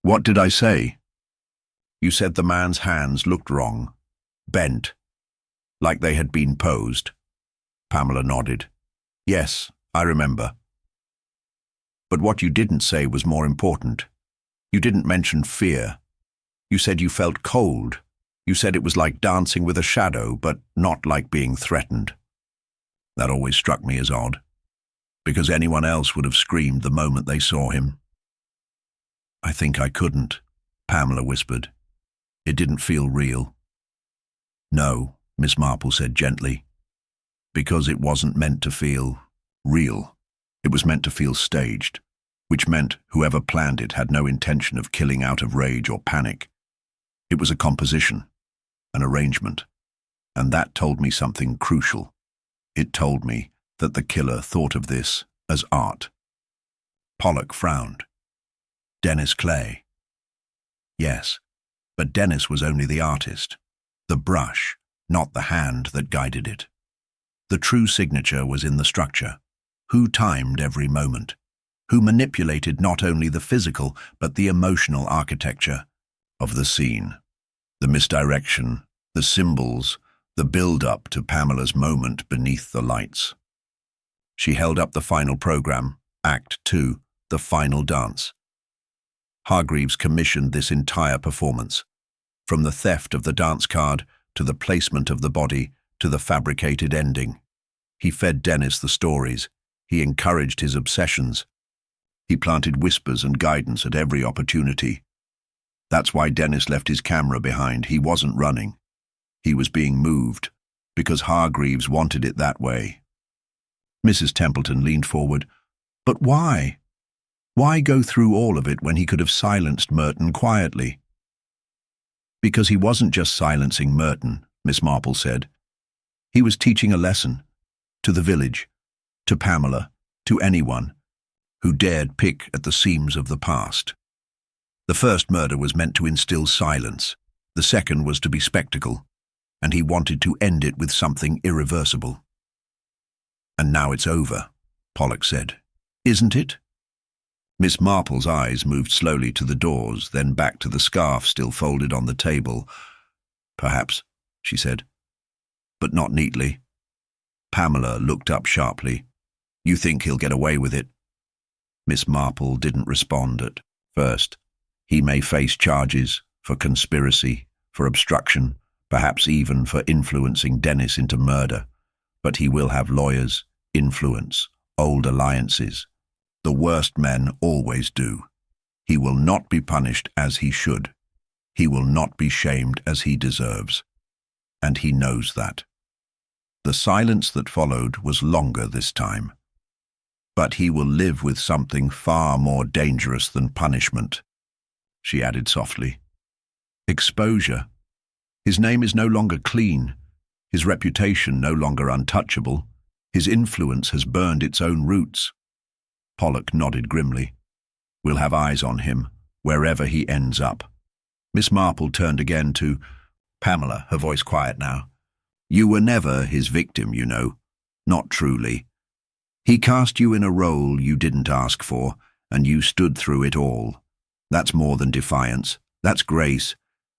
A: "What did I say?" "You said the man's hands looked wrong, bent, like they had been posed." Pamela nodded. "Yes, I remember. But what you didn't say was more important. You didn't mention fear. You said you felt cold. You said it was like dancing with a shadow, but not like being threatened." That always struck me as odd, because anyone else would have screamed the moment they saw him. "I think I couldn't," Pamela whispered. "It didn't feel real." "No," Miss Marple said gently, "because it wasn't meant to feel real. It was meant to feel staged, which meant whoever planned it had no intention of killing out of rage or panic. It was a composition, an arrangement, and that told me something crucial. It told me that the killer thought of this as art." Pollock frowned. "Dennis Clay." "Yes, but Dennis was only the artist, the brush, not the hand that guided it. The true signature was in the structure. Who timed every moment? Who manipulated not only the physical but the emotional architecture of the scene? The misdirection, the symbols, the build-up to Pamela's moment beneath the lights. She held up the final program, Act 2, the final dance. Hargreaves commissioned this entire performance, from the theft of the dance card to the placement of the body to the fabricated ending. He fed Dennis the stories. He encouraged his obsessions. He planted whispers and guidance at every opportunity. That's why Dennis left his camera behind. He wasn't running. He was being moved, because Hargreaves wanted it that way. Mrs. Templeton leaned forward. "But why? Why go through all of it when he could have silenced Merton quietly?" "Because he wasn't just silencing Merton," Miss Marple said. "He was teaching a lesson to the village, to Pamela, to anyone who dared pick at the seams of the past. The first murder was meant to instill silence. The second was to be spectacle, and he wanted to end it with something irreversible." "And now it's over," Pollock said. "Isn't it?" Miss Marple's eyes moved slowly to the doors, then back to the scarf still folded on the table. "Perhaps," she said, "but not neatly." Pamela looked up sharply. "You think he'll get away with it?" Miss Marple didn't respond at first. "He may face charges for conspiracy, for obstruction, perhaps even for influencing Dennis into murder. But he will have lawyers, influence, old alliances. The worst men always do. He will not be punished as he should. He will not be shamed as he deserves. And he knows that." The silence that followed was longer this time. "But he will live with something far more dangerous than punishment," she added softly. "Exposure. His name is no longer clean, his reputation no longer untouchable. His influence has burned its own roots." Pollock nodded grimly. "We'll have eyes on him, wherever he ends up." Miss Marple turned again to Pamela, her voice quiet now. "You were never his victim, you know. Not truly. He cast you in a role you didn't ask for, and you stood through it all. That's more than defiance. That's grace,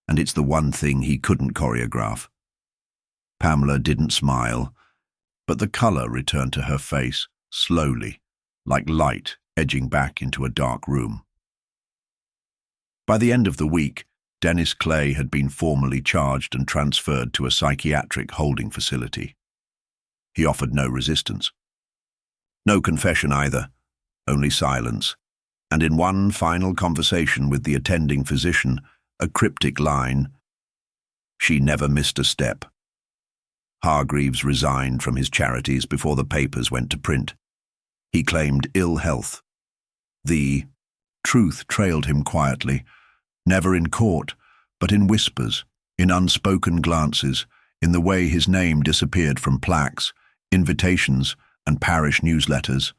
A: and it's the one thing he couldn't choreograph." Pamela didn't smile, but the colour returned to her face, slowly, like light edging back into a dark room. By the end of the week, Dennis Clay had been formally charged and transferred to a psychiatric holding facility. He offered no resistance. No confession either, only silence, and in one final conversation with the attending physician, a cryptic line, "She never missed a step." Hargreaves resigned from his charities before the papers went to print. He claimed ill health. The truth trailed him quietly, never in court, but in whispers, in unspoken glances, in the way his name disappeared from plaques, invitations, and parish newsletters.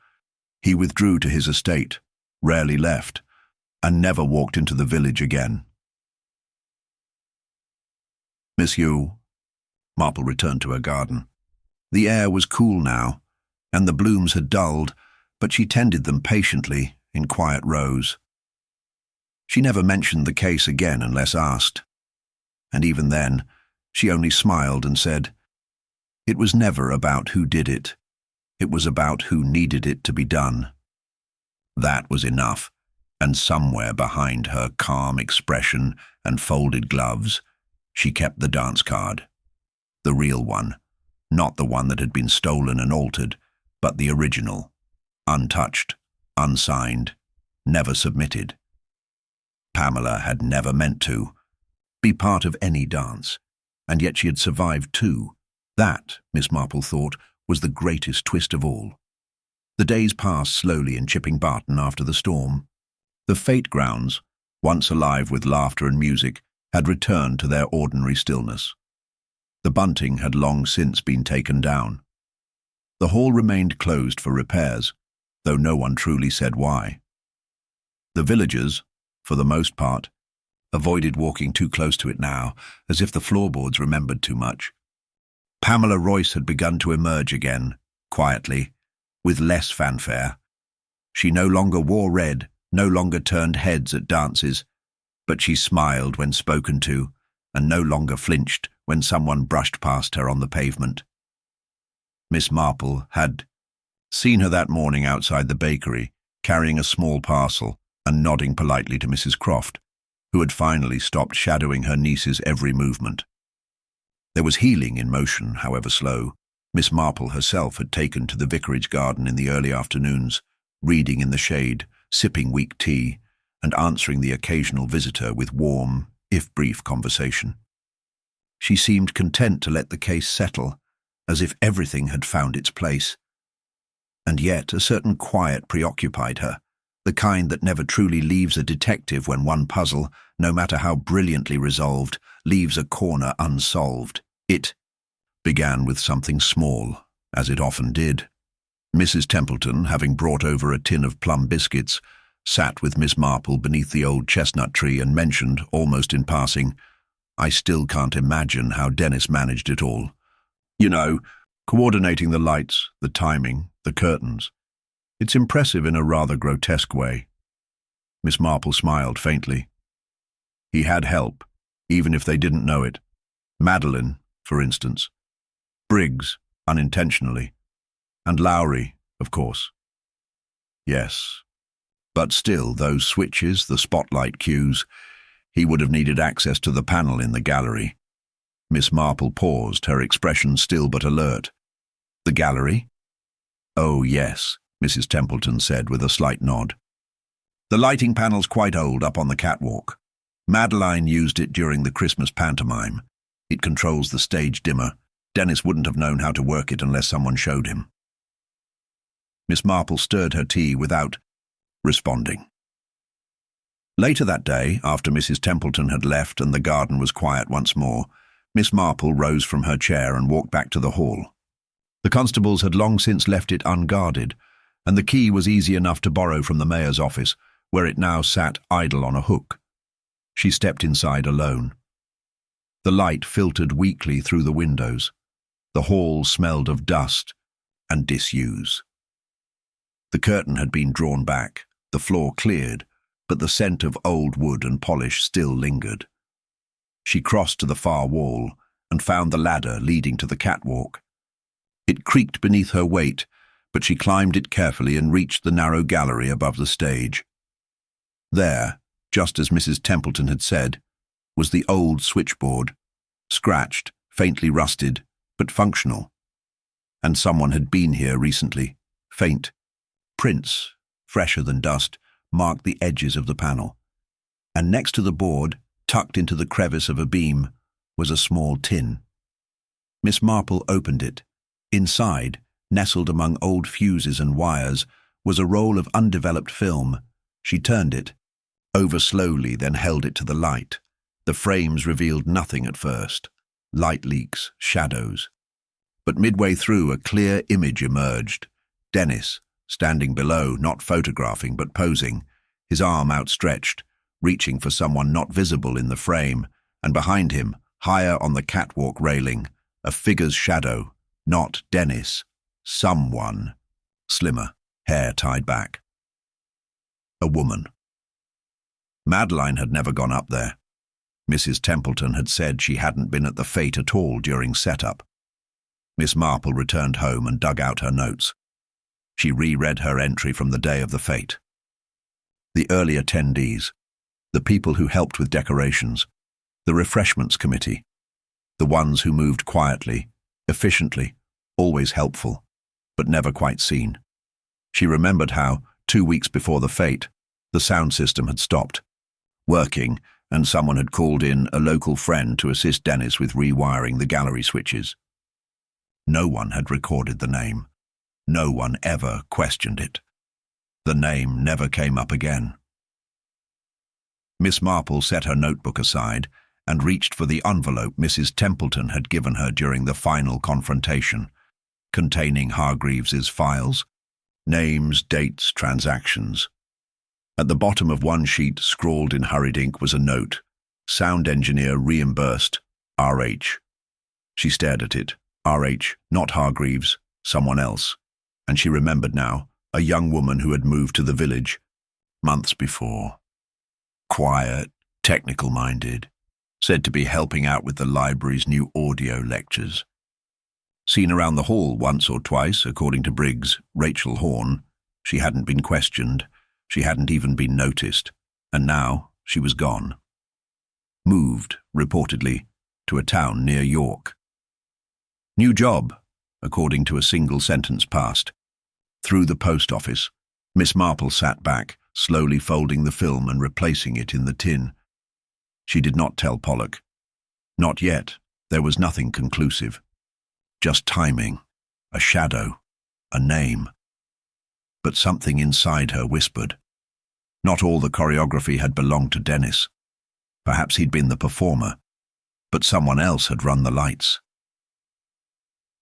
A: He withdrew to his estate, rarely left, and never walked into the village again. "Monsieur," Marple returned to her garden. The air was cool now, and the blooms had dulled, but she tended them patiently in quiet rows. She never mentioned the case again unless asked, and even then, she only smiled and said, "It was never about who did it. It was about who needed it to be done." That was enough, and somewhere behind her calm expression and folded gloves, she kept the dance card. The real one, not the one that had been stolen and altered, but the original, untouched, unsigned, never submitted. Pamela had never meant to be part of any dance, and yet she had survived too. That, Miss Marple thought, was the greatest twist of all. The days passed slowly in Chipping Barton after the storm. The fete grounds, once alive with laughter and music, had returned to their ordinary stillness. The bunting had long since been taken down. The hall remained closed for repairs, though no one truly said why. The villagers, for the most part, avoided walking too close to it now, as if the floorboards remembered too much. Pamela Royce had begun to emerge again, quietly, with less fanfare. She no longer wore red, no longer turned heads at dances, but she smiled when spoken to, and no longer flinched when someone brushed past her on the pavement. Miss Marple had seen her that morning outside the bakery, carrying a small parcel and nodding politely to Mrs. Croft, who had finally stopped shadowing her niece's every movement. There was healing in motion, however slow. Miss Marple herself had taken to the vicarage garden in the early afternoons, reading in the shade, sipping weak tea, and answering the occasional visitor with warm, if brief, conversation. She seemed content to let the case settle, as if everything had found its place. And yet a certain quiet preoccupied her, the kind that never truly leaves a detective when one puzzle, no matter how brilliantly resolved, leaves a corner unsolved. It began with something small, as it often did. Mrs. Templeton, having brought over a tin of plum biscuits, sat with Miss Marple beneath the old chestnut tree and mentioned, almost in passing, "I still can't imagine how Dennis managed it all. You know, coordinating the lights, the timing, the curtains. It's impressive in a rather grotesque way." Miss Marple smiled faintly. He had help, even if they didn't know it. Madeline, for instance. Briggs, unintentionally. And Lowry, of course. Yes. But still, those switches, the spotlight cues, he would have needed access to the panel in the gallery. Miss Marple paused, her expression still but alert. "The gallery?" "Oh, yes," Mrs. Templeton said with a slight nod. "The lighting panel's quite old up on the catwalk. Madeline used it during the Christmas pantomime. It controls the stage dimmer. Dennis wouldn't have known how to work it unless someone showed him." Miss Marple stirred her tea without responding. Later that day, after Mrs. Templeton had left and the garden was quiet once more, Miss Marple rose from her chair and walked back to the hall. The constables had long since left it unguarded, and the key was easy enough to borrow from the mayor's office, where it now sat idle on a hook. She stepped inside alone. The light filtered weakly through the windows. The hall smelled of dust and disuse. The curtain had been drawn back, the floor cleared, but the scent of old wood and polish still lingered. She crossed to the far wall and found the ladder leading to the catwalk. It creaked beneath her weight, but she climbed it carefully and reached the narrow gallery above the stage. There, just as Mrs. Templeton had said, was the old switchboard, scratched, faintly rusted, but functional. And someone had been here recently. Faint prints, fresher than dust, marked the edges of the panel. And next to the board, tucked into the crevice of a beam, was a small tin. Miss Marple opened it. Inside, nestled among old fuses and wires, was a roll of undeveloped film. She turned it, over slowly, then held it to the light. The frames revealed nothing at first. Light leaks, shadows. But midway through, a clear image emerged. Dennis, standing below, not photographing but posing, his arm outstretched, reaching for someone not visible in the frame, and behind him, higher on the catwalk railing, a figure's shadow, not Dennis, someone, slimmer, hair tied back. A woman. Madeline had never gone up there. Mrs. Templeton had said she hadn't been at the fete at all during setup. Miss Marple returned home and dug out her notes. She reread her entry from the day of the fete. The early attendees, the people who helped with decorations, the refreshments committee, the ones who moved quietly, efficiently, always helpful, but never quite seen. She remembered how, 2 weeks before the fete, the sound system had stopped working, and someone had called in a local friend to assist Dennis with rewiring the gallery switches. No one had recorded the name. No one ever questioned it. The name never came up again. Miss Marple set her notebook aside and reached for the envelope Mrs. Templeton had given her during the final confrontation, containing Hargreaves's files, names, dates, transactions. At the bottom of one sheet, scrawled in hurried ink, was a note, "Sound engineer reimbursed, RH." She stared at it. RH, not Hargreaves, someone else. And she remembered now, a young woman who had moved to the village months before. Quiet, technical-minded, said to be helping out with the library's new audio lectures. Seen around the hall once or twice, according to Briggs, Rachel Horn, she hadn't been questioned. She hadn't even been noticed, and now she was gone. Moved, reportedly, to a town near York. New job, according to a single sentence passed. Through the post office, Miss Marple sat back, slowly folding the film and replacing it in the tin. She did not tell Pollock. Not yet. There was nothing conclusive. Just timing, a shadow, a name. But something inside her whispered. Not all the choreography had belonged to Dennis. Perhaps he'd been the performer, but someone else had run the lights.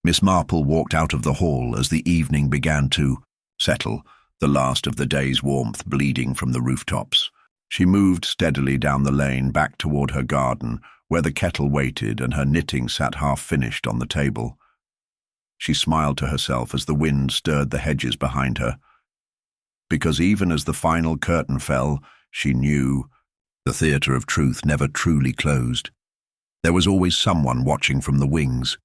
A: Miss Marple walked out of the hall as the evening began to settle, the last of the day's warmth bleeding from the rooftops. She moved steadily down the lane back toward her garden, where the kettle waited and her knitting sat half-finished on the table. She smiled to herself as the wind stirred the hedges behind her. Because even as the final curtain fell, she knew the theatre of truth never truly closed. There was always someone watching from the wings,